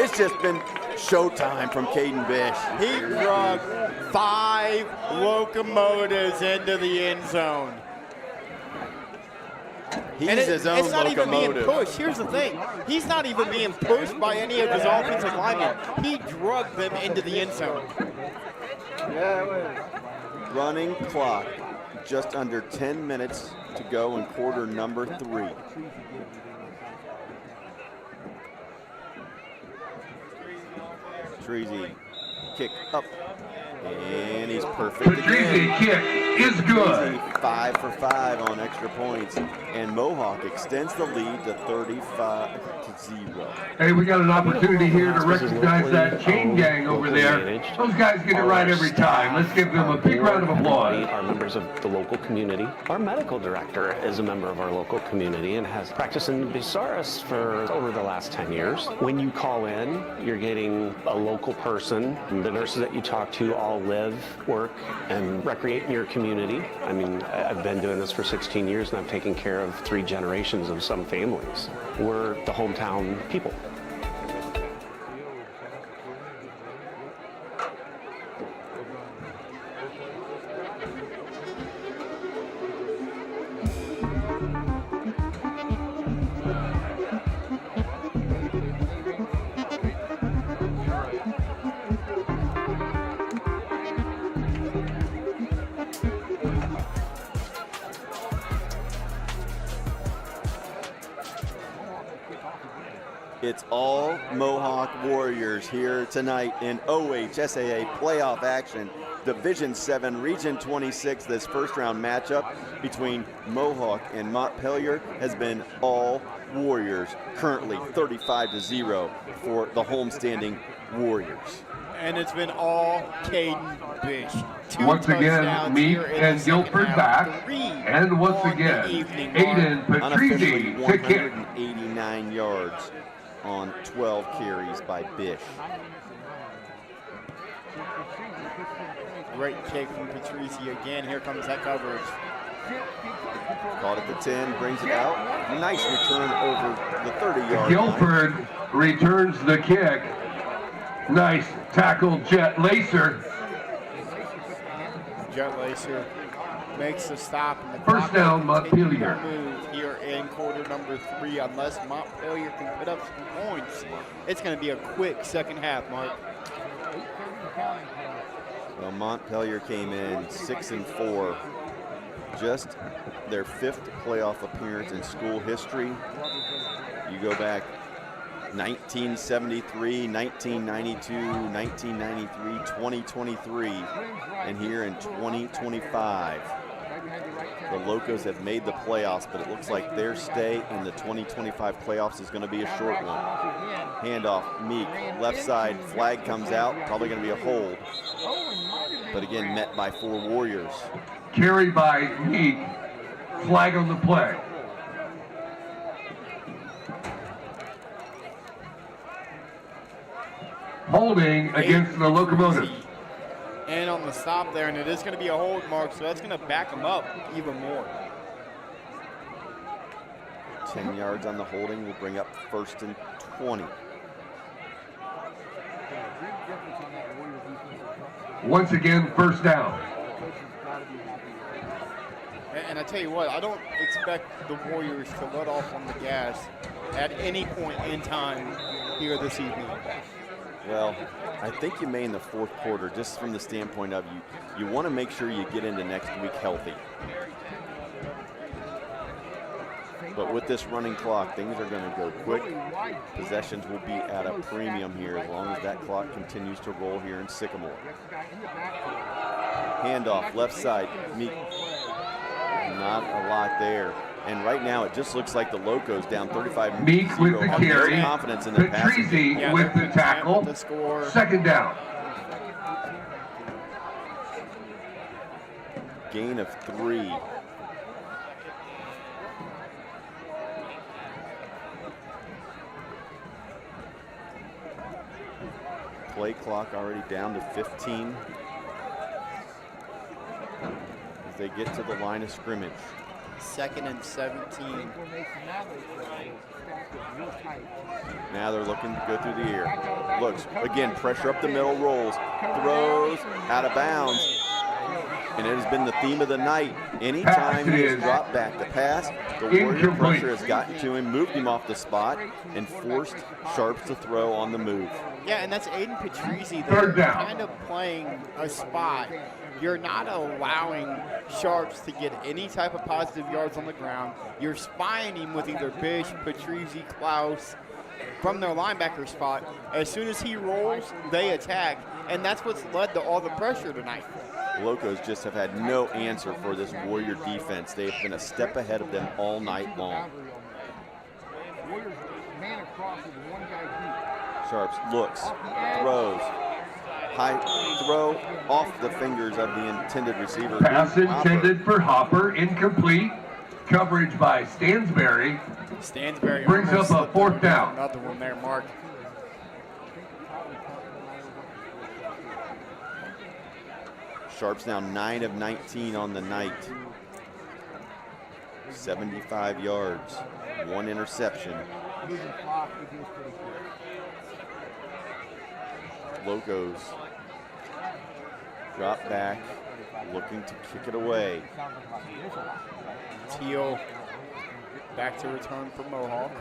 [SPEAKER 1] It's just been showtime from Caden Bish.
[SPEAKER 6] He drug 5 locomotives into the end zone.
[SPEAKER 1] He's
[SPEAKER 6] And
[SPEAKER 1] his own
[SPEAKER 6] it's not
[SPEAKER 1] locomotive.
[SPEAKER 6] even being pushed. Here's the thing. He's not even being pushed by any of his offensive linemen. He drugged them into the end zone.
[SPEAKER 1] Running clock. Just under 10 minutes to go in quarter number 3. Treasy, kick up, and he's perfect
[SPEAKER 13] Patrizi
[SPEAKER 1] again.
[SPEAKER 13] kick is good.
[SPEAKER 1] Treasy 5 for 5 on extra points, and Mohawk extends the lead to 35-0.
[SPEAKER 13] Hey, we got an opportunity here to recognize that chain gang over there. Those guys get it right every time. Let's give them a big round of applause.
[SPEAKER 7] Are members of the local community. Our medical director is a member of our local community and has practiced in Bucyrus for over the last 10 years. When you call in, you're getting a local person. The nurses that you talk to all live, work, and recreate in your community. I mean, I've been doing this for 16 years and I've taken care of 3 generations of some families. We're the hometown people.
[SPEAKER 1] It's all Mohawk Warriors here tonight in OHSAA playoff action. Division 7, Region 26. This first round matchup between Mohawk and Montpelier has been all Warriors. Currently 35-0 for the homestanding Warriors.
[SPEAKER 6] And it's been all Caden Bish. 2
[SPEAKER 13] Once again,
[SPEAKER 6] touchdowns
[SPEAKER 13] Meek
[SPEAKER 6] here in the
[SPEAKER 13] and
[SPEAKER 6] second
[SPEAKER 13] Guilford
[SPEAKER 6] half.
[SPEAKER 13] back.
[SPEAKER 6] 3
[SPEAKER 13] And once
[SPEAKER 6] on
[SPEAKER 13] again,
[SPEAKER 6] the evening
[SPEAKER 13] Aiden
[SPEAKER 6] mark.
[SPEAKER 1] Unofficially
[SPEAKER 13] Patrizi to kick.
[SPEAKER 1] 189 yards on 12 carries by Bish.
[SPEAKER 6] Great kick from Patrizi again. Here comes that coverage.
[SPEAKER 1] Caught at the 10, brings it out. Nice return over the 30-yard line.
[SPEAKER 13] Guilford returns the kick. Nice tackle, Jet Lacer.
[SPEAKER 6] Jet Lacer makes the stop. And the
[SPEAKER 13] First
[SPEAKER 6] clock
[SPEAKER 13] down,
[SPEAKER 6] will continue
[SPEAKER 13] Montpelier.
[SPEAKER 6] to move here in quarter number 3. Unless Montpelier can put up some points, it's going to be a quick second half, Mark.
[SPEAKER 1] Well, Montpelier came in 6-4. Just their 5th playoff appearance in school history. You go back 1973, 1992, 1993, 2023, and here in 2025. The Locos have made the playoffs, but it looks like their stay in the 2025 playoffs is going to be a short one. Handoff, Meek, left side, flag comes out, probably going to be a hold. But again, met by 4 Warriors.
[SPEAKER 13] Carry by Meek. Flag on the play. Holding against the Locomotives.
[SPEAKER 6] And on the stop there, and it is going to be a hold, Mark, so that's going to back him up even more.
[SPEAKER 1] 10 yards on the holding will bring up 1st and 20.
[SPEAKER 13] Once again, first down.
[SPEAKER 6] And I tell you what, I don't expect the Warriors to let off on the gas at any point in time here this evening.
[SPEAKER 1] Well, I think you may in the 4th quarter, just from the standpoint of you want to make sure you get into next week healthy. But with this running clock, things are going to go quick. Possessions will be at a premium here as long as that clock continues to roll here in Sycamore. Handoff, left side, Meek. Not a lot there. And right now, it just looks like the Locos down 35-0.
[SPEAKER 13] Meek with the carry.
[SPEAKER 1] Confidence in their passing game.
[SPEAKER 13] Patrizi with the tackle. Second down.
[SPEAKER 1] Gain of 3. Play clock already down to 15 as they get to the line of scrimmage.
[SPEAKER 6] 2nd and 17.
[SPEAKER 1] Now they're looking to go through the air. Looks, again, pressure up the middle, rolls, throws, out of bounds. And it has been the theme of the night. Anytime he has dropped back to pass, the Warrior pressure has gotten to him, moved him off the spot, and forced Sharps to throw on the move.
[SPEAKER 6] Yeah, and that's Aiden Patrizi there, kind of playing a spot. You're not allowing Sharps to get any type of positive yards on the ground. You're spying him with either Bish, Patrizi, Klaus from their linebacker spot. As soon as he rolls, they attack, and that's what's led to all the pressure tonight.
[SPEAKER 1] Locos just have had no answer for this Warrior defense. They have been a step ahead of them all night long. Sharps looks, throws, high throw off the fingers of the intended receiver.
[SPEAKER 13] Pass intended for Hopper, incomplete. Coverage by Stansberry.
[SPEAKER 6] Stansberry
[SPEAKER 13] brings up a 4th down.
[SPEAKER 6] Another one there, Mark.
[SPEAKER 1] Sharps now 9 of 19 on the night. 75 yards, 1 interception. Locos drop back, looking to kick it away.
[SPEAKER 6] Teal back to return for Mohawk.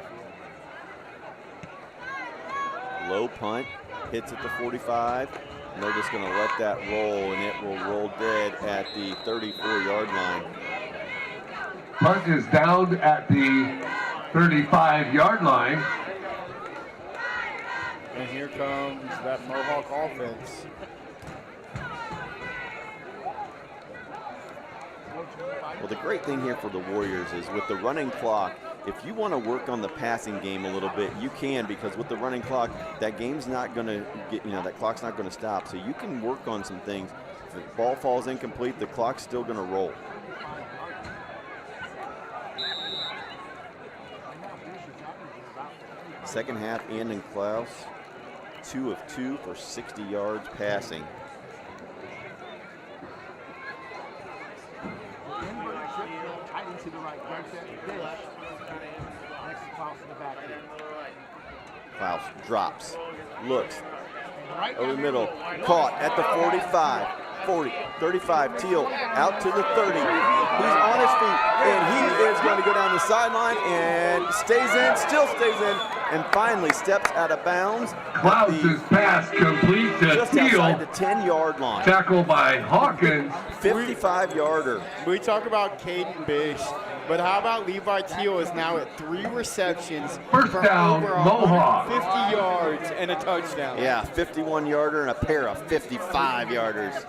[SPEAKER 1] Low punt, hits at the 45. And they're just going to let that roll, and it will roll dead at the 34-yard line.
[SPEAKER 13] Punt is down at the 35-yard line.
[SPEAKER 6] And here comes that Mohawk offense.
[SPEAKER 1] Well, the great thing here for the Warriors is with the running clock, if you want to work on the passing game a little bit, you can, because with the running clock, that game's not going to get, that clock's not going to stop. So you can work on some things. If the ball falls incomplete, the clock's still going to roll. Second half, Andon Klaus, 2 of 2 for 60 yards passing. Klaus drops, looks, over the middle, caught at the 45, 40, 35, Teal out to the 30. He's on his feet, and he is going to go down the sideline and stays in, still stays in, and finally steps out of bounds.
[SPEAKER 13] Klaus's pass complete to
[SPEAKER 1] just
[SPEAKER 13] Teal.
[SPEAKER 1] Outside the 10-yard line.
[SPEAKER 13] Tackled by Hawkins.
[SPEAKER 1] 55-yarder.
[SPEAKER 6] We talk about Caden Bish, but how about Levi Teal is now at 3 receptions.
[SPEAKER 13] First down,
[SPEAKER 6] over
[SPEAKER 13] Mohawk.
[SPEAKER 6] 50 yards and a touchdown.
[SPEAKER 1] Yeah, 51-yarder and a pair of 55-yarders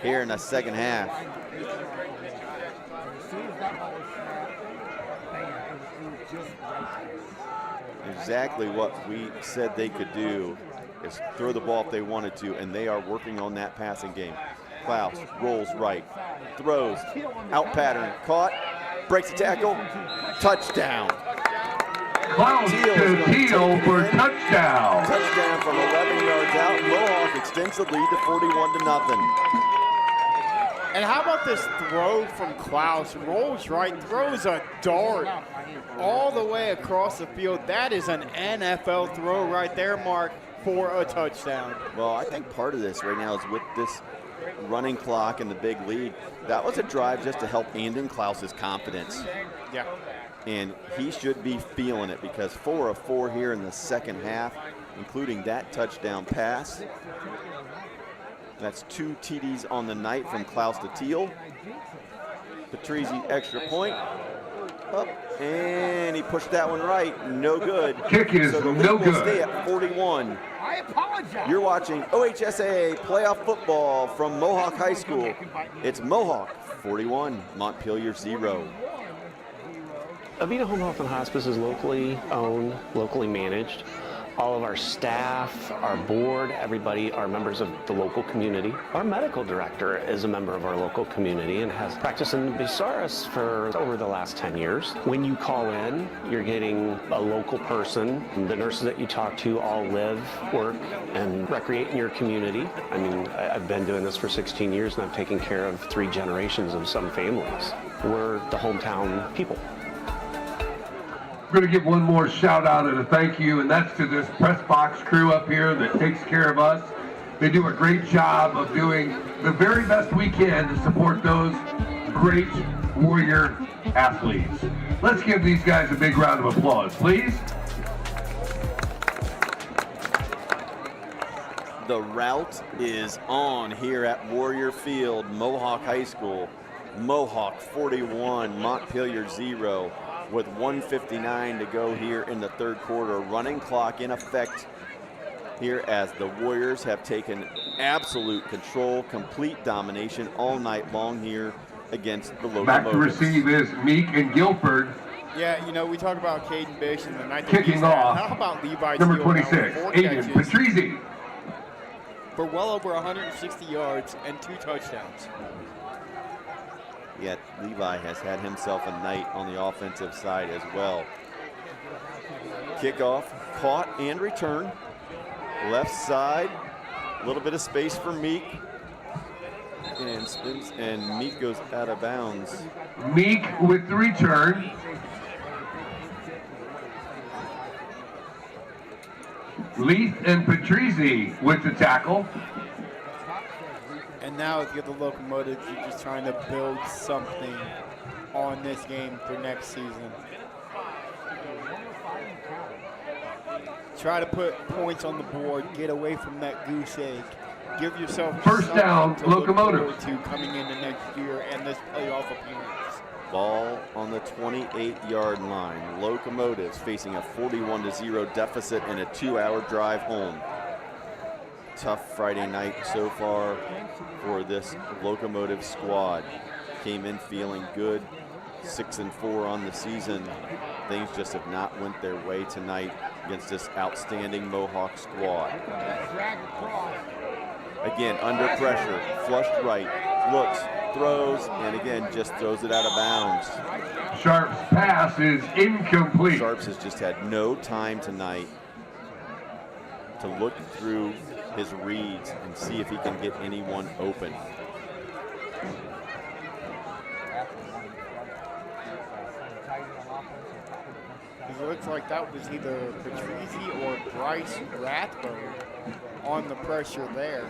[SPEAKER 1] here in the second half. Exactly what we said they could do is throw the ball if they wanted to, and they are working on that passing game. Klaus rolls right, throws, out pattern, caught, breaks the tackle, touchdown.
[SPEAKER 13] Klaus to Teal for touchdown.
[SPEAKER 1] Touchdown from 11 yards out. Mohawk extends the lead to 41-0.
[SPEAKER 6] And how about this throw from Klaus? Rolls right, throws a dart all the way across the field. That is an NFL throw right there, Mark, for a touchdown.
[SPEAKER 1] Well, I think part of this right now is with this running clock and the big lead. That was a drive just to help Andon Klaus's confidence.
[SPEAKER 6] Yeah.
[SPEAKER 1] And he should be feeling it because 4 of 4 here in the second half, including that touchdown pass. That's 2 TDs on the night from Klaus to Teal. Patrizi extra point. Up, and he pushed that one right. No good.
[SPEAKER 13] Kick is
[SPEAKER 1] so the
[SPEAKER 13] no
[SPEAKER 1] lead will
[SPEAKER 13] good.
[SPEAKER 1] stay at 41.
[SPEAKER 10] I apologize.
[SPEAKER 1] You're watching OHSAA playoff football from Mohawk High School. It's Mohawk 41, Montpelier 0.
[SPEAKER 7] Avita Home Health and Hospice is locally owned, locally managed. All of our staff, our board, everybody are members of the local community. Our medical director is a member of our local community and has practiced in Bucyrus for over the last 10 years. When you call in, you're getting a local person. The nurses that you talk to all live, work, and recreate in your community. I mean, I've been doing this for 16 years and I've taken care of 3 generations of some families. We're the hometown people.
[SPEAKER 13] We're going to give one more shout out and a thank you, and that's to this press box crew up here that takes care of us. They do a great job of doing the very best we can to support those great Warrior athletes. Let's give these guys a big round of applause, please.
[SPEAKER 1] The route is on here at Warrior Field, Mohawk High School. Mohawk 41, Montpelier 0. With 1:59 to go here in the third quarter. Running clock in effect here as the Warriors have taken absolute control, complete domination all night long here against the Locomotives.
[SPEAKER 13] Back to receive is Meek and Guilford.
[SPEAKER 6] Yeah, you know, we talk about Caden Bish and the night
[SPEAKER 13] Kicking off.
[SPEAKER 6] How about Levi?
[SPEAKER 13] Number 26, Aiden Patrizzi.
[SPEAKER 6] For well over 160 yards and 2 touchdowns.
[SPEAKER 1] Yet Levi has had himself a night on the offensive side as well. Kickoff, caught and return. Left side, a little bit of space for Meek. And spins, and Meek goes out of bounds.
[SPEAKER 13] Meek with the return. Leith and Patrizzi with the tackle.
[SPEAKER 6] And now if you're the Locomotives, you're just trying to build something on this game for next season. Try to put points on the board, get away from that goose egg. Give yourself
[SPEAKER 13] first down, Locomotives.
[SPEAKER 6] To coming into next year and this playoff appearance.
[SPEAKER 1] Ball on the 28-yard line. Locomotives facing a 41-0 deficit and a 2-hour drive home. Tough Friday night so far for this Locomotive squad. Came in feeling good, 6-4 on the season. Things just have not went their way tonight against this outstanding Mohawk squad. Again, under pressure, flushed right, looks, throws, and again, just throws it out of bounds.
[SPEAKER 13] Sharp's pass is incomplete.
[SPEAKER 1] Sharps has just had no time tonight to look through his reads and see if he can get anyone open.
[SPEAKER 6] It looks like that was either Patrizzi or Bryce Rathbone on the pressure there.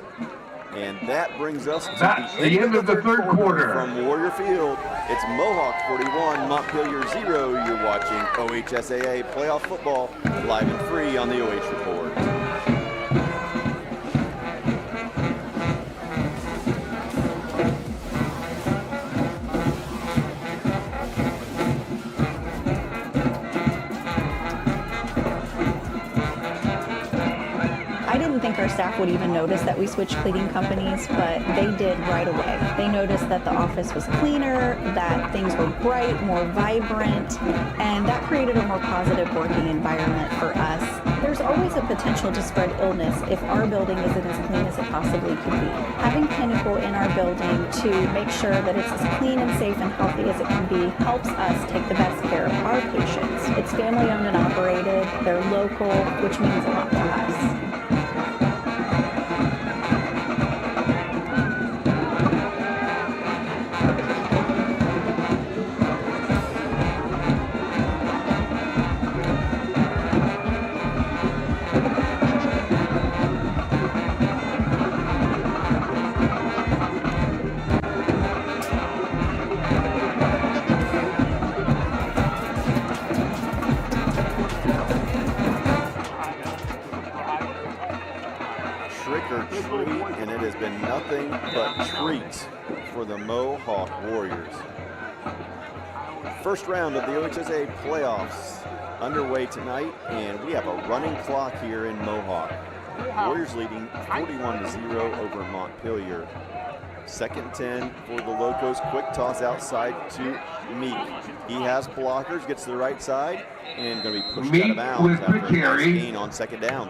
[SPEAKER 1] And that brings us to
[SPEAKER 13] the end of the third quarter.
[SPEAKER 1] From Warrior Field, it's Mohawk 41, Montpelier 0. You're watching OHSAA playoff football live and free on the OH Report.
[SPEAKER 8] Our staff would even notice that we switched cleaning companies, but they did right away. They noticed that the office was cleaner, that things were bright, more vibrant, and that created a more positive working environment for us. There's always a potential to spread illness if our building isn't as clean as it possibly could be. Having Pinnacle in our building to make sure that it's as clean and safe and healthy as it can be helps us take the best care of our patients. It's family owned and operated, they're local, which means a lot to us.
[SPEAKER 1] And it has been nothing but treats for the Mohawk Warriors. First round of the OHSAA playoffs underway tonight, and we have a running clock here in Mohawk. Warriors leading 41-0 over Montpelier. Second and 10 for the Locos. Quick toss outside to Meek. He has blockers, gets to the right side, and going to be pushed out of bounds after a nice gain on second down.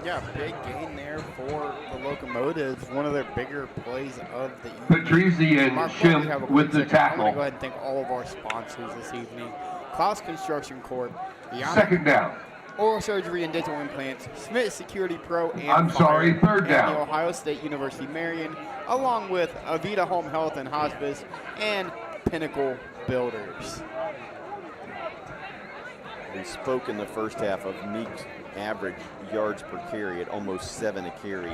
[SPEAKER 6] Yeah, big gain there for the Locomotives. One of their bigger plays of the evening.
[SPEAKER 13] Patrizi and Schimpf with the tackle.
[SPEAKER 6] I'm going to go ahead and thank all of our sponsors this evening. Klaus Construction Corp. Yanich,
[SPEAKER 13] Second down.
[SPEAKER 6] Oral Surgery and Dental Implants, Smith Security Pro, and
[SPEAKER 13] I'm sorry, third down.
[SPEAKER 6] And the Ohio State University Marion, along with Avita Home Health and Hospice and Pinnacle Builders.
[SPEAKER 1] We spoke in the first half of Meek's average yards per carry at almost 7 a carry.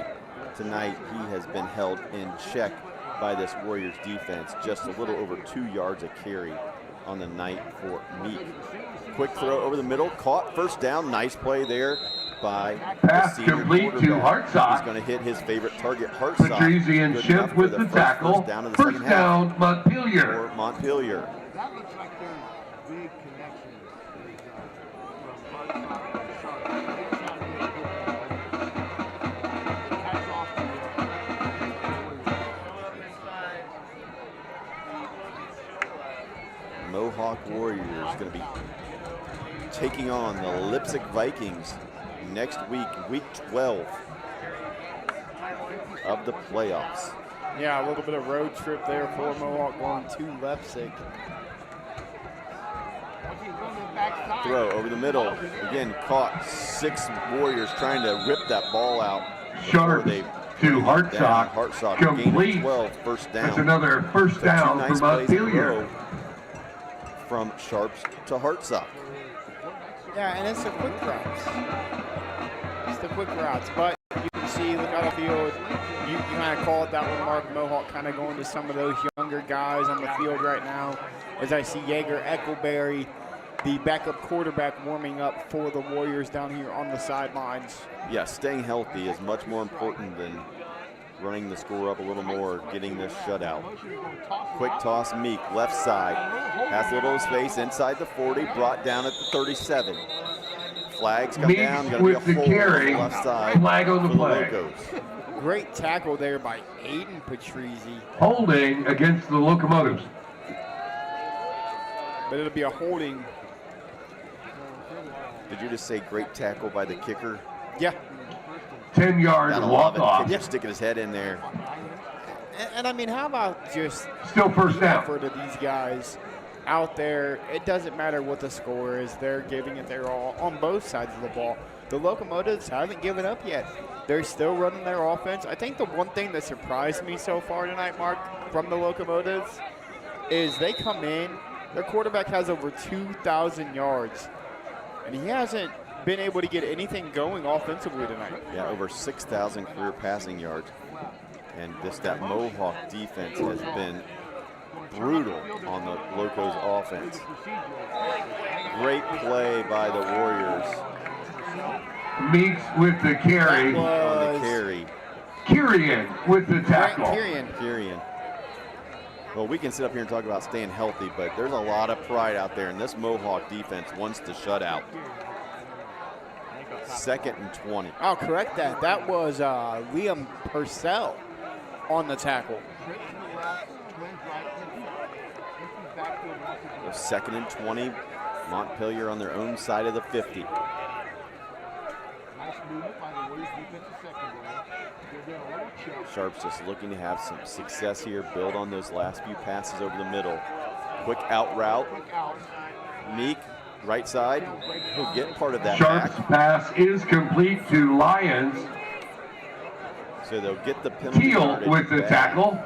[SPEAKER 1] Tonight, he has been held in check by this Warriors defense, just a little over 2 yards a carry on the night for Meek. Quick throw over the middle, caught, first down. Nice play there by
[SPEAKER 13] pass
[SPEAKER 1] the senior
[SPEAKER 13] complete to Hartsock.
[SPEAKER 1] He's going to hit his favorite target, Hartsock.
[SPEAKER 13] Patrizi and Schimpf with the tackle. First down, Montpelier.
[SPEAKER 1] For Montpelier. Mohawk Warriors going to be taking on the Leipzig Vikings next week, week 12 of the playoffs.
[SPEAKER 6] Yeah, a little bit of road trip there for Mohawk going to Leipzig.
[SPEAKER 1] Throw over the middle. Again, caught. 6 Warriors trying to rip that ball out.
[SPEAKER 13] Sharp to Hartsock.
[SPEAKER 1] Hartsock
[SPEAKER 13] complete.
[SPEAKER 1] 12, first down.
[SPEAKER 13] That's another first down for Montpelier.
[SPEAKER 1] From Sharps to Hartsock.
[SPEAKER 6] Yeah, and it's the quick routes. It's the quick routes, but you can see, look out the field. You kind of call it that one, Mark. Mohawk kind of going to some of those younger guys on the field right now. As I see Jaeger Eckleberry, the backup quarterback, warming up for the Warriors down here on the sidelines.
[SPEAKER 1] Yeah, staying healthy is much more important than running the score up a little more, getting this shutout. Quick toss, Meek, left side. Has a little space inside the 40, brought down at the 37. Flags come down, going to be a hold on the left side.
[SPEAKER 13] Flag on the play.
[SPEAKER 1] Locos.
[SPEAKER 6] Great tackle there by Aiden Patrizi.
[SPEAKER 13] Holding against the Locomotives.
[SPEAKER 6] But it'll be a holding.
[SPEAKER 1] Did you just say great tackle by the kicker?
[SPEAKER 6] Yeah.
[SPEAKER 13] 10 yards walk off.
[SPEAKER 1] Kicker sticking his head in there.
[SPEAKER 6] And I mean, how about just
[SPEAKER 13] still first down
[SPEAKER 6] for these guys out there? It doesn't matter what the score is. They're giving it their all on both sides of the ball. The Locomotives haven't given up yet. They're still running their offense. I think the one thing that surprised me so far tonight, Mark, from the Locomotives is they come in, their quarterback has over 2,000 yards, and he hasn't been able to get anything going offensively tonight.
[SPEAKER 1] Yeah, over 6,000 career passing yards. And that Mohawk defense has been brutal on the Locos offense. Great play by the Warriors.
[SPEAKER 13] Meeks with the carry.
[SPEAKER 1] On the carry.
[SPEAKER 13] Kirian with the tackle.
[SPEAKER 1] Kirian. Well, we can sit up here and talk about staying healthy, but there's a lot of pride out there, and this Mohawk defense wants to shut out. 2nd and 20.
[SPEAKER 6] I'll correct that. That was Liam Purcell on the tackle.
[SPEAKER 1] So 2nd and 20. Montpelier on their own side of the 50. Sharps just looking to have some success here, build on those last few passes over the middle. Quick out route. Meek, right side. He'll get part of that
[SPEAKER 13] Sharps
[SPEAKER 1] back.
[SPEAKER 13] pass is complete to Lyons.
[SPEAKER 1] So they'll get the penalty.
[SPEAKER 13] Keel with the tackle.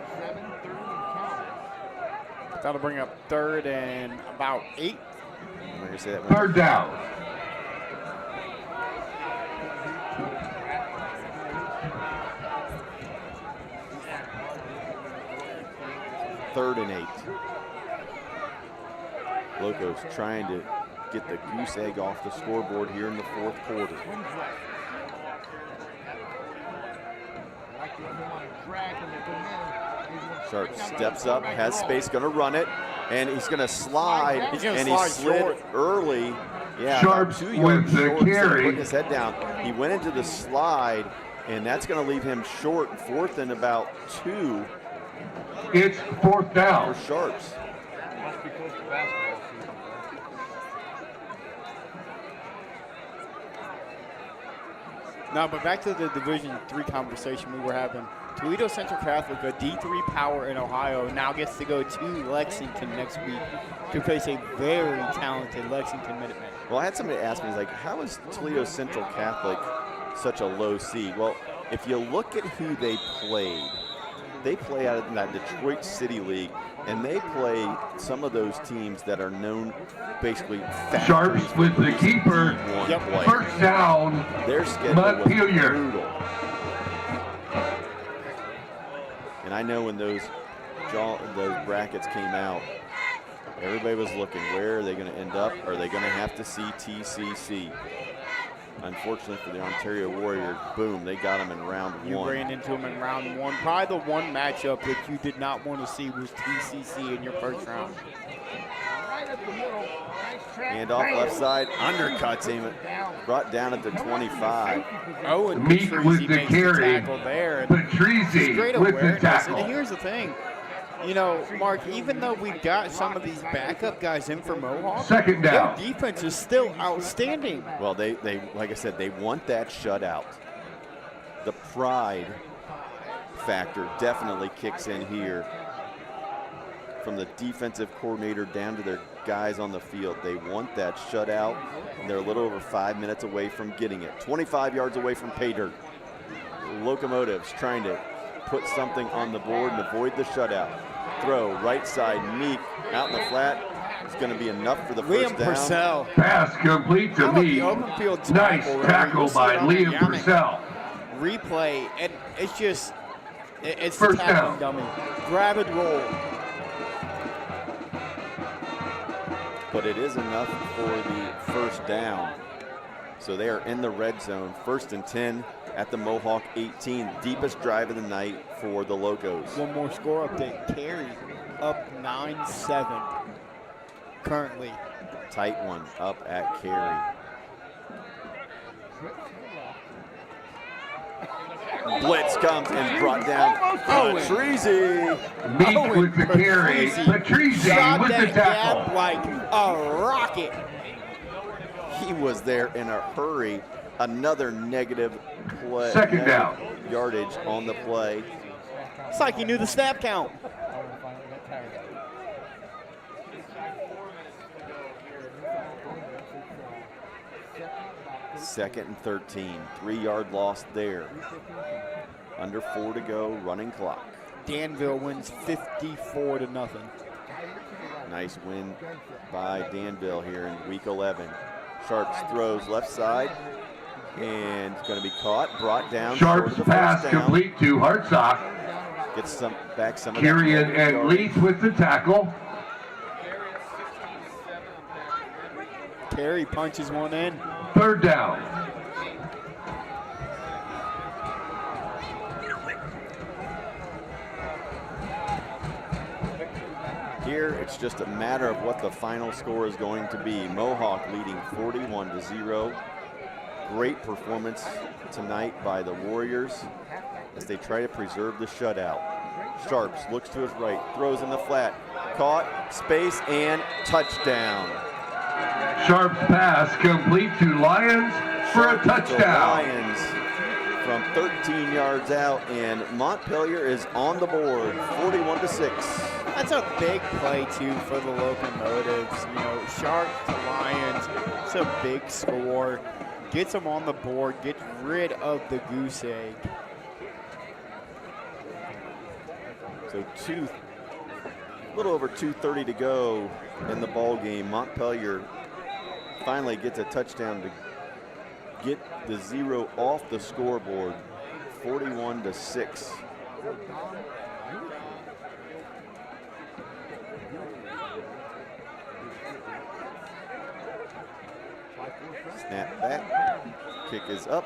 [SPEAKER 6] That'll bring up 3rd and about 8.
[SPEAKER 13] Third down.
[SPEAKER 1] Third and 8. Locos trying to get the goose egg off the scoreboard here in the 4th quarter. Sharp steps up, has space, going to run it, and he's going to slide.
[SPEAKER 6] He's gonna
[SPEAKER 1] and
[SPEAKER 6] slide
[SPEAKER 1] he slid
[SPEAKER 6] short.
[SPEAKER 1] early. Yeah,
[SPEAKER 13] Sharps
[SPEAKER 1] 2 yards
[SPEAKER 13] with the
[SPEAKER 1] short,
[SPEAKER 13] carry.
[SPEAKER 1] putting his head down. He went into the slide, and that's going to leave him short, 4th and about 2.
[SPEAKER 13] It's 4th down.
[SPEAKER 1] For Sharps.
[SPEAKER 6] No, but back to the Division III conversation we were having. Toledo Central Catholic, a D3 power in Ohio, now gets to go to Lexington next week to face a very talented Lexington Minutemen.
[SPEAKER 1] Well, I had somebody ask me, he's like, how is Toledo Central Catholic such a low seed? Well, if you look at who they play out in that Detroit City League, and they play some of those teams that are known basically
[SPEAKER 13] Sharps with the keeper. First down.
[SPEAKER 1] Their schedule
[SPEAKER 13] Montpelier.
[SPEAKER 1] was brutal. And I know when those brackets came out, everybody was looking, where are they going to end up? Are they going to have to see TCC? Unfortunately for the Ontario Warriors, boom, they got them in round 1.
[SPEAKER 6] You ran into them in round 1. Probably the one matchup that you did not want to see was TCC in your first round.
[SPEAKER 1] Hand off left side, undercuts him, brought down at the 25.
[SPEAKER 6] Oh, and
[SPEAKER 13] Meek with the carry. Patrizi with the tackle.
[SPEAKER 6] And here's the thing. You know, Mark, even though we've got some of these backup guys in for Mohawk,
[SPEAKER 13] second down.
[SPEAKER 6] Their defense is still outstanding.
[SPEAKER 1] Well, they like I said, they want that shutout. The pride factor definitely kicks in here. From the defensive coordinator down to their guys on the field, they want that shutout, and they're a little over 5 minutes away from getting it. 25 yards away from pay dirt. Locomotives trying to put something on the board and avoid the shutout. Throw, right side, Meek, out in the flat. It's going to be enough for the first down.
[SPEAKER 13] Purcell. Pass complete to Meek. Nice tackle by Liam Purcell.
[SPEAKER 6] Replay, and it's just, it's
[SPEAKER 13] first
[SPEAKER 6] the tackling
[SPEAKER 13] down.
[SPEAKER 6] dummy. Grab and roll.
[SPEAKER 1] But it is enough for the first down. So they are in the red zone, 1st and 10 at the Mohawk 18. Deepest drive of the night for the Locos.
[SPEAKER 6] One more score update. Carey up 9-7 currently.
[SPEAKER 1] Tight one up at Carey. Blitz comes and brought down Patrizi.
[SPEAKER 13] Meek with the carry. Patrizi with the tackle.
[SPEAKER 6] Gap like a rocket.
[SPEAKER 1] He was there in a hurry. Another negative play.
[SPEAKER 13] Second down.
[SPEAKER 1] Yardage on the play.
[SPEAKER 6] It's like he knew the snap count.
[SPEAKER 1] Second and 13. 3-yard loss there. Under 4 to go, running clock.
[SPEAKER 6] Danville wins 54-0.
[SPEAKER 1] Nice win by Danville here in week 11. Sharps throws left side and it's going to be caught, brought down.
[SPEAKER 13] Sharps pass complete to Hartsock.
[SPEAKER 1] Gets some back some of
[SPEAKER 13] Kyrian and Leith with the tackle.
[SPEAKER 6] Carey punches one in.
[SPEAKER 13] Third down.
[SPEAKER 1] Here, it's just a matter of what the final score is going to be. Mohawk leading 41-0. Great performance tonight by the Warriors as they try to preserve the shutout. Sharps looks to his right, throws in the flat, caught, space, and touchdown.
[SPEAKER 13] Sharps pass complete to Lyons for a touchdown.
[SPEAKER 1] Lyons from 13 yards out, and Montpelier is on the board, 41-6.
[SPEAKER 6] That's a big play, too, for the Locomotives. You know, Sharp to Lyons, it's a big score. Gets them on the board, gets rid of the goose egg.
[SPEAKER 1] So a little over 2:30 to go in the ball game. Montpelier finally gets a touchdown to get the 0 off the scoreboard, 41-6. Snap back, kick is up,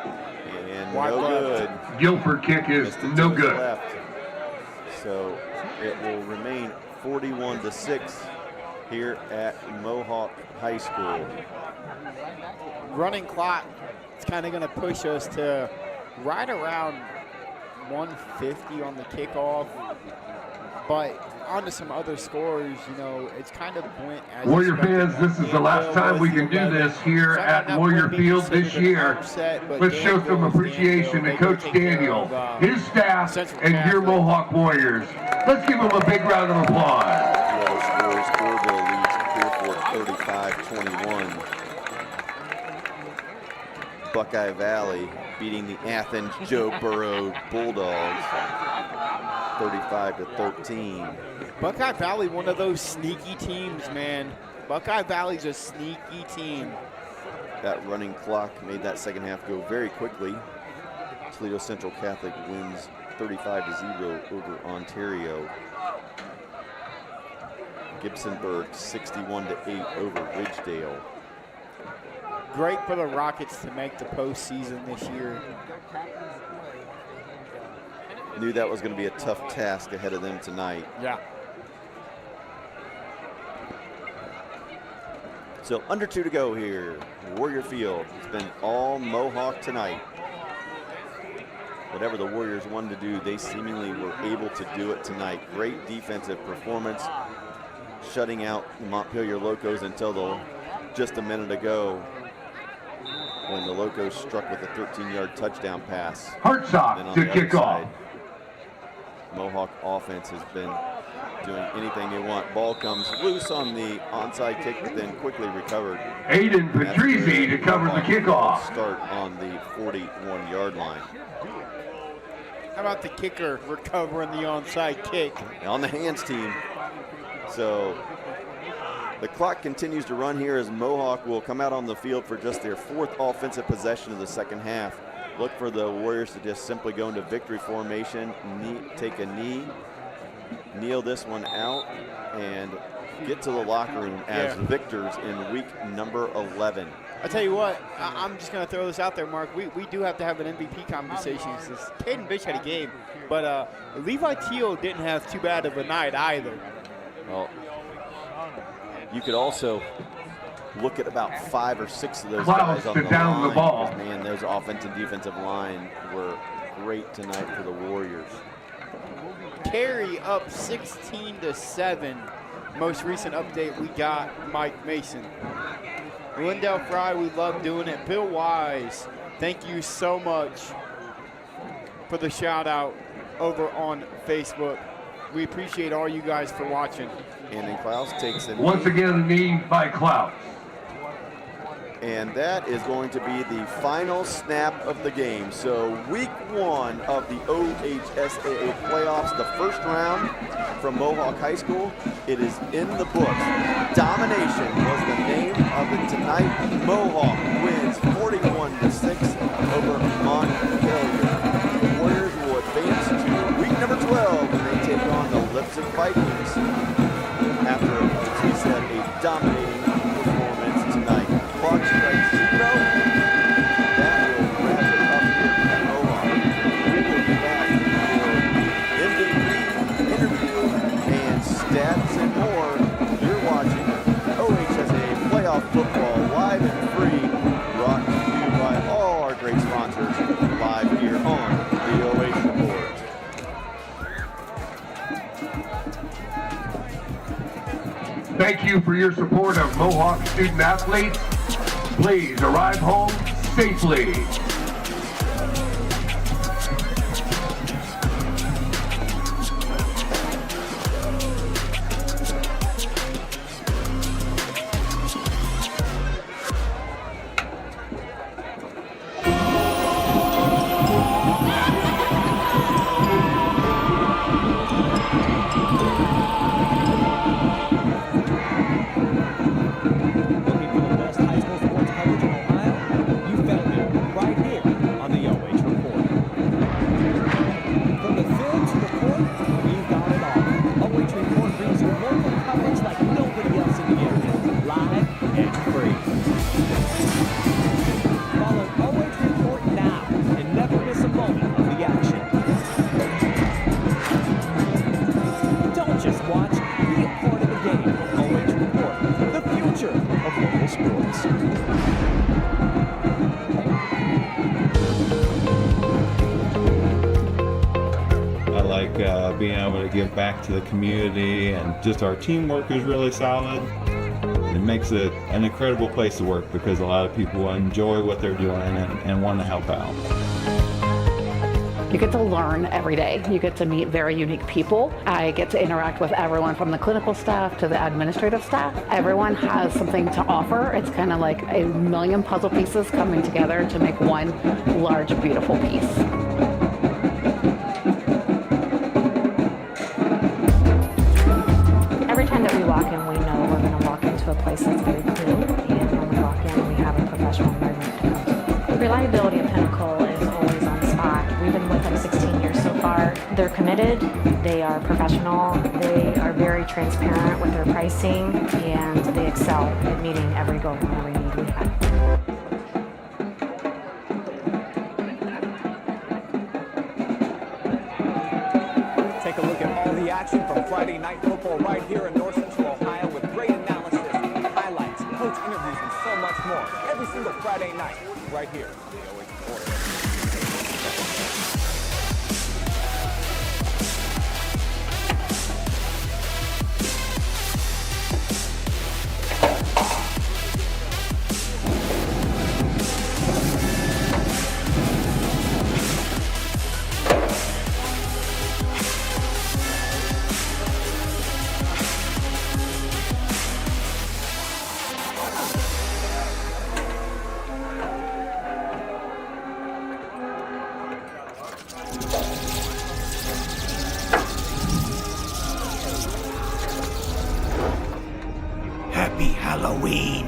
[SPEAKER 1] and no good.
[SPEAKER 13] Guilford kick is no good.
[SPEAKER 1] Left. So it will remain 41-6 here at Mohawk High School.
[SPEAKER 6] Running clock, it's kind of going to push us to right around 150 on the kickoff. But on to some other scores, you know, it's kind of went as
[SPEAKER 13] Warrior
[SPEAKER 6] expected.
[SPEAKER 13] fans, this is the last time we can do this here at Warrior Field this year. Let's show some appreciation to Coach Daniel, his staff, and your Mohawk Warriors. Let's give them a big round of applause.
[SPEAKER 1] The other scores, Corville leads Clearfork 35-21. Buckeye Valley beating the Athens Joe Burrow Bulldogs 35-13.
[SPEAKER 6] Buckeye Valley, one of those sneaky teams, man. Buckeye Valley's a sneaky team.
[SPEAKER 1] That running clock made that second half go very quickly. Toledo Central Catholic wins 35-0 over Ontario. Gibsonburg 61-8 over Ridgedale.
[SPEAKER 6] Great for the Rockets to make the postseason this year.
[SPEAKER 1] Knew that was going to be a tough task ahead of them tonight.
[SPEAKER 6] Yeah.
[SPEAKER 1] So under 2 to go here. Warrior Field. It's been all Mohawk tonight. Whatever the Warriors wanted to do, they seemingly were able to do it tonight. Great defensive performance, shutting out the Montpelier Locos until just a minute ago when the Locos struck with a 13-yard touchdown pass.
[SPEAKER 13] Hartsock to kick off.
[SPEAKER 1] Mohawk offense has been doing anything they want. Ball comes loose on the onside kick, but then quickly recovered.
[SPEAKER 13] Aiden Patrizzi to cover the kickoff.
[SPEAKER 1] Start on the 41-yard line.
[SPEAKER 6] How about the kicker recovering the onside kick?
[SPEAKER 1] On the hands team. So the clock continues to run here as Mohawk will come out on the field for just their 4th offensive possession of the second half. Look for the Warriors to just simply go into victory formation, take a knee, kneel this one out, and get to the locker room as victors in week number 11.
[SPEAKER 6] I tell you what, I'm just going to throw this out there, Mark. We do have to have an MVP conversation. Caden Bish had a game, but Levi Teal didn't have too bad of a night either.
[SPEAKER 1] Well, you could also look at about 5 or 6 of those
[SPEAKER 13] Klaus
[SPEAKER 1] guys on the
[SPEAKER 13] down
[SPEAKER 1] line.
[SPEAKER 13] the ball.
[SPEAKER 1] Man, those offensive and defensive line were great tonight for the Warriors.
[SPEAKER 6] Carey up 16-7. Most recent update we got, Mike Mason. Wendell Fry, we love doing it. Bill Wise, thank you so much for the shout out over on Facebook. We appreciate all you guys for watching.
[SPEAKER 1] And then Klaus takes it.
[SPEAKER 13] Once again, a knee by Klaus.
[SPEAKER 1] And that is going to be the final snap of the game. So week 1 of the OHSAA playoffs, the first round from Mohawk High School. It is in the books. Domination was the name of it tonight. Mohawk wins 41-6 over Montpelier. The Warriors will advance to week number 12 when they take on the Leipzig Vikings after, as we said, a dominating performance tonight. Clock strikes 0. That will wrap it up here at Mohawk. We will be back for MVP, interview, and stats and more. You're watching OHSAA Playoff Football live and free, brought to you by all our great sponsors live here on the OH Report.
[SPEAKER 13] Thank you for your support of Mohawk student athletes. Please arrive home safely.
[SPEAKER 2] Looking for the best high school sports coverage in Ohio? You found it right here.
[SPEAKER 3] being able to give back to the community, and just our teamwork is really solid. It makes it an incredible place to work because a lot of people enjoy what they're doing and want to help out.
[SPEAKER 4] You get to learn every day. You get to meet very unique people. I get to interact with everyone from the clinical staff to the administrative staff. Everyone has something to offer. It's kind of like a million puzzle pieces coming together to make one large, beautiful piece.
[SPEAKER 5] Every time that we walk in, we know we're going to walk into a place that's very clean, and when we walk in, we have a professional environment to come to. The reliability of Pinnacle is always on the spot. We've been with them 16 years so far. They're committed, they are professional, they are very transparent with their pricing, and they excel at meeting every goal and every need we have.
[SPEAKER 2] Take a look at all the action from Friday Night Football right here in North Central Ohio with great analysis, highlights, coach interviews, and so much more. Every single Friday night right here on the OH.REPORT.
[SPEAKER 14] Happy Halloween!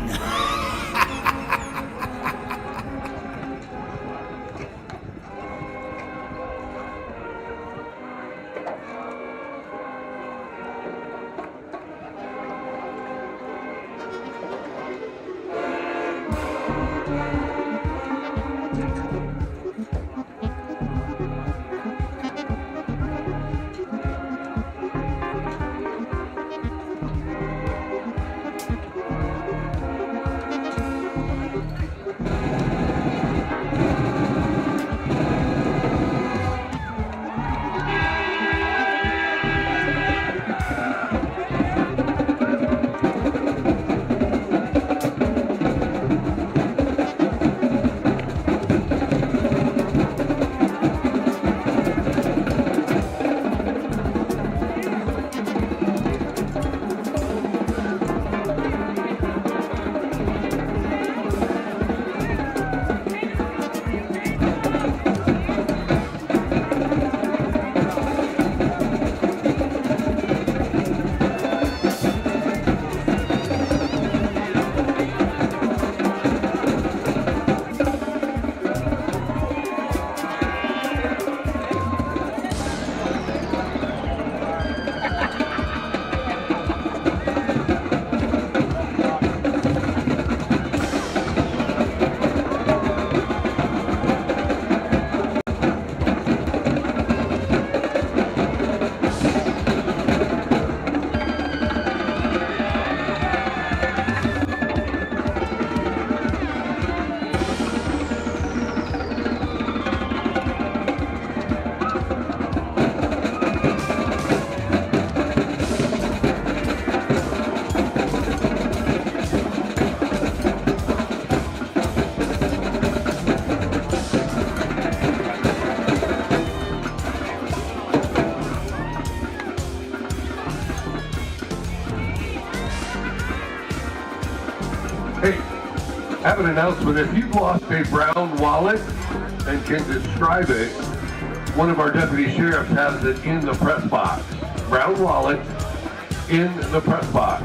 [SPEAKER 13] Have an announcement. If you've lost a brown wallet and can describe it, one of our deputy sheriffs has it in the press box. Brown wallet in the press box.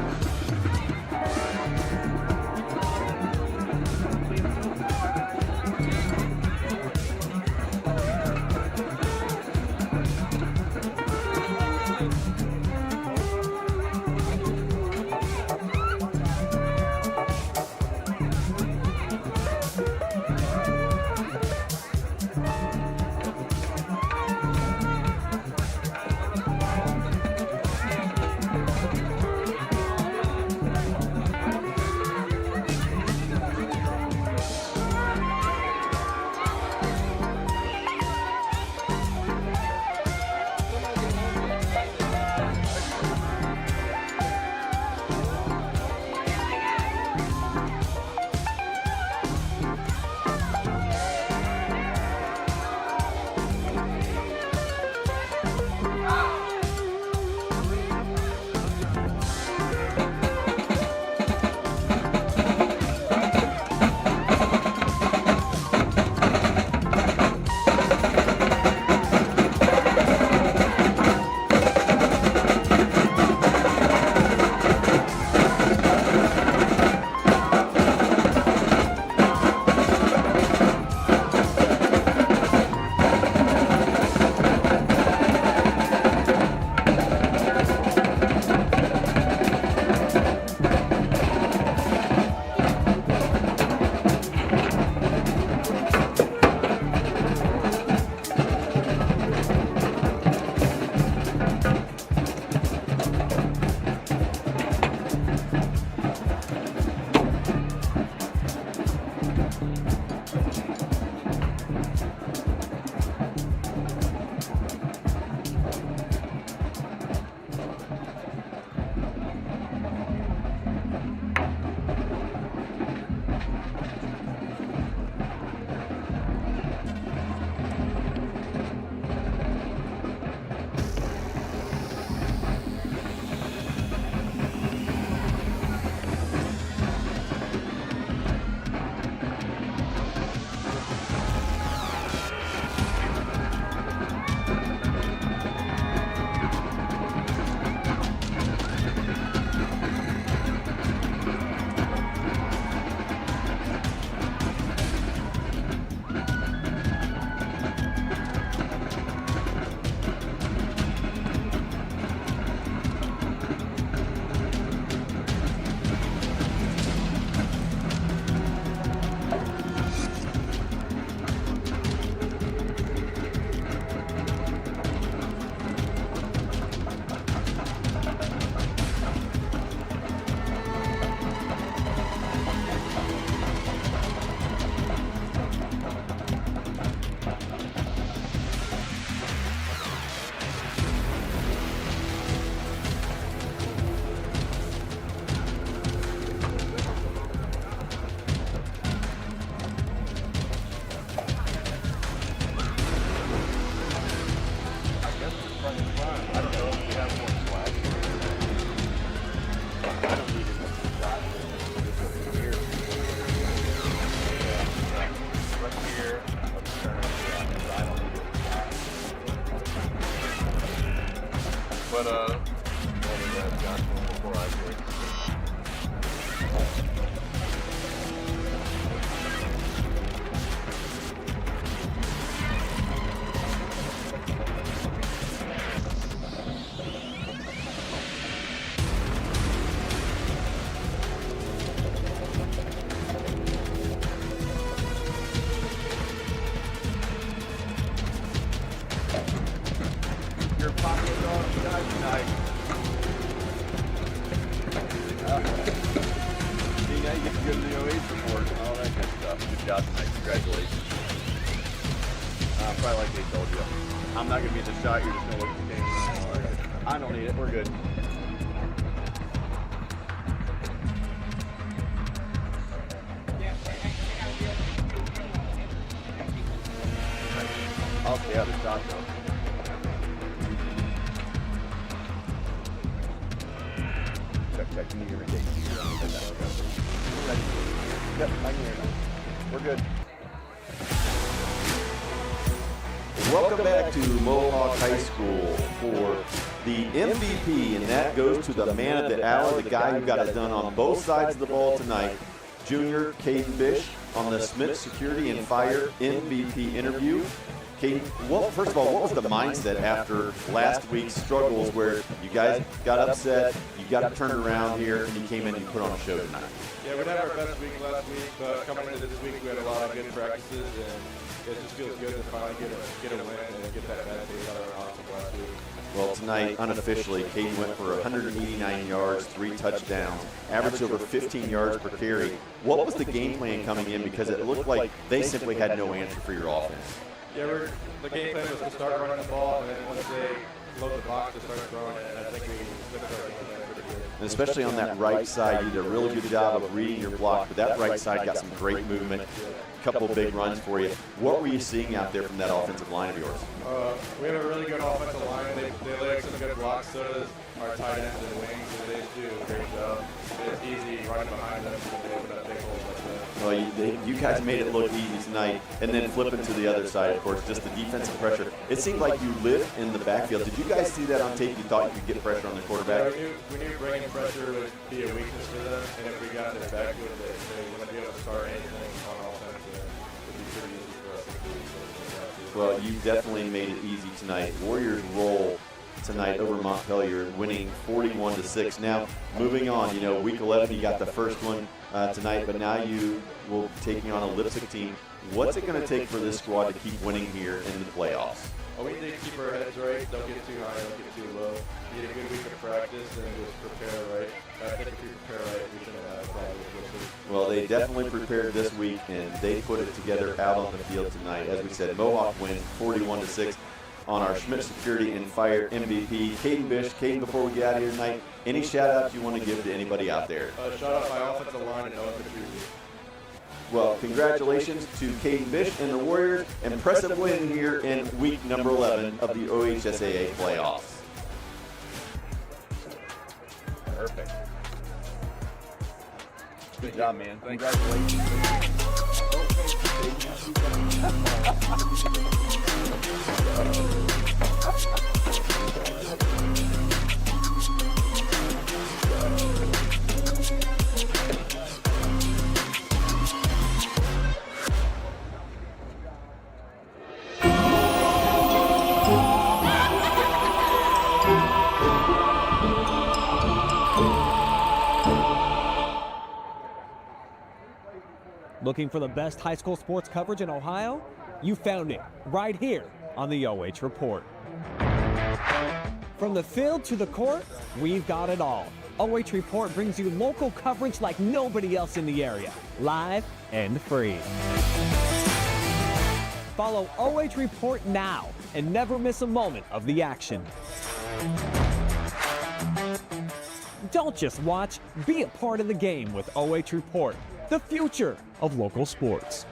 [SPEAKER 9] But what was that, Josh, before I did? Your pocket dog died tonight. See, now you get to go to the OH.REPORT and all that good stuff. Good job tonight. Congratulations. Probably like they told you. I'm not going to be the shot. You're just going to look at the game. I don't need it. We're good. I'll stay out of the shot though. Check, can you hear me? We're ready. Yep, I can hear you. We're good.
[SPEAKER 1] Welcome back to Mohawk High School for the MVP, and that goes to the man of the hour, the guy who got it done on both sides of the ball tonight, junior Caden Bish on the Smith Security and Fire MVP interview. Caden, first of all, what was the mindset after last week's struggles where you guys got upset, you got it turned around here, and you came in and put on a show tonight?
[SPEAKER 15] Yeah, we had our best week last week, but coming into this week we had a lot of good practices, and it just feels good to finally get a win and get that bad taste out of our offense last week.
[SPEAKER 1] Well, tonight, unofficially, Caden went for 189 yards, 3 touchdowns, averaged over 15 yards per carry. What was the game plan coming in? Because it looked like they simply had no answer for your offense.
[SPEAKER 15] Yeah, the game plan was to start running the ball, and then once they load the box, to start throwing it, and I think we flipped our game plan pretty good.
[SPEAKER 1] And especially on that right side, you did a really good job of reading your block, but that right side got some great movement, a couple of big runs for you. What were you seeing out there from that offensive line of yours?
[SPEAKER 15] We have a really good offensive line. They lay some good blocks, so does our tight ends and wings, and they do a great job. It's easy running behind them when they open up big holes like that.
[SPEAKER 1] Well, you guys made it look easy tonight, and then flipping to the other side, of course, just the defensive pressure. It seemed like you lived in the backfield. Did you guys see that on tape? You thought you could get pressure on the quarterback?
[SPEAKER 15] Yeah, we knew bringing pressure would be a weakness for them, and if we got their backfield, they wouldn't be able to start anything on offense. It would be pretty easy for us to do.
[SPEAKER 1] Well, you definitely made it easy tonight. Warriors roll tonight over Montpelier, winning 41-6. Now, moving on, week 11, you got the first one tonight, but now you will be taking on a Lipstick team. What's it going to take for this squad to keep winning here in the playoffs?
[SPEAKER 15] Well, we need to keep our heads right. Don't get too high, don't get too low. Need a good week of practice and just prepare right. I think if we prepare right, we shouldn't have problems this week.
[SPEAKER 1] Well, they definitely prepared this week, and they put it together out on the field tonight. As we said, Mohawk wins 41-6 on our Schmidt Security and Fire MVP, Caden Bish. Caden, before we get out of here tonight, any shout-outs you want to give to anybody out there?
[SPEAKER 15] Shout out my offensive line and Owen Petrucci.
[SPEAKER 1] Well, congratulations to Caden Bish and the Warriors. Impressive win here in week number 11 of the OHSAA playoffs.
[SPEAKER 9] Perfect. Good job, man. Congratulations.
[SPEAKER 2] Looking for the best high school sports coverage in Ohio? You found it right here on the OH Report. From the field to the court, we've got it all. OH Report brings you local coverage like nobody else in the area, live and free. Follow OH Report now and never miss a moment of the action. Don't just watch, be a part of the game with OH Report, the future of local sports.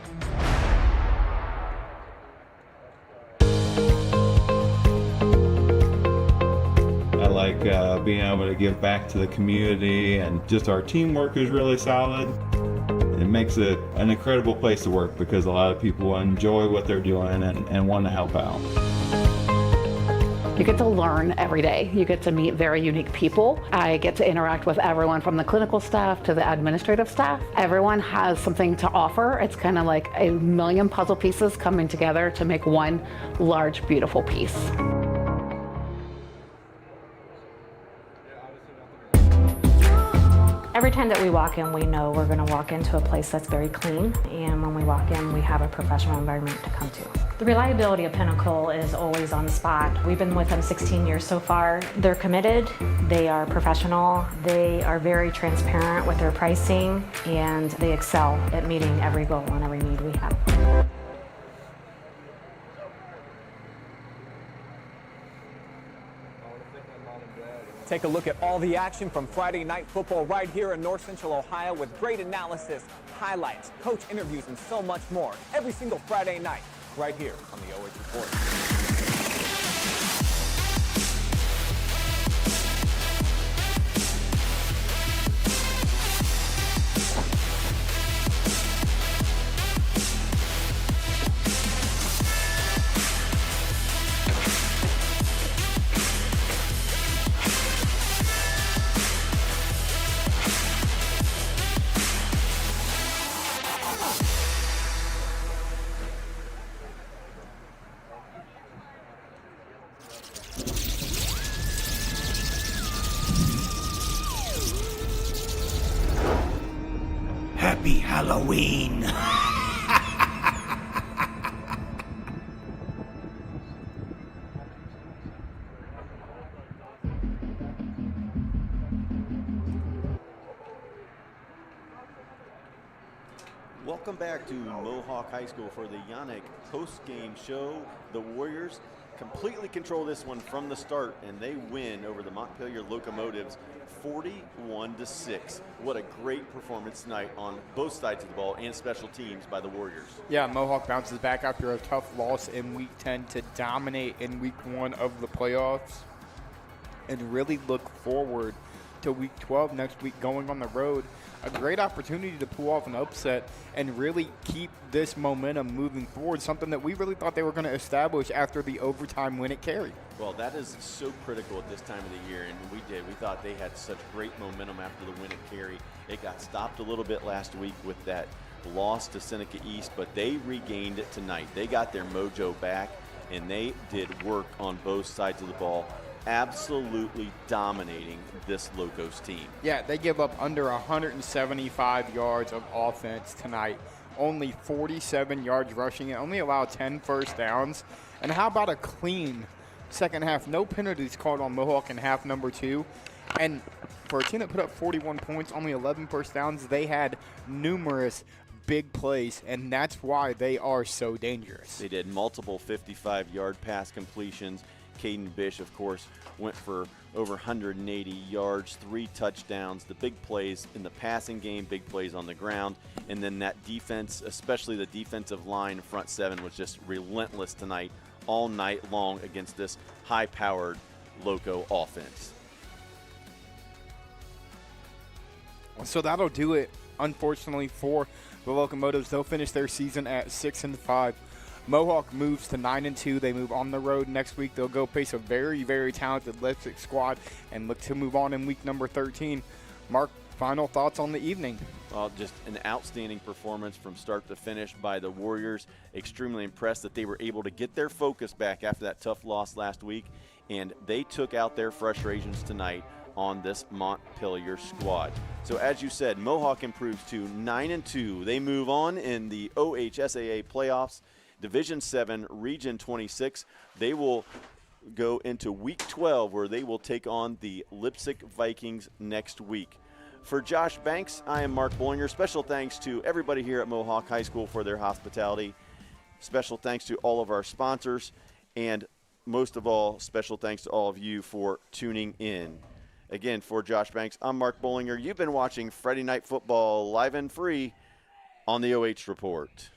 [SPEAKER 3] I like being able to give back to the community, and just our teamwork is really solid. It makes it an incredible place to work because a lot of people enjoy what they're doing and want to help out.
[SPEAKER 4] You get to learn every day. You get to meet very unique people. I get to interact with everyone from the clinical staff to the administrative staff. Everyone has something to offer. It's kind of like a million puzzle pieces coming together to make one large, beautiful piece.
[SPEAKER 5] Every time that we walk in, we know we're going to walk into a place that's very clean, and when we walk in, we have a professional environment to come to. The reliability of Pinnacle is always on the spot. We've been with them 16 years so far. They're committed, they are professional, they are very transparent with their pricing, and they excel at meeting every goal and every need we have.
[SPEAKER 2] Take a look at all the action from Friday night football right here in North Central Ohio with great analysis, highlights, coach interviews, and so much more every single Friday night right here on the OH Report.
[SPEAKER 14] Happy Halloween!
[SPEAKER 1] Welcome back to Mohawk High School for the Yanich post-game show. The Warriors completely control this one from the start, and they win over the Montpelier Locomotives 41-6. What a great performance tonight on both sides of the ball and special teams by the Warriors.
[SPEAKER 6] Yeah, Mohawk bounces back after a tough loss in Week 10 to dominate in Week 1 of the playoffs and really look forward to Week 12 next week going on the road. A great opportunity to pull off an upset and really keep this momentum moving forward, something that we really thought they were going to establish after the overtime win at Cary.
[SPEAKER 1] Well, that is so critical at this time of the year, and we did. We thought they had such great momentum after the win at Cary. It got stopped a little bit last week with that loss to Seneca East, but they regained it tonight. They got their mojo back, and they did work on both sides of the ball, absolutely dominating this Locos team.
[SPEAKER 6] Yeah, they give up under 175 yards of offense tonight, only 47 yards rushing, and only allow 10 first downs. And how about a clean second half? No penalties called on Mohawk in half number 2. And for a team that put up 41 points, only 11 first downs, they had numerous big plays, and that's why they are so dangerous.
[SPEAKER 1] They did multiple 55-yard pass completions. Caden Bish, of course, went for over 180 yards, 3 touchdowns, the big plays in the passing game, big plays on the ground, and then that defense, especially the defensive line front 7, was just relentless tonight, all night long against this high-powered Loco offense.
[SPEAKER 6] So that'll do it, unfortunately, for the Locomotives. They'll finish their season at 6-5. Mohawk moves to 9-2. They move on the road next week. They'll go face a very, very talented Lipstick squad and look to move on in week number 13. Mark, final thoughts on the evening?
[SPEAKER 1] Well, just an outstanding performance from start to finish by the Warriors. Extremely impressed that they were able to get their focus back after that tough loss last week, and they took out their frustrations tonight on this Montpelier squad. So as you said, Mohawk improves to 9-2. They move on in the OHSAA playoffs. Division 7, Region 26, they will go into Week 12 where they will take on the Lipstick Vikings next week. For Josh Banks, I am Mark Bollinger. Special thanks to everybody here at Mohawk High School for their hospitality. Special thanks to all of our sponsors. And most of all, special thanks to all of you for tuning in. Again, for Josh Banks, I'm Mark Bollinger. You've been watching Friday Night Football live and free on the OH Report.